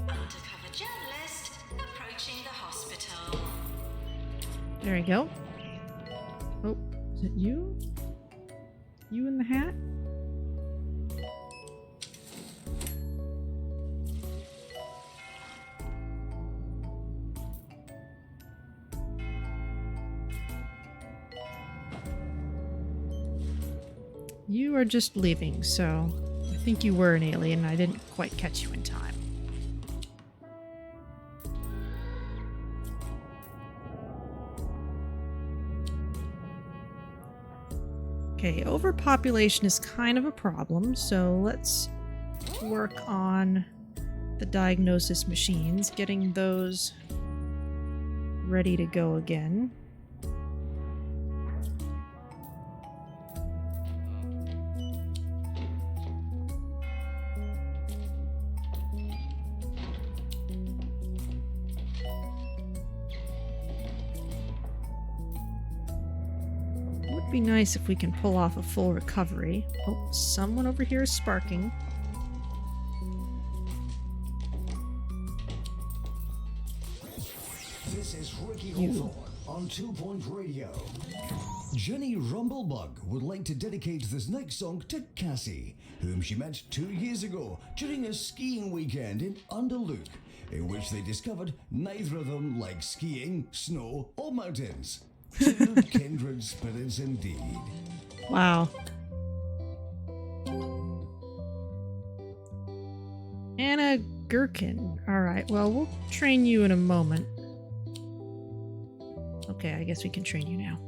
Undercover journalist approaching the hospital. There we go. Oh, is it you? You in the hat? You are just leaving, so I think you were an alien. I didn't quite catch you in time. Okay, overpopulation is kind of a problem, so let's work on the diagnosis machines, getting those ready to go again. Would be nice if we can pull off a full recovery. Oh, someone over here is sparking. This is Ricky Hawthorne on 2 Point Radio. Jenny Rumblebug would like to dedicate this next song to Cassie, whom she met 2 years ago during a skiing weekend in Underlook, in which they discovered neither of them liked skiing, snow, or mountains. 2 kindred spirits indeed. Wow. Anna Gherkin. Alright, well, we'll train you in a moment. Okay, I guess we can train you now.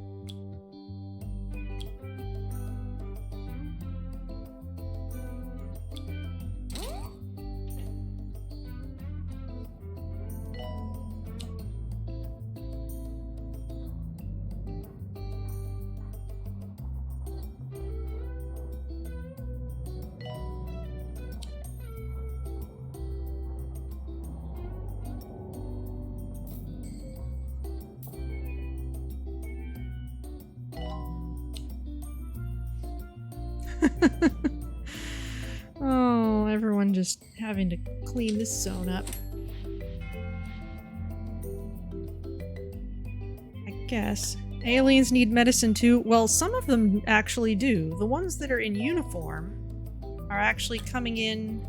Oh, everyone just having to clean this zone up. I guess. Aliens need medicine too. Well, some of them actually do. The ones that are in uniform are actually coming in.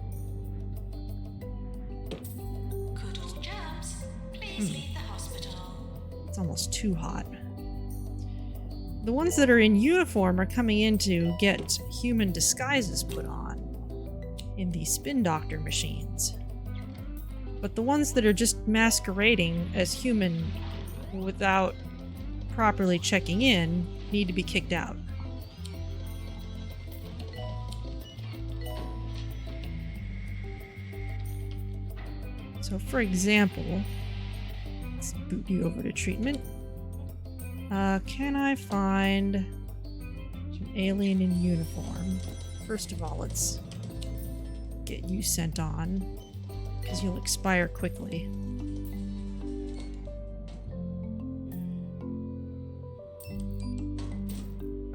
Good old chaps, please leave the hospital. It's almost too hot. The ones that are in uniform are coming in to get human disguises put on in the spin doctor machines. But the ones that are just masquerading as human without properly checking in need to be kicked out. So for example, let's boot you over to treatment. Can I find an alien in uniform? First of all, let's get you sent on, because you'll expire quickly.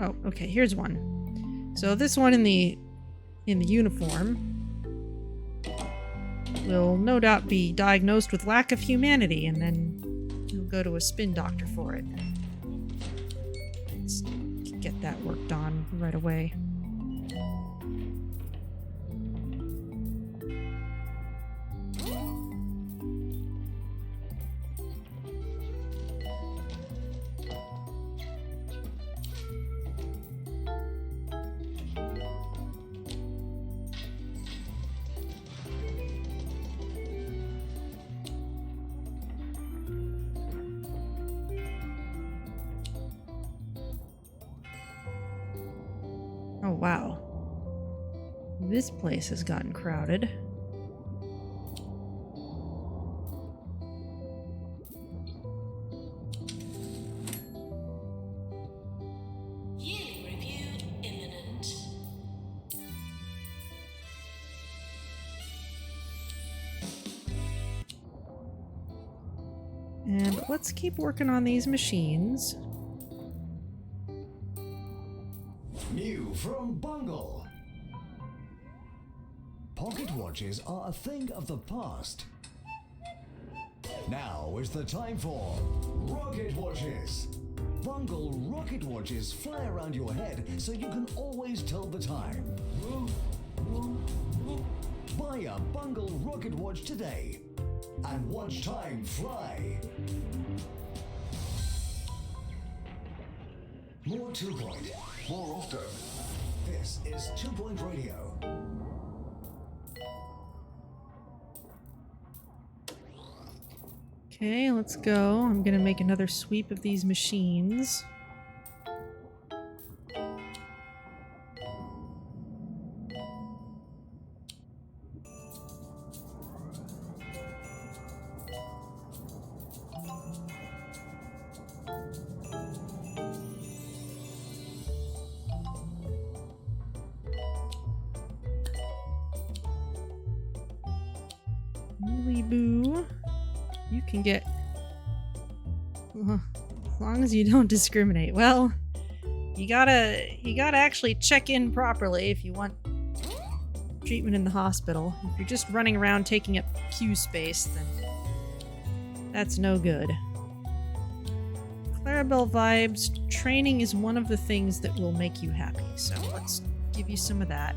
Oh, okay, here's one. So this one in the uniform will no doubt be diagnosed with lack of humanity, and then you'll go to a spin doctor for it. Let's get that worked on right away. Oh, wow. This place has gotten crowded. Yearly review imminent. And let's keep working on these machines. New from Bungle. Pocket watches are a thing of the past. Now is the time for rocket watches. Bungle rocket watches fly around your head so you can always tell the time. Buy a Bungle rocket watch today and watch time fly. More 2 Point, more often. This is 2 Point Radio. Okay, let's go. I'm gonna make another sweep of these machines. Boo. You can get... as long as you don't discriminate. Well, you gotta actually check in properly if you want treatment in the hospital. If you're just running around taking up queue space, then that's no good. Clarabelle vibes, training is one of the things that will make you happy, so let's give you some of that.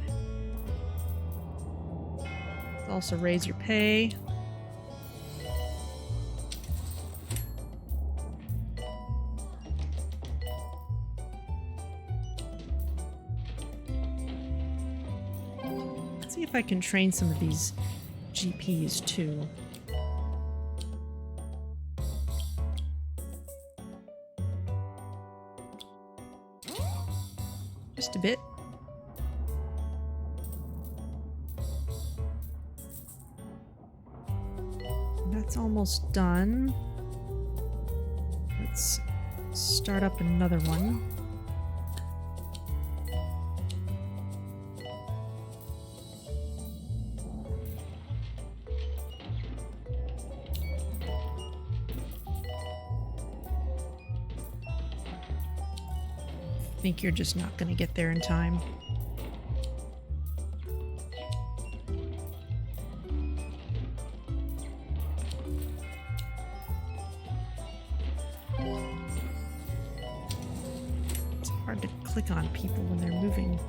Let's also raise your pay. See if I can train some of these GPs too. Just a bit. That's almost done. Let's start up another one. I think you're just not going to get there in time. It's hard to click on people when they're moving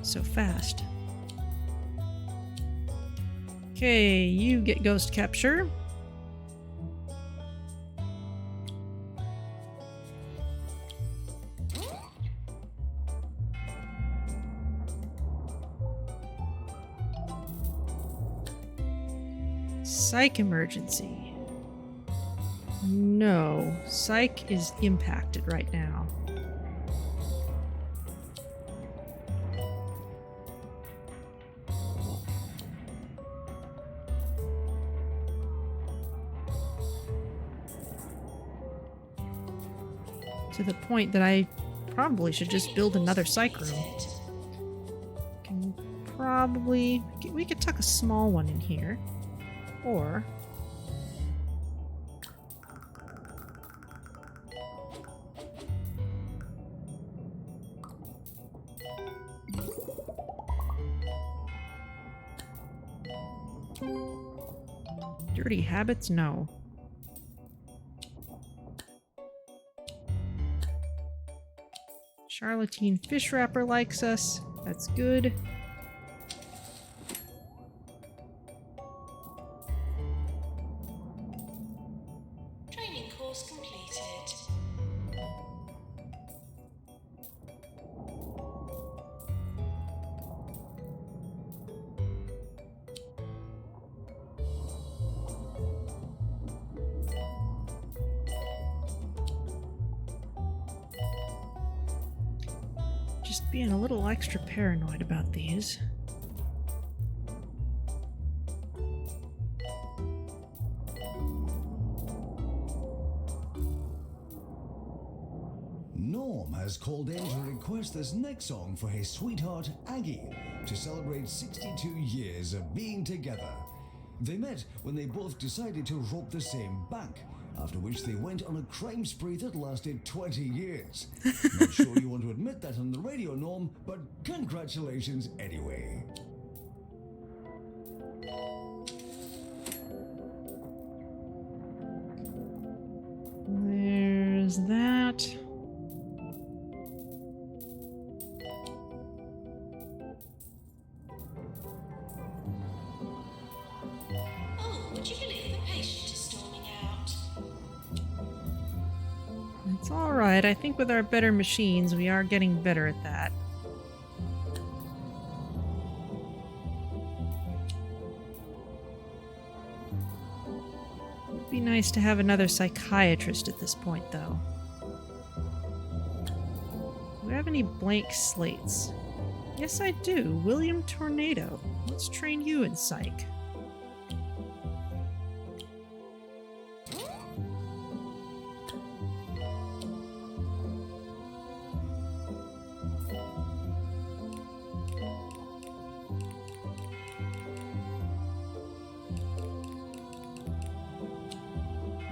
so fast. Okay, you get ghost capture. Psych emergency. No, Psych is impacted right now. To the point that I probably should just build another psych room. Can probably... we could tuck a small one in here. Or... dirty habits? No. Charlatine fish wrapper likes us. That's good. Training course completed. Just being a little extra paranoid about these. Norm has called in to request this next song for his sweetheart Aggie to celebrate 62 years of being together. They met when they both decided to rob the same bank, after which they went on a crime spree that lasted 20 years. Not sure you want to admit that on the radio, Norm, but congratulations anyway. There's that. Oh, would you believe a patient is storming out? It's alright. I think with our better machines, we are getting better at that. It'd be nice to have another psychiatrist at this point, though. Do we have any blank slates? Yes, I do. William Tornado. Let's train you in psych.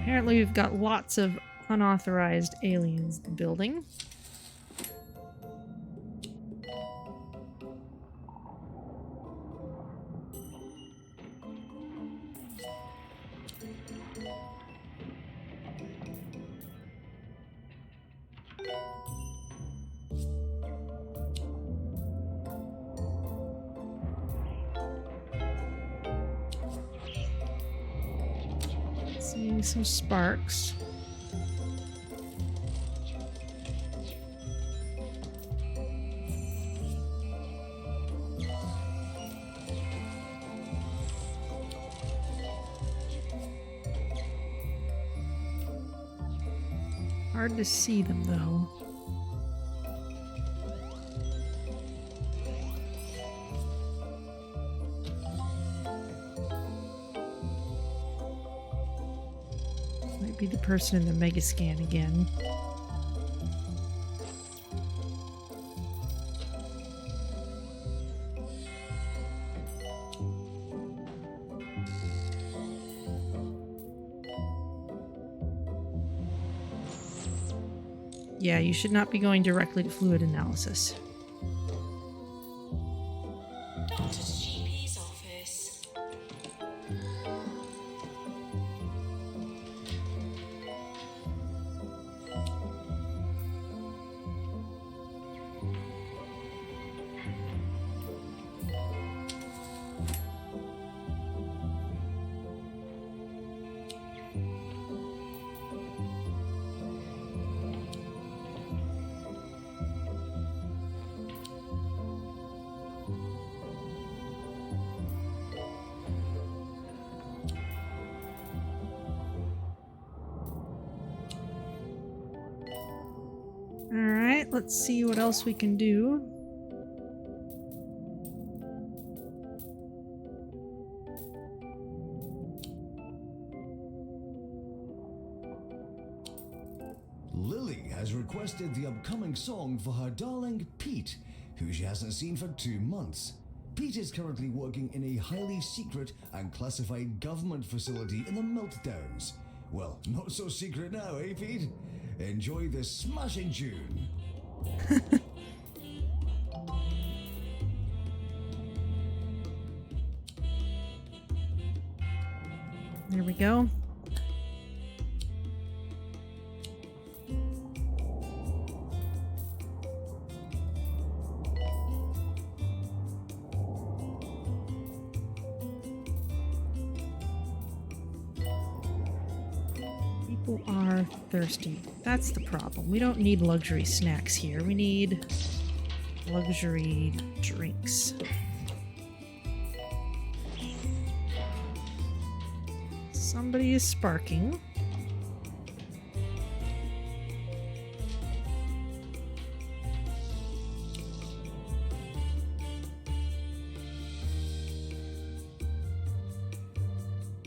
Apparently we've got lots of unauthorized aliens in the building. Seeing some sparks. Hard to see them, though. Might be the person in the mega scan again. Yeah, you should not be going directly to fluid analysis. Doctor's GP's office. Alright, let's see what else we can do. Lily has requested the upcoming song for her darling Pete, who she hasn't seen for 2 months. Pete is currently working in a highly secret and classified government facility in the Meltdowns. Well, not so secret now, eh, Pete? Enjoy this smashing tune. There we go. People are thirsty. That's the problem. We don't need luxury snacks here. We need luxury drinks. Somebody is sparking.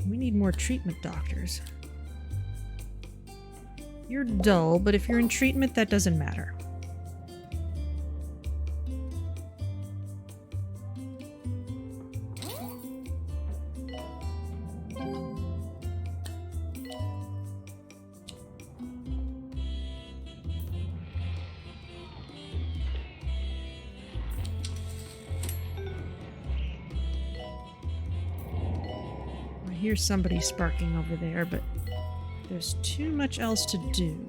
We need more treatment doctors. You're dull, but if you're in treatment, that doesn't matter. I hear somebody sparking over there, but there's too much else to do.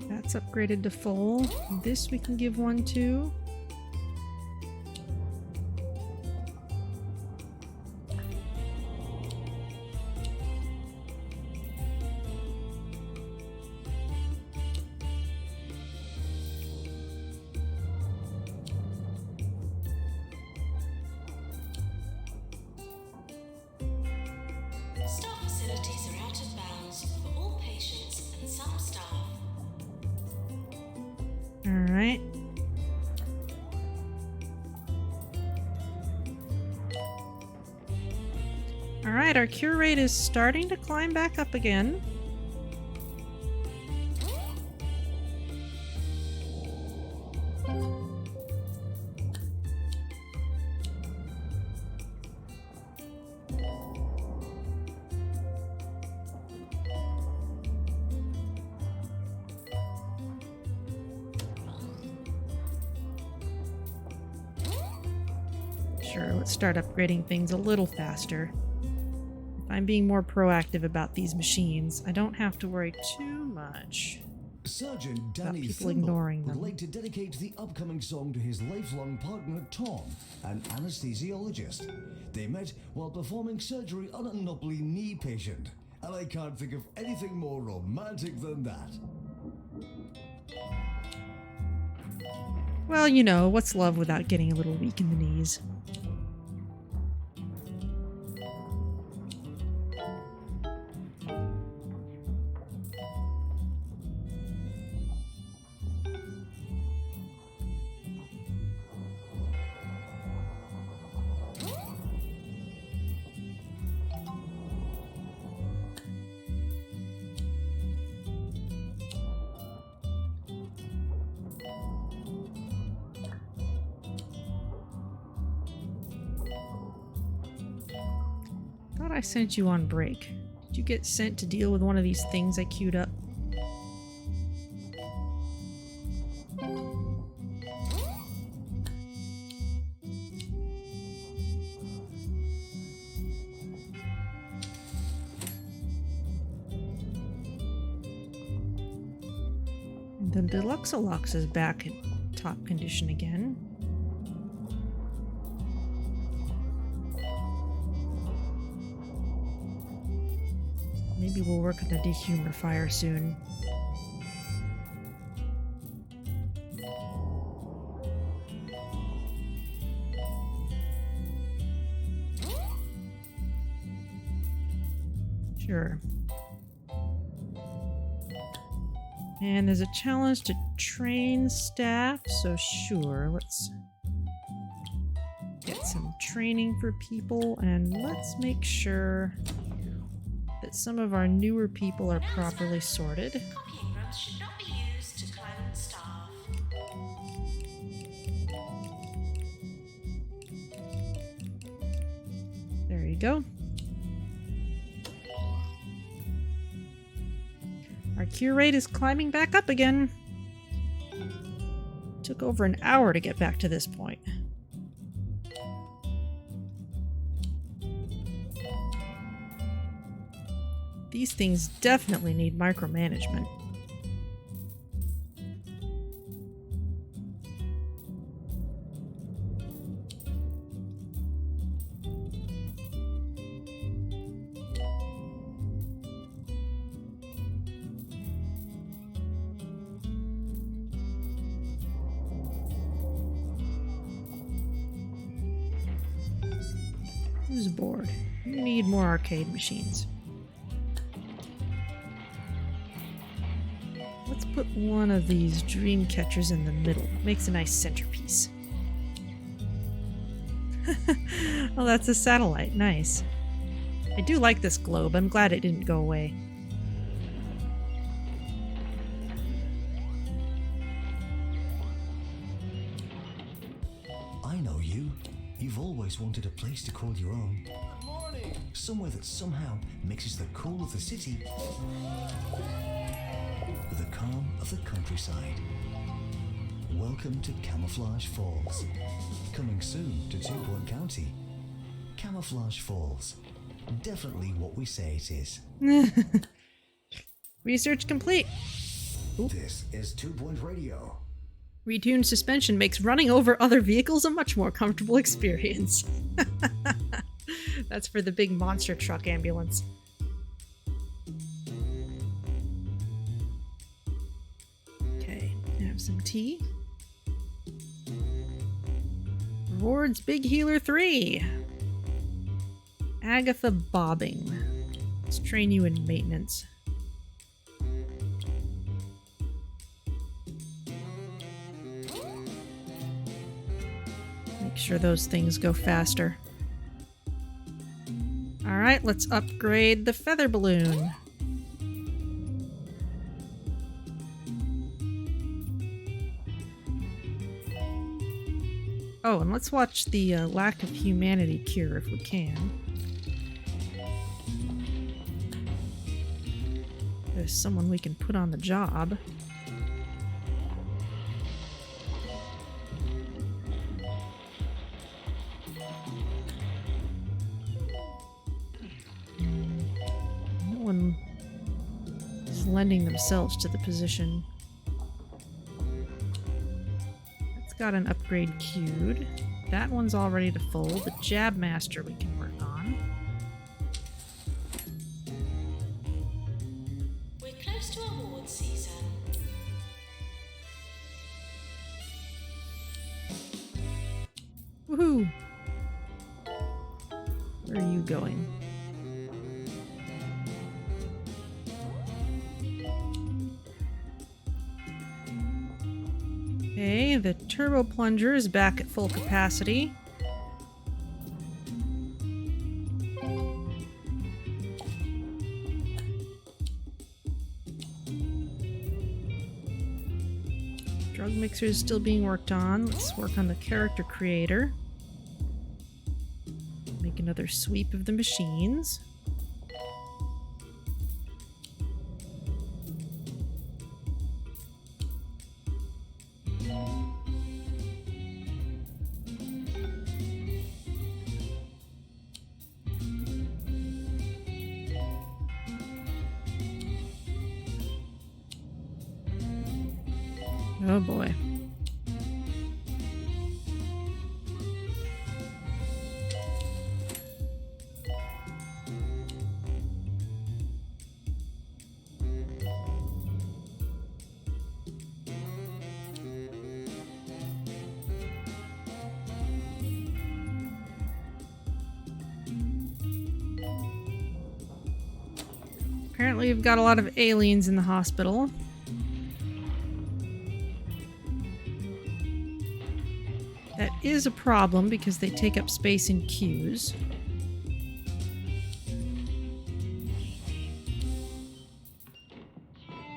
That's upgraded to full. This we can give one to. Staff facilities are out of bounds for all patients and some staff. Alright. Alright, our cure rate is starting to climb back up again. Sure, let's start upgrading things a little faster. If I'm being more proactive about these machines, I don't have to worry too much. Surgeon Danny people Thimble ignoring would them. like to dedicate the upcoming song to his lifelong partner Tom, an anesthesiologist. They met while performing surgery on a knobbly knee patient, and I can't think of anything more romantic than that. Well, you know, what's love without getting a little weak in the knees? Thought I sent you on break. Did you get sent to deal with one of these things I queued up? The Deluxolox is back in top condition again. Maybe we'll work on the dehumidifier soon. Sure. And there's a challenge to train staff, so sure, let's get some training for people, and let's make sure that some of our newer people are properly sorted. Copying rooms should not be used to clone staff. There you go. Our cure rate is climbing back up again. Took over an hour to get back to this point. These things definitely need micromanagement. Who's bored? You need more arcade machines. Let's put one of these dream catchers in the middle. Makes a nice centerpiece. Oh, that's a satellite. Nice. I do like this globe. I'm glad it didn't go away. I know you. You've always wanted a place to call your own. Good morning. Somewhere that somehow mixes the cool of the city with the calm of the countryside. Welcome to Camouflage Falls. Coming soon to 2 Point County. Camouflage Falls. Definitely what we say it is. Research complete. This is 2 Point Radio. Retuned suspension makes running over other vehicles a much more comfortable experience. That's for the big monster truck ambulance. Okay, have some tea. Rewards Big Healer 3. Agatha Bobbing. Let's train you in maintenance. Make sure those things go faster. Alright, let's upgrade the feather balloon. Oh, and let's watch the lack of humanity cure if we can. There's someone we can put on the job. No one is just lending themselves to the position. It's got an upgrade queued. That one's all ready to fold. The Jab Master we can work on. We're close to award season. Woohoo! Where are you going? Okay, the turbo plunger is back at full capacity. Drug mixer is still being worked on. Let's work on the character creator. Make another sweep of the machines. Oh boy. Apparently we've got a lot of aliens in the hospital. That is a problem because they take up space in queues.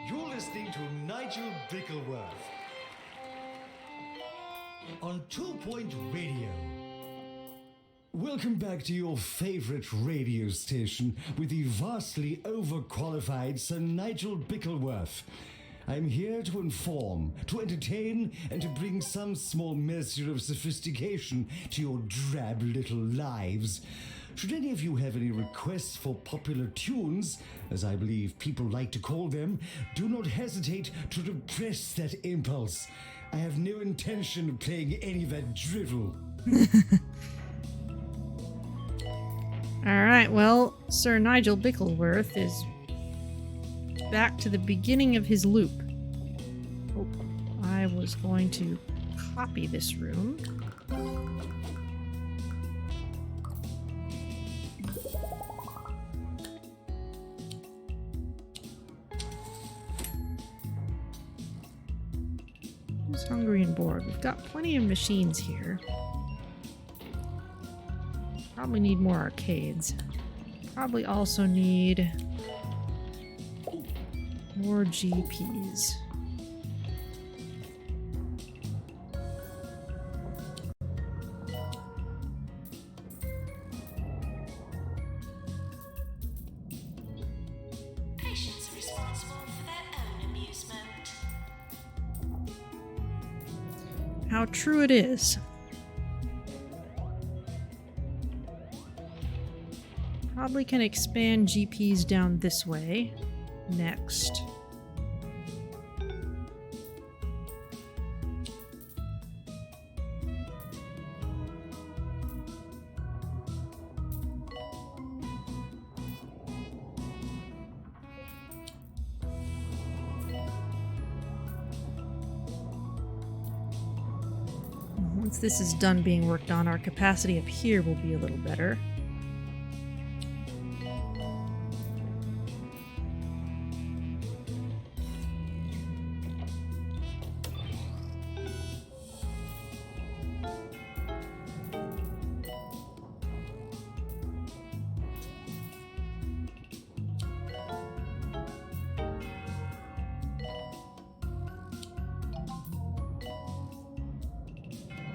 You're listening to Nigel Bickleworth on 2 Point Radio. Welcome back to your favorite radio station with the vastly overqualified Sir Nigel Bickleworth. I'm here to inform, to entertain, and to bring some small measure of sophistication to your drab little lives. Should any of you have any requests for popular tunes, as I believe people like to call them, do not hesitate to repress that impulse. I have no intention of playing any of that drivel. Alright, well, Sir Nigel Bickleworth is back to the beginning of his loop. Oh, I was going to copy this room. Who's hungry and bored? We've got plenty of machines here. Probably need more arcades. Probably also need more GPs. Patients are responsible for their own amusement. How true it is. Probably can expand GPs down this way. Next. Once this is done being worked on, our capacity up here will be a little better.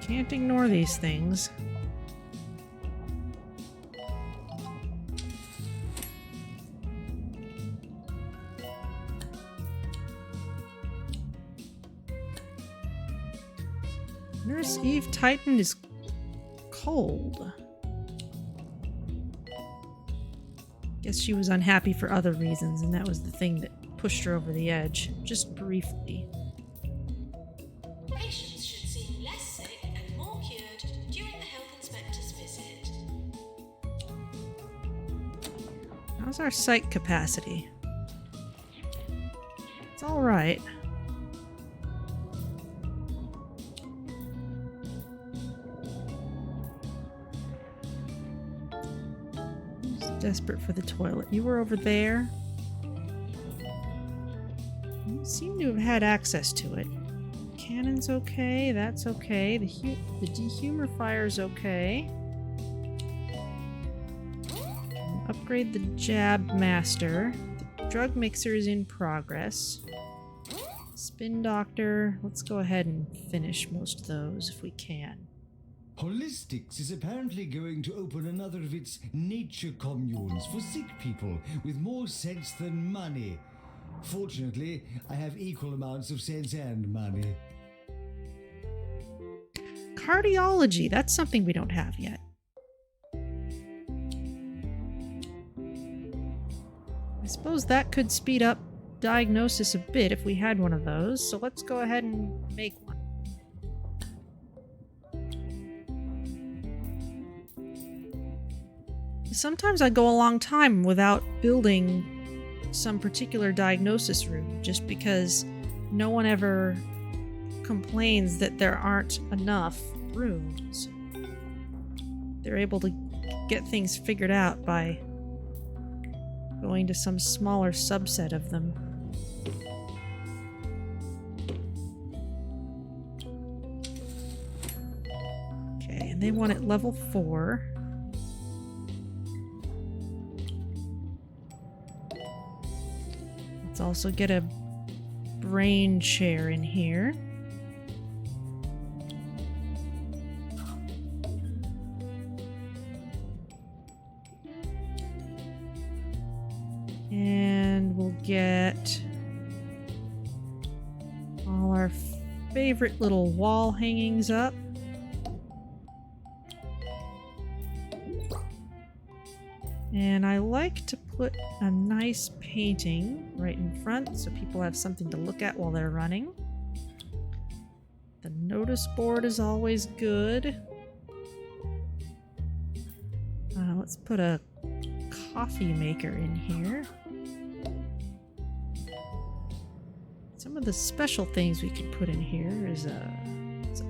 Can't ignore these things. Nurse Eve Titan is cold. Guess she was unhappy for other reasons, and that was the thing that pushed her over the edge, just briefly. Patients should seem less sick and more cured during the health inspector's visit. How's our psych capacity? It's alright. Who's desperate for the toilet? You were over there? You seem to have had access to it. Cannon's okay, that's okay. The dehumidifier's okay. Upgrade the jab master. The drug mixer is in progress. Spin doctor. Let's go ahead and finish most of those if we can. Holistics is apparently going to open another of its nature communes for sick people with more sense than money. Fortunately, I have equal amounts of sense and money. Cardiology. That's something we don't have yet. I suppose that could speed up diagnosis a bit if we had one of those, so let's go ahead and make one. Sometimes I go a long time without building some particular diagnosis room just because no one ever complains that there aren't enough rooms. They're able to get things figured out by going to some smaller subset of them. Okay, and they want it level 4. Let's also get a brain chair in here. And we'll get all our favorite little wall hangings up. And I like to put a nice painting right in front so people have something to look at while they're running. The notice board is always good. Let's put a coffee maker in here. Some of the special things we could put in here is a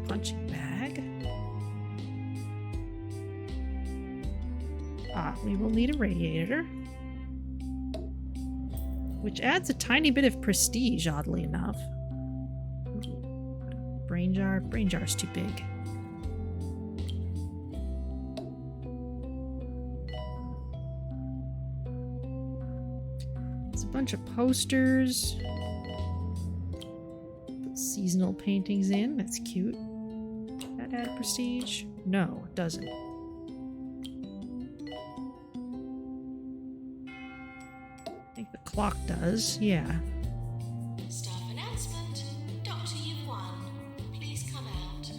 punching bag. We will need a radiator, which adds a tiny bit of prestige, oddly enough. Ooh, brain jar. Brain jar's too big. It's a bunch of posters. Put seasonal paintings in. That's cute. Does that add prestige? No, it doesn't. The clock does, yeah. Staff announcement. Doctor, you've won. Please come out.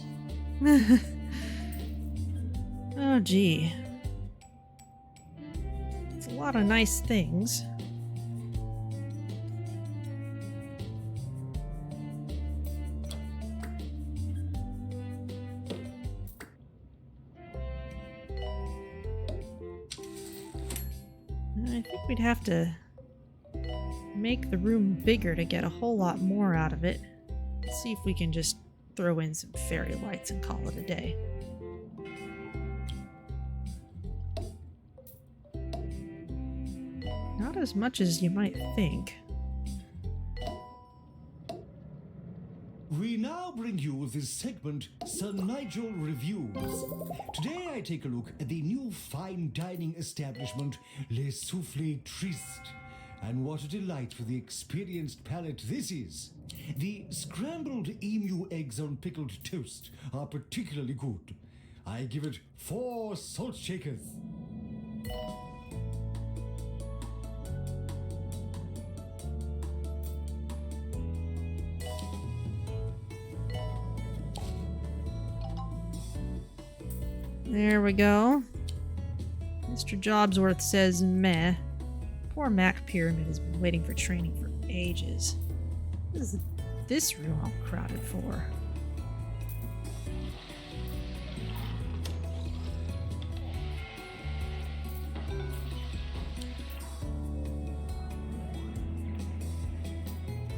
Oh, gee. It's a lot of nice things. I think we'd have to make the room bigger to get a whole lot more out of it. Let's see if we can just throw in some fairy lights and call it a day. Not as much as you might think. We now bring you this segment, Sir Nigel Reviews. Today I take a look at the new fine dining establishment, Le Souffle Triste. And what a delight for the experienced palate this is. The scrambled emu eggs on pickled toast are particularly good. I give it 4 salt shakers. There we go. Mr. Jobsworth says meh. Poor Mac Pyramid has been waiting for training for ages. What is this room all crowded for?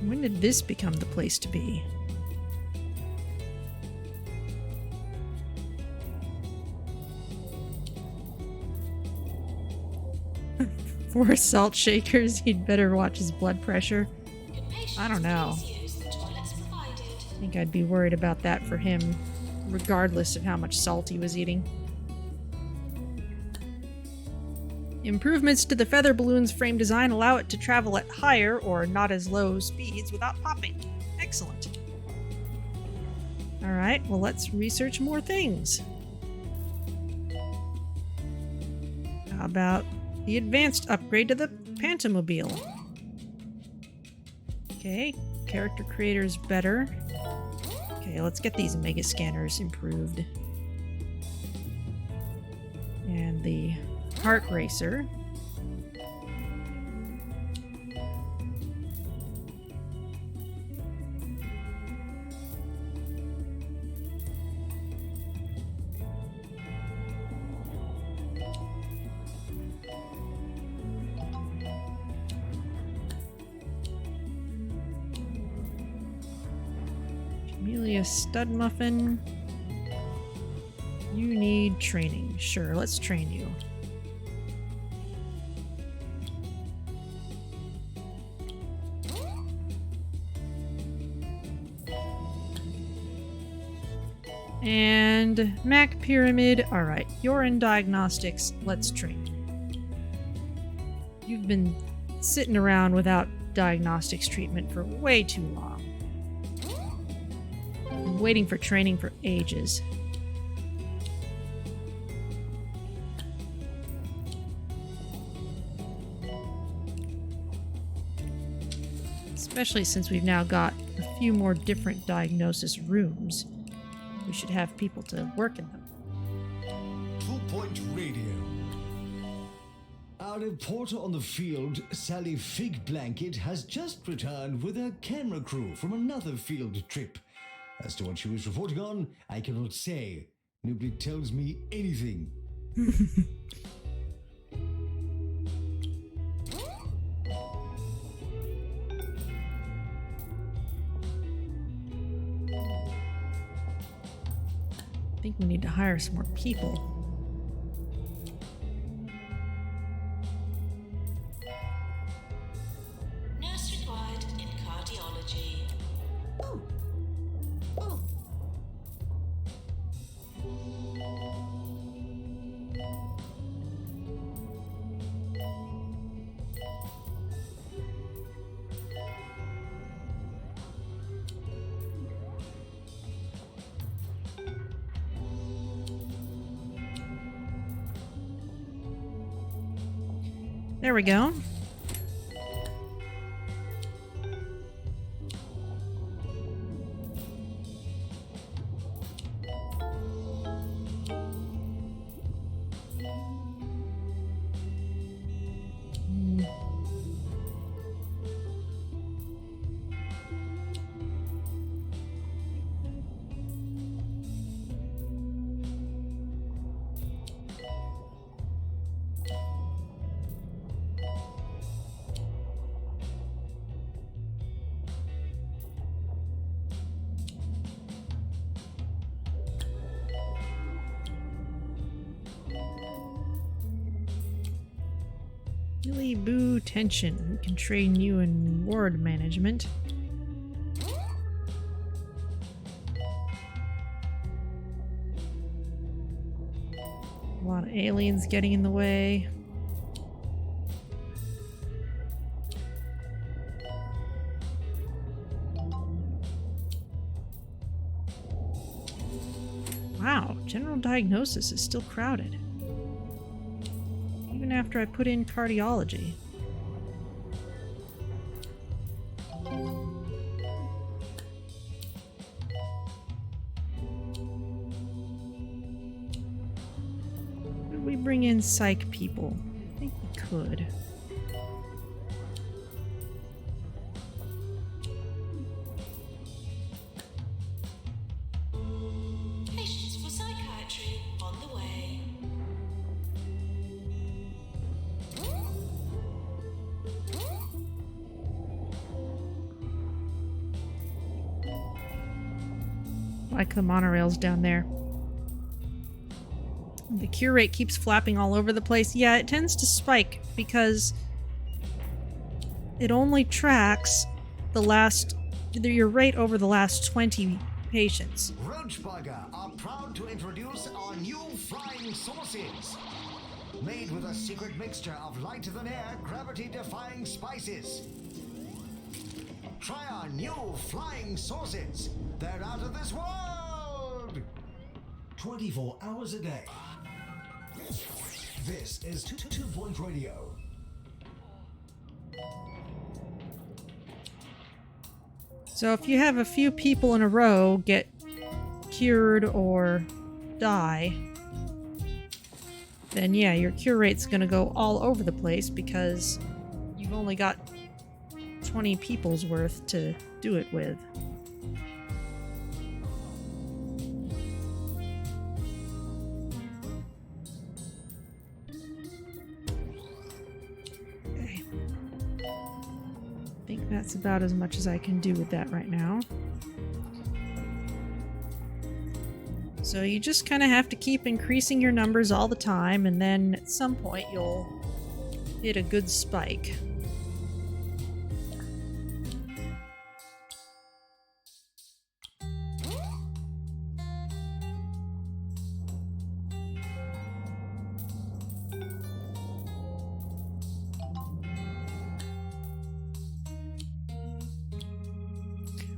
When did this become the place to be? For salt shakers, he'd better watch his blood pressure. I don't know. I think I'd be worried about that for him, regardless of how much salt he was eating. Improvements to the feather balloon's frame design allow it to travel at higher or not as low speeds without popping. Excellent. Alright, well let's research more things. How about the advanced upgrade to the Pantomobile? Okay, character creator's better. Okay, let's get these mega scanners improved. And the heart racer. Amelia Stud Muffin. You need training. Sure, let's train you. And Mac Pyramid. Alright, you're in diagnostics. Let's train you. You've been sitting around without diagnostics treatment for way too long. I'm waiting for training for ages. Especially since we've now got a few more different diagnosis rooms. We should have people to work in them. 2 Point Radio. Our reporter on the field, Sally Fig Blanket, has just returned with her camera crew from another field trip. As to what she was reporting on, I cannot say. Nobody tells me anything. I think we need to hire some more people. Nurse required in cardiology. There we go. Billy Boo Tension. We can train you in ward management. A lot of aliens getting in the way. Wow, general diagnosis is still crowded. Even after I put in cardiology. Could we bring in psych people? I think we could. like the monorails down there. The cure rate keeps flapping all over the place. Yeah, it tends to spike because it only tracks your rate over the last 20 patients. Roachburger are proud to introduce our new flying sauces. Made with a secret mixture of lighter-than-air, gravity-defying spices. Try our new flying sauces. They're out of this world! 24 hours a day. This is 2 Point Radio. So if you have a few people in a row get cured or die, then yeah, your cure rate's gonna go all over the place because you've only got 20 people's worth to do it with. Okay. I think that's about as much as I can do with that right now. So you just kind of have to keep increasing your numbers all the time, and then at some point you'll hit a good spike.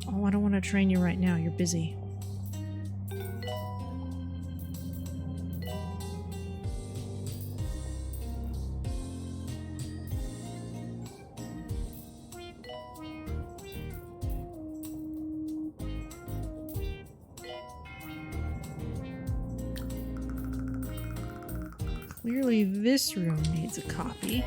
Oh, I don't want to train you right now. You're busy. Clearly this room needs a copy.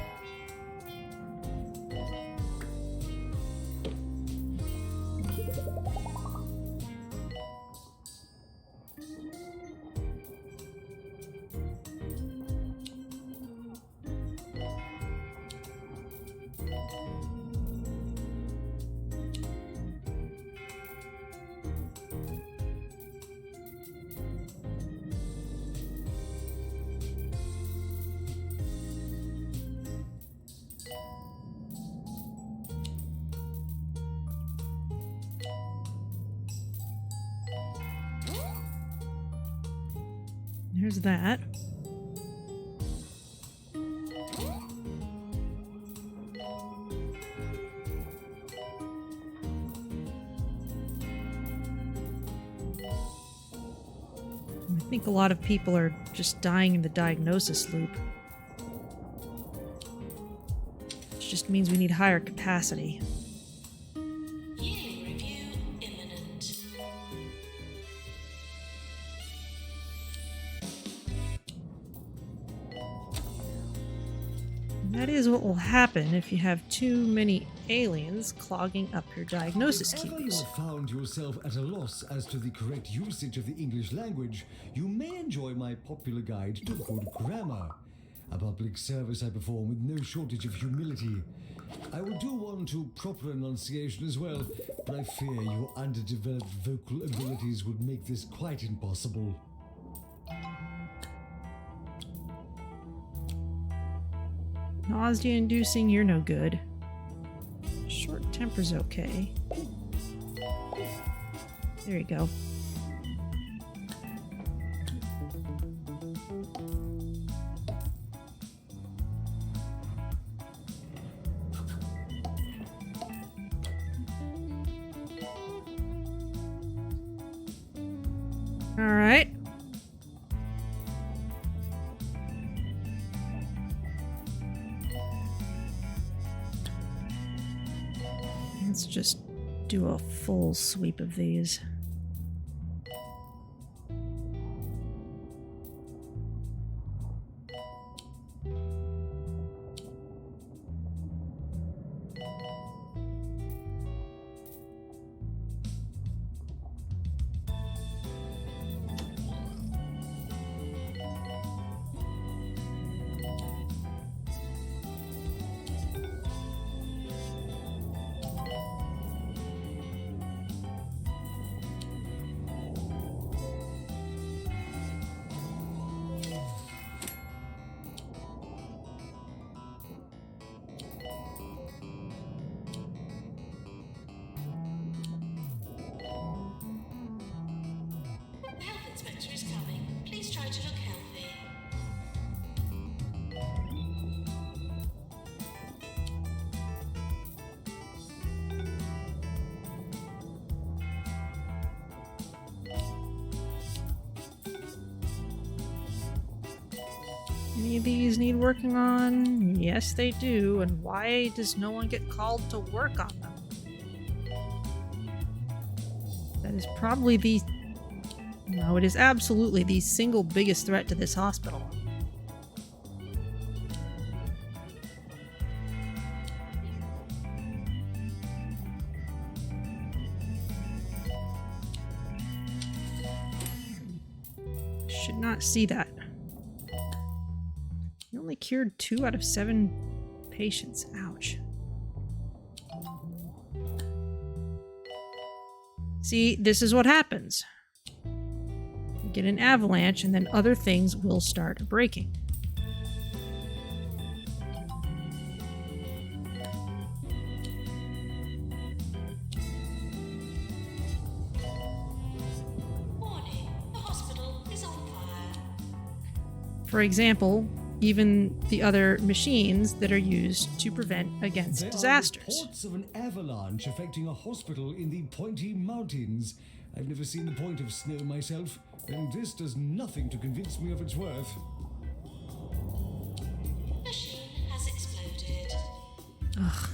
There's that. I think a lot of people are just dying in the diagnosis loop. Which just means we need higher capacity. Yearly review imminent. And that is what will happen if you have too many aliens clogging up your diagnosis If ever you queues. have found yourself at a loss as to the correct usage of the English language, you may enjoy my popular guide to good grammar. A public service I perform with no shortage of humility. I will do one to proper enunciation as well, but I fear your underdeveloped vocal abilities would make this quite impossible. Nausea-inducing, you're no good. Short temper's okay. There you go. All right. Let's just do a full sweep of these. to look healthy. Any of these need working on? Yes, they do. And why does no one get called to work on them? That is probably the... No, it is absolutely the single biggest threat to this hospital. Should not see that. You only cured 2 out of 7 patients. Ouch. See, this is what happens. You get an avalanche and then other things will start breaking. Warning, the hospital is on fire. For example, even the other machines that are used to prevent against There disasters. are reports of an avalanche affecting a hospital in the Pointy Mountains. I've never seen the point of snow myself, and this does nothing to convince me of its worth. Machine has exploded. Ugh.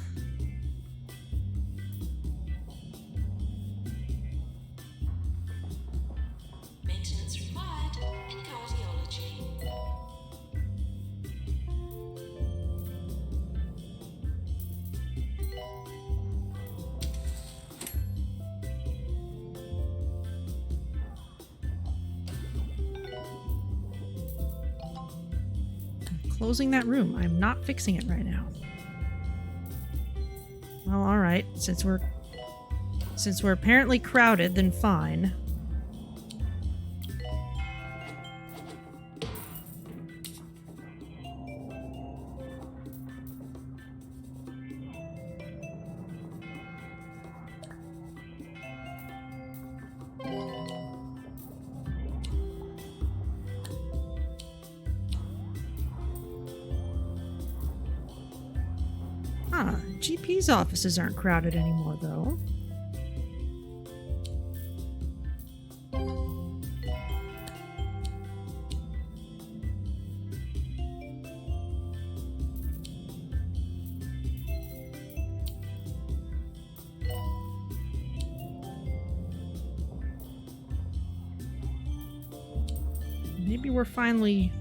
Maintenance required in cardiology. Closing that room. I'm not fixing it right now. Well, alright. Since we're apparently crowded, then fine. GP's offices aren't crowded anymore, though. Maybe we're finally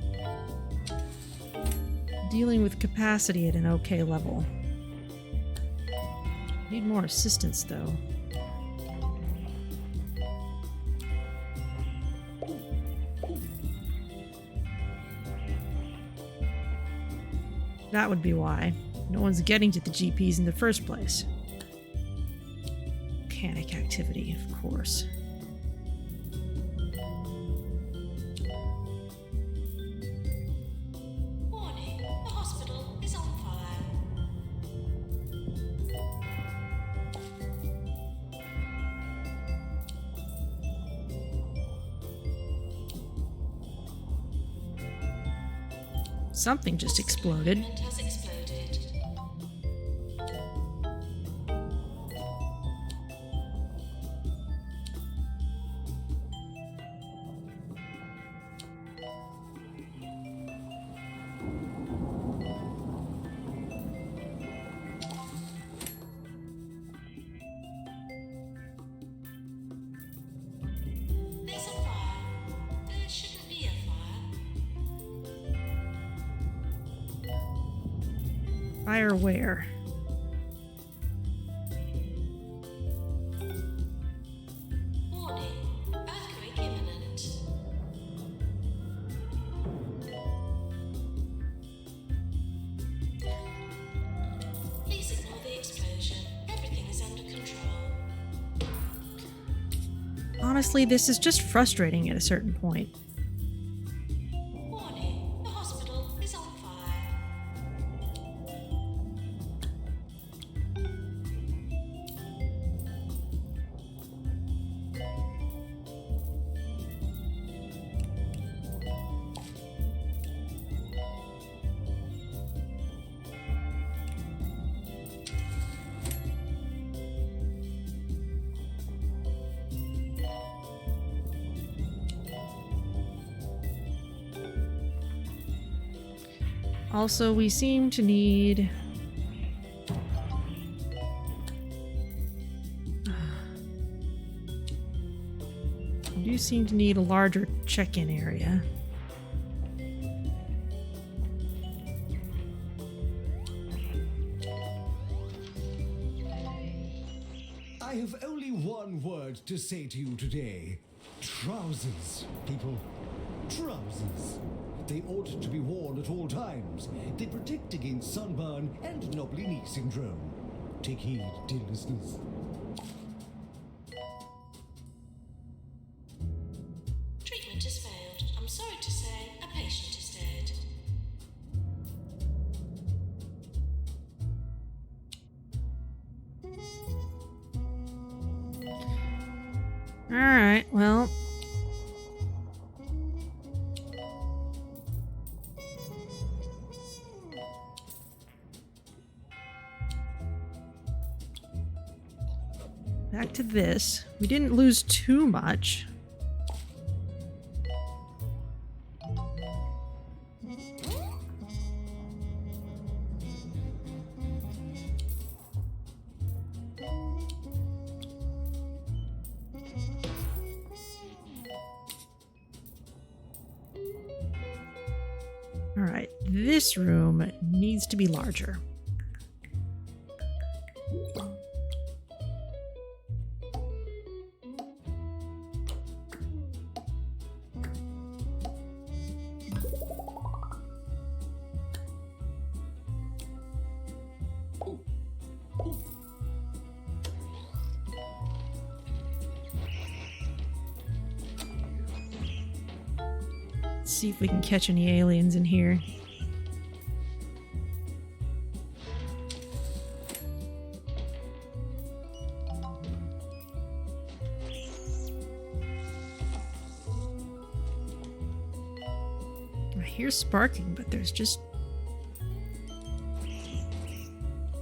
dealing with capacity at an okay level. Need more assistance, though. That would be why. No one's getting to the GPs in the first place. Volcanic activity, of course. Warning, the hospital is on fire. Something just exploded. Equipment has exploded. There's a fire. There shouldn't be a fire. Fire where? Warning, earthquake imminent. Please ignore the explosion. Everything is under control. Honestly, this is just frustrating at a certain point. Warning, the hospital is on fire. Also, we seem to need... We do seem to need a larger check-in area. I have only one word to say to you today. Trousers, people. Trousers. They ought to be worn at all times. They protect against sunburn and knobbly knee syndrome. Take heed, dear listeners. Treatment has failed. I'm sorry to say, a patient is dead. Alright, well... Back to this. We didn't lose too much. Alright, this room needs to be larger. Let's see if we can catch any aliens in here. I hear sparking, but there's just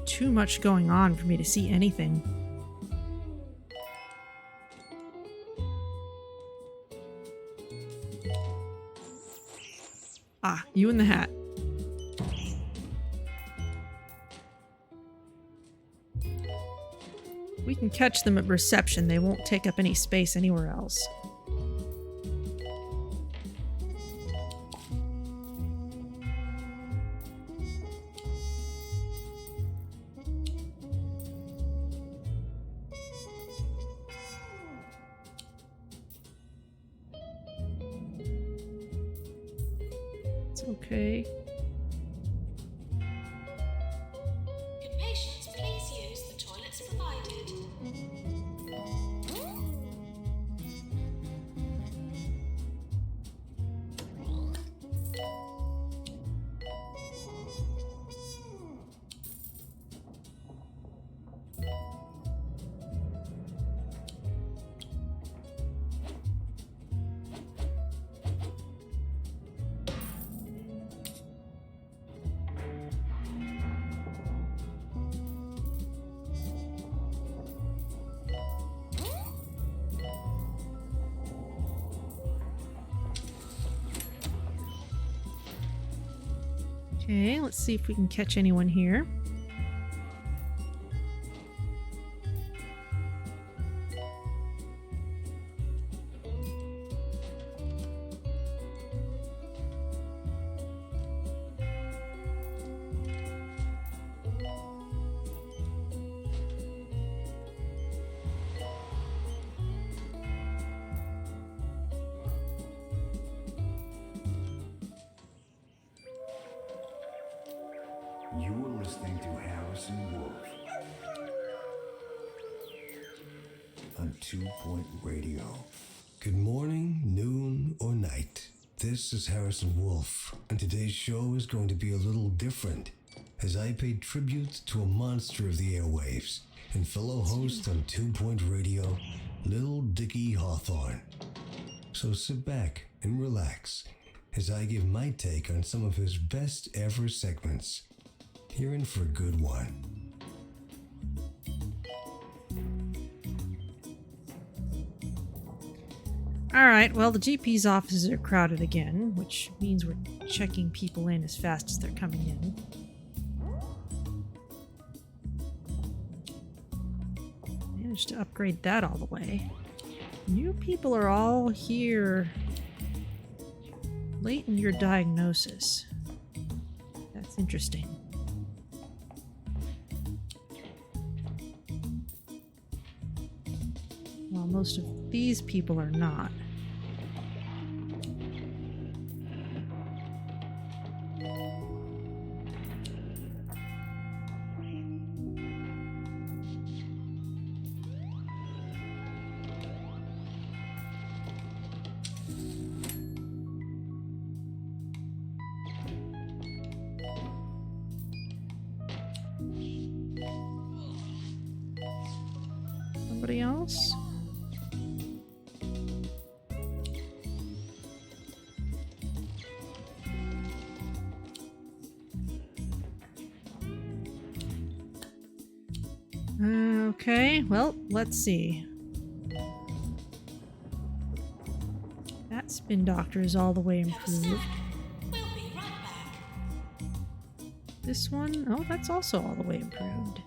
too much going on for me to see anything. Ah, you in the hat. We can catch them at reception. They won't take up any space anywhere else. It's okay. Can patients please use the toilets provided? Okay, let's see if we can catch anyone here. You are listening to Harrison Wolf on 2 Point Radio. Good morning, noon, or night. This is Harrison Wolf, and today's show is going to be a little different, as I pay tribute to a monster of the airwaves and fellow host on 2 Point Radio, Lil Dicky Hawthorne. So sit back and relax as I give my take on some of his best ever segments. You're in for a good one. Alright, well, the GP's offices are crowded again, which means we're checking people in as fast as they're coming in. Managed to upgrade that all the way. New people are all here late in your diagnosis. That's interesting. While most of these people are not. Somebody else? Okay, well, let's see. That spin doctor is all the way improved. We'll be right back. This one, oh, that's also all the way improved.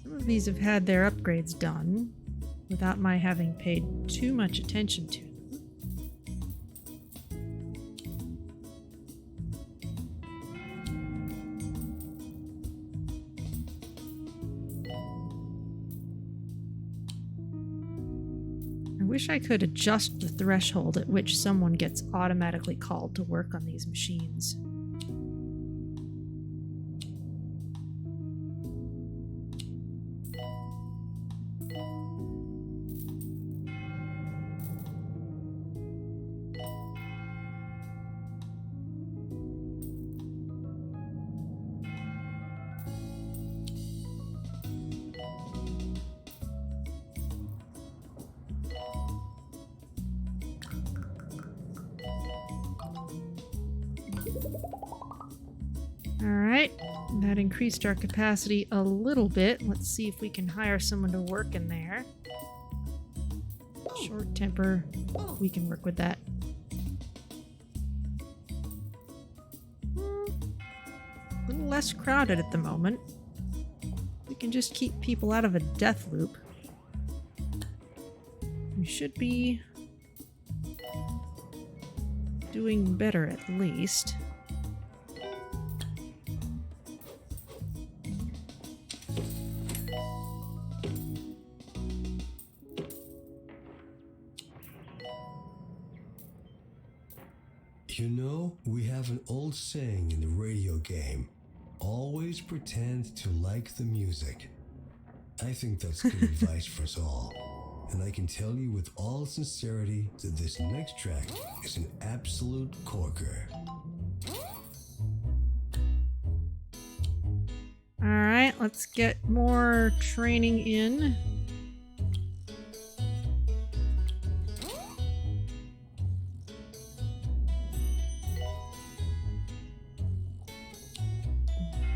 Some of these have had their upgrades done without my having paid too much attention to them. I wish I could adjust the threshold at which someone gets automatically called to work on these machines. Alright, that increased our capacity a little bit. Let's see if we can hire someone to work in there. Short temper, we can work with that. A little less crowded at the moment. We can just keep people out of a death loop. We should be doing better at least. You know, we have an old saying in the radio game. Always pretend to like the music. I think that's good advice for us all. And I can tell you with all sincerity that this next track is an absolute corker. Alright, let's get more training in.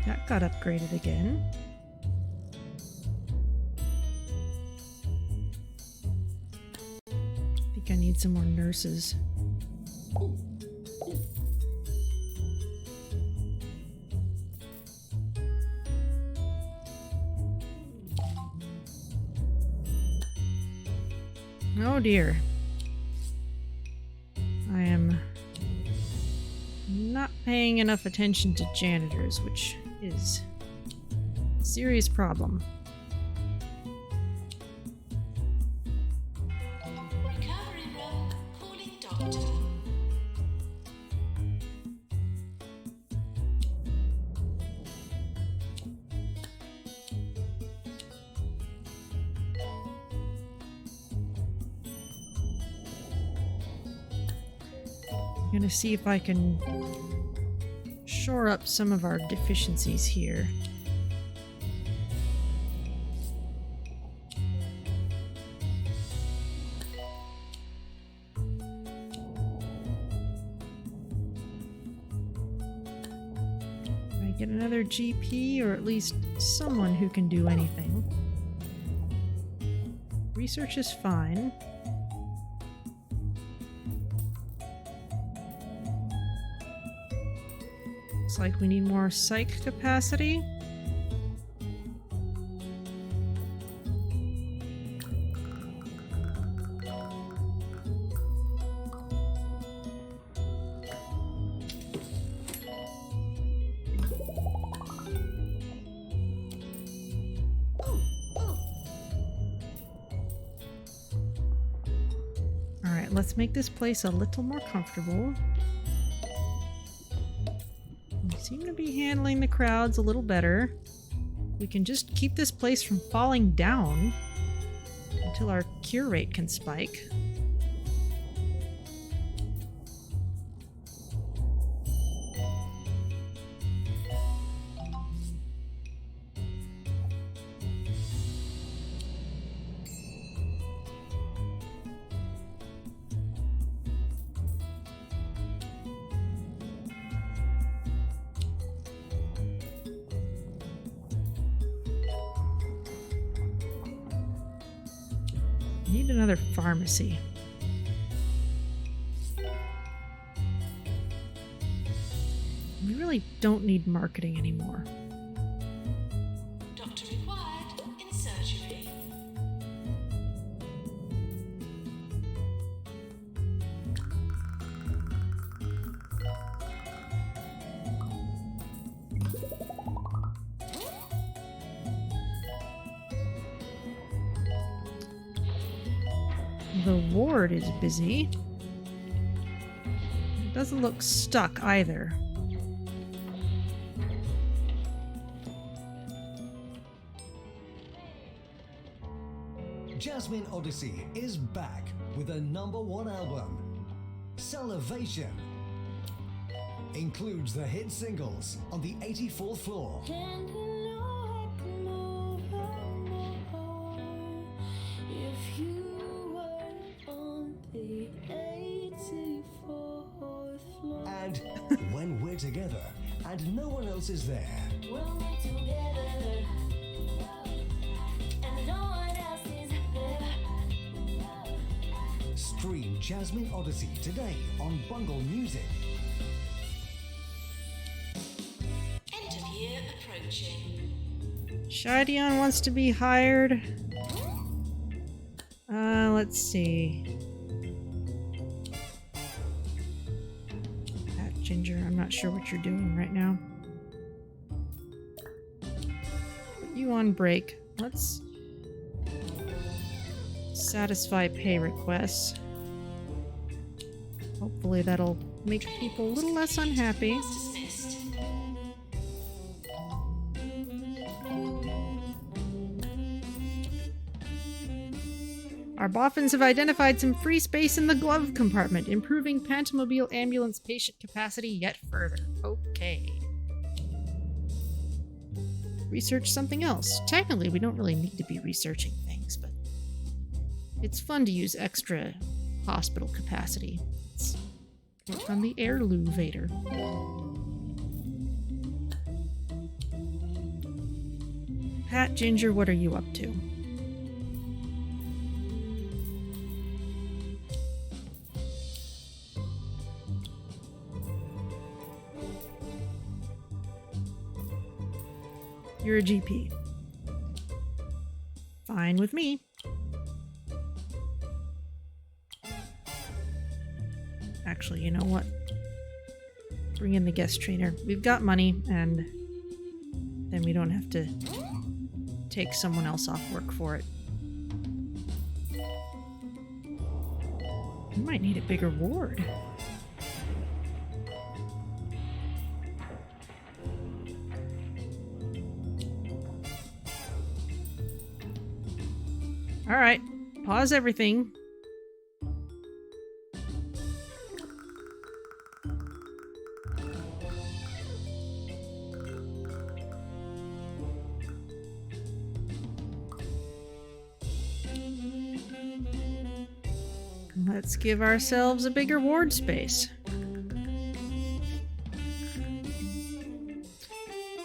That got upgraded again. I think I need some more nurses. Oh dear. I am not paying enough attention to janitors, which is a serious problem. Recovery room, calling doctor. I'm gonna see if I can shore up some of our deficiencies here. I get another GP or at least someone who can do anything. Research is fine. Looks like we need more psych capacity. Alright, let's make this place a little more comfortable. We seem to be handling the crowds a little better. We can just keep this place from falling down until our cure rate can spike. Need another pharmacy. We really don't need marketing anymore. Doctor required in surgery. The ward is busy. It doesn't look stuck either. Jasmine Odyssey is back with a #1 album, Salivation. Includes the hit singles On the 84th Floor, And you know I could move on if you were on the 84th floor. and When We're Together and No One Else Is There. When we're together, and no one else is there. Stream Jasmine Odyssey today on Bungle Music. End of year approaching. Shideon wants to be hired. Let's see. That Ginger, I'm not sure what you're doing right now. Put you on break. Let's satisfy pay requests. Hopefully that'll make people a little less unhappy. Dismissed. Our boffins have identified some free space in the glove compartment, improving Pantomobile ambulance patient capacity yet further. Okay. Research something else. Technically, we don't really need to be researching things, but it's fun to use extra hospital capacity. Let's work on the airluvator. Pat Ginger, what are you up to? You're a GP. Fine with me. Actually, you know what? Bring in the guest trainer. We've got money, and then we don't have to take someone else off work for it. We might need a bigger ward. Alright, pause everything. Let's give ourselves a bigger ward space.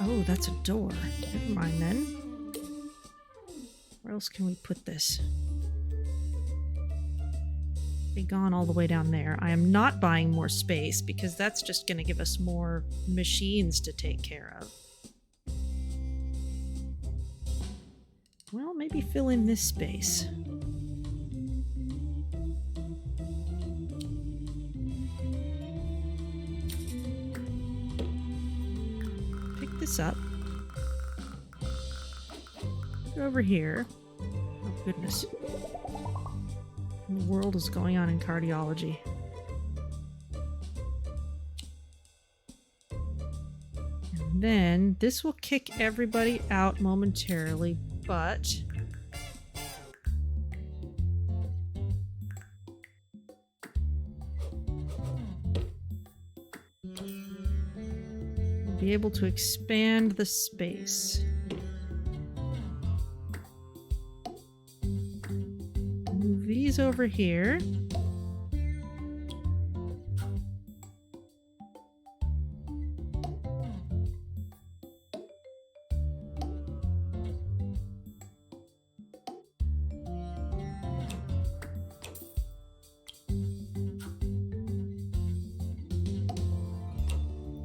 Oh, that's a door. Never mind then. Where else can we put this? be gone all the way down there. I am not buying more space because that's just going to give us more machines to take care of. Well, maybe fill in this space. Pick this up. Go over here. Oh, goodness. What in the world is going on in cardiology? And then this will kick everybody out momentarily, but we'll be able to expand the space. Move these over here.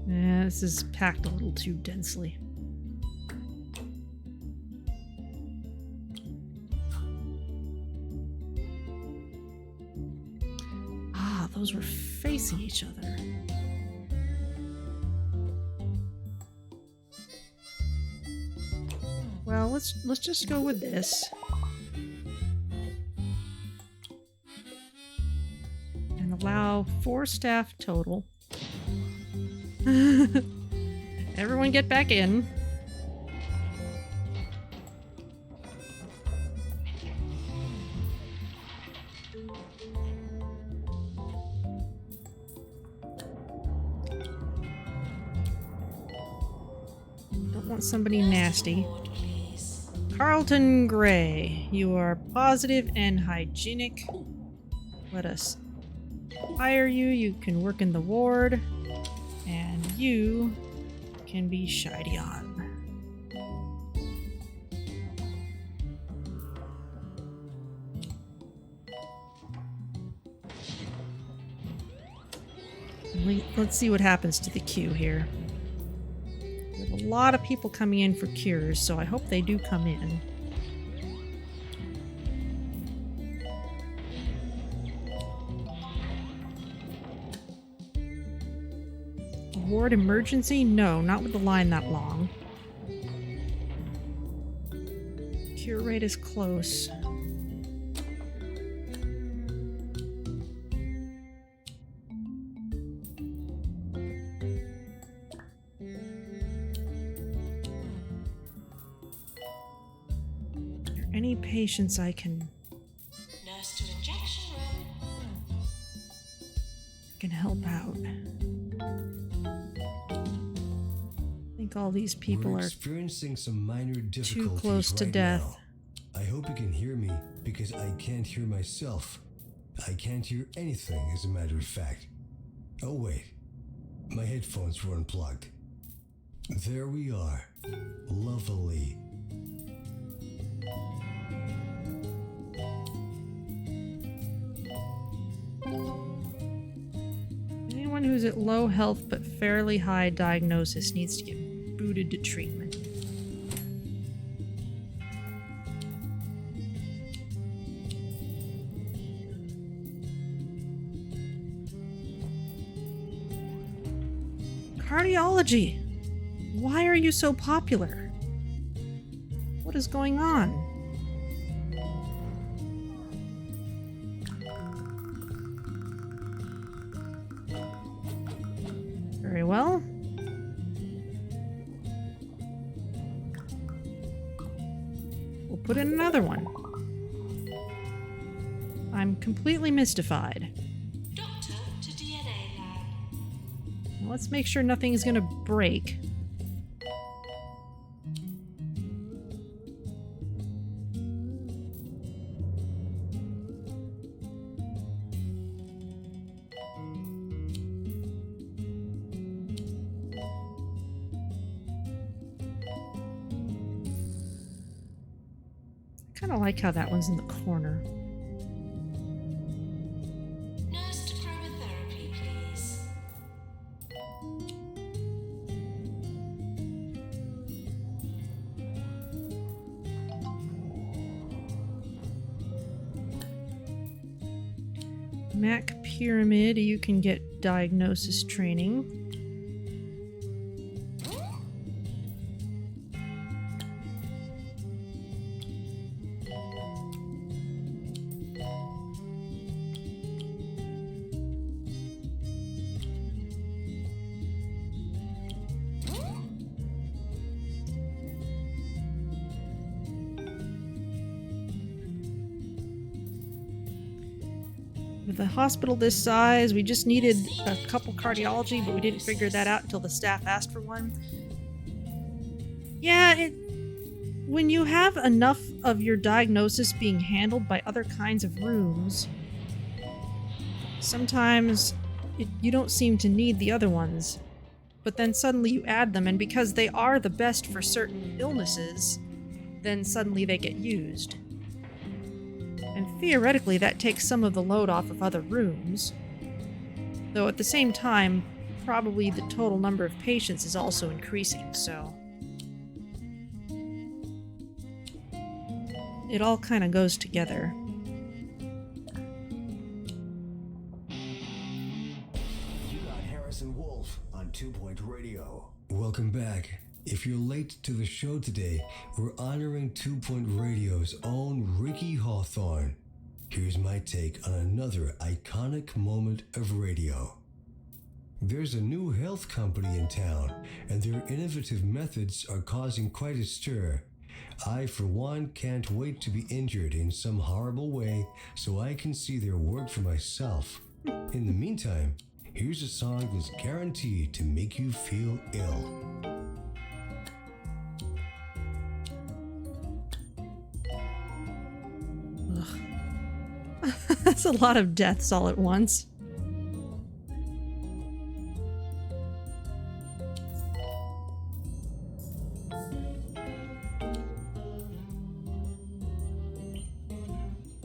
Yeah, this is packed a little too densely. Ah, those were facing each other. Well, let's just go with this. And allow 4 staff total. Everyone get back in. Don't want somebody nasty. Board, please. Carlton Gray, you are positive and hygienic. Let us hire you. You can work in the ward. And you can be Shideon. Let's see what happens to the queue here. We have a lot of people coming in for cures, so I hope they do come in. Ward emergency? No, not with the line that long. Cure rate is close. Are there any patients I can Nurse to injection room. help out? I think all these people We're are experiencing some minor difficulties close to right death. now. I hope you can hear me because I can't hear myself. I can't hear anything, as a matter of fact. Oh wait, my headphones were unplugged. There we are. Lovely. Anyone who's at low health but fairly high diagnosis needs to get booted to treatment. Cardiology! Why are you so popular? What is going on? Very well. We'll put in another one. I'm completely mystified. Doctor to DNA lab. Well, let's make sure nothing is going to break. I kind of like how that one's in the corner. Mac Pyramid, you can get diagnosis training. With a hospital this size, we just needed a couple cardiology, but we didn't figure that out until the staff asked for one. Yeah, when you have enough of your diagnosis being handled by other kinds of rooms, sometimes you don't seem to need the other ones. But then suddenly you add them, and because they are the best for certain illnesses, then suddenly they get used. And theoretically, that takes some of the load off of other rooms. Though at the same time, probably the total number of patients is also increasing, so... it all kind of goes together. You got Harrison Wolf on 2 Point Radio. Welcome back. If you're late to the show today, we're honoring 2 Point Radio's own Ricky Hawthorne. Here's my take on another iconic moment of radio. There's a new health company in town, and their innovative methods are causing quite a stir. I, for one, can't wait to be injured in some horrible way so I can see their work for myself. In the meantime, here's a song that's guaranteed to make you feel ill. That's a lot of deaths all at once.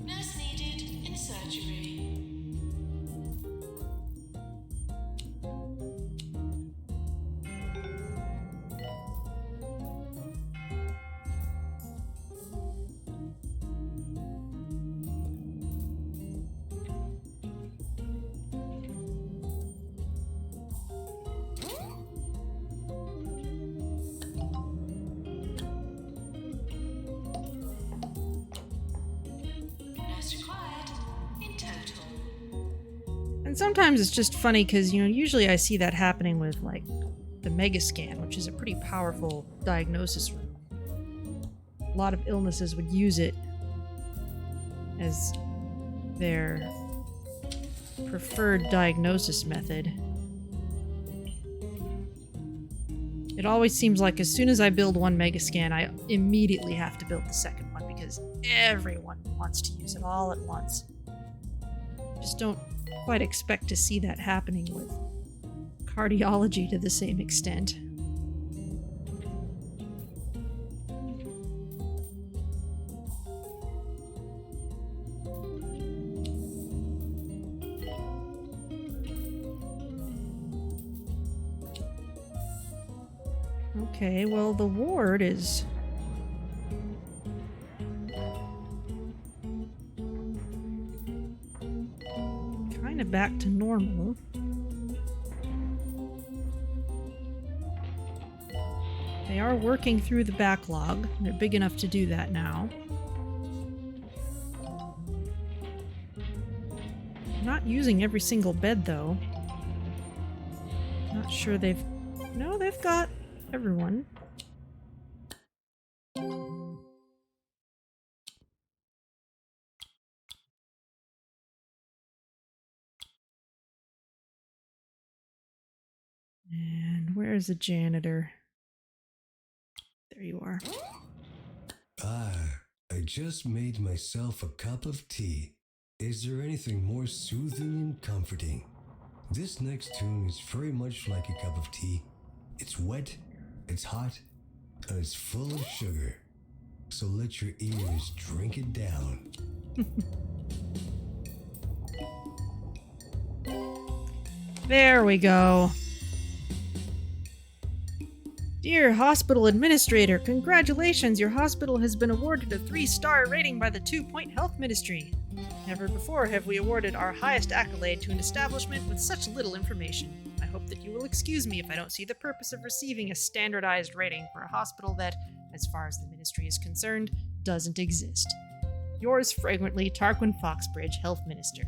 Nurse needed in surgery. Nurse required in total. And sometimes it's just funny because, usually I see that happening with, like, the Megascan, which is a pretty powerful diagnosis room. A lot of illnesses would use it as their preferred diagnosis method. It always seems like as soon as I build one Megascan, I immediately have to build the second one because everyone wants to use it all at once. Just don't quite expect to see that happening with cardiology to the same extent. Okay, well, the ward is... kind of back to normal. They are working through the backlog. They're big enough to do that now. Not using every single bed, though. Not sure they've... No, they've got everyone. And where's the janitor? There you are. I just made myself a cup of tea. Is there anything more soothing and comforting? This next tune is very much like a cup of tea. It's wet, it's hot, and it's full of sugar. So let your ears drink it down. There we go. Dear Hospital Administrator, congratulations! Your hospital has been awarded a 3-star rating by the 2 Point Health Ministry. Never before have we awarded our highest accolade to an establishment with such little information. I hope that you will excuse me if I don't see the purpose of receiving a standardized rating for a hospital that, as far as the ministry is concerned, doesn't exist. Yours fragrantly, Tarquin Foxbridge, Health Minister.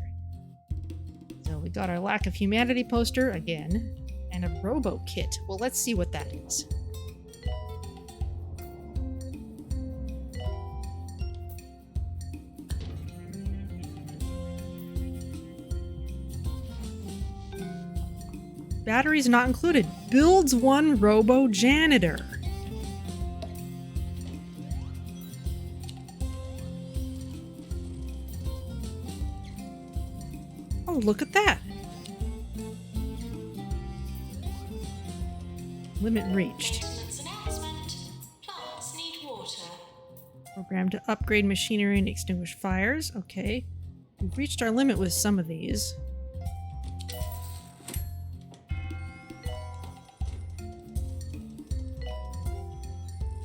So we got our lack of humanity poster again, and a robo kit. Well, let's see what that is. Batteries not included. Builds one robo janitor. Oh, look at that. Limit reached. Maintenance announcement. Plants need water. Program to upgrade machinery and extinguish fires. Okay. We've reached our limit with some of these.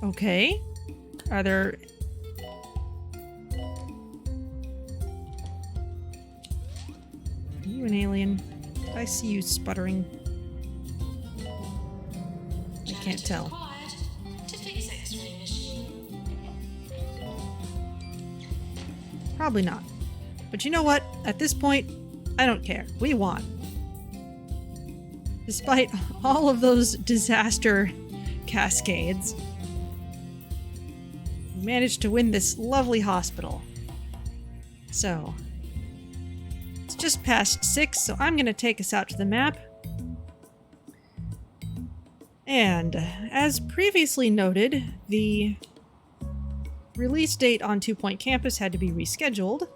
Okay. Are there... Are you an alien? I see you sputtering. I can't Janitor tell. required to fix X-ray machine. Probably not. But you know what? At this point, I don't care. We won. Despite all of those disaster cascades, we managed to win this lovely hospital. So, it's just past 6, so I'm going to take us out to the map. And, as previously noted, the release date on 2 Point Campus had to be rescheduled.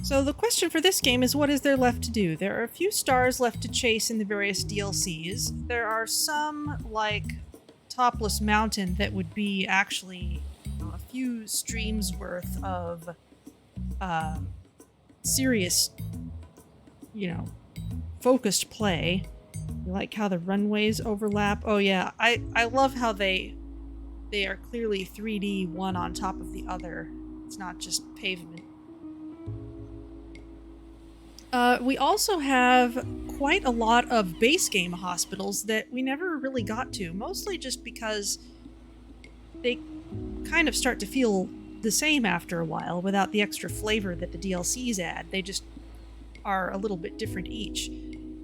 So the question for this game is, what is there left to do? There are a few stars left to chase in the various DLCs. There are some, like Topless Mountain, that would be actually a few streams worth of serious, focused play. You like how the runways overlap? Oh yeah, I love how they are clearly 3D, one on top of the other. It's not just pavement. We also have quite a lot of base game hospitals that we never really got to, mostly just because they kind of start to feel the same after a while without the extra flavor that the DLCs add. They just are a little bit different each.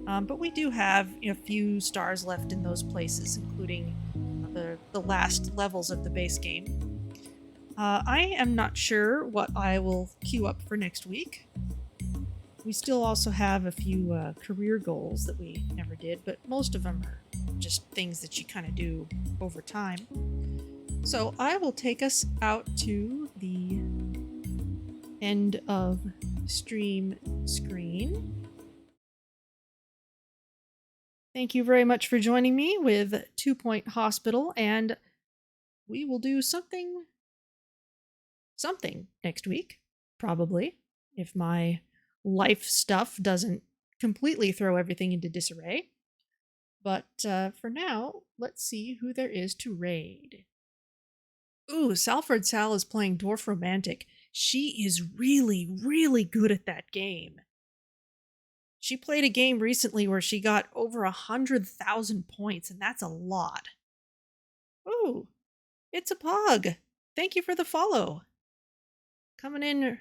But we do have a few stars left in those places, including the last levels of the base game. I am not sure what I will queue up for next week. We still also have a few career goals that we never did, but most of them are just things that you kind of do over time. So I will take us out to the end of stream screen. Thank you very much for joining me with 2 Point Hospital, and we will do something next week, probably, if my life stuff doesn't completely throw everything into disarray. But for now, let's see who there is to raid. Ooh, Salford Sal is playing Dwarf Romantic. She is really, really good at that game. She played a game recently where she got over 100,000 points, and that's a lot. Ooh, it's a Pog. Thank you for the follow. Coming in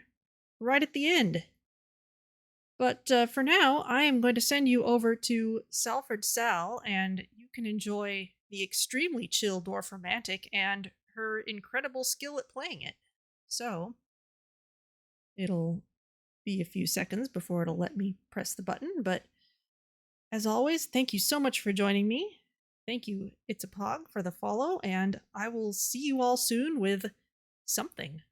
right at the end. But for now, I am going to send you over to Salford Sal, and you can enjoy the extremely chill Dwarf Romantic and her incredible skill at playing it. So, it'll be a few seconds before it'll let me press the button, but as always, thank you so much for joining me. Thank you, It's a Pog, for the follow, and I will see you all soon with something.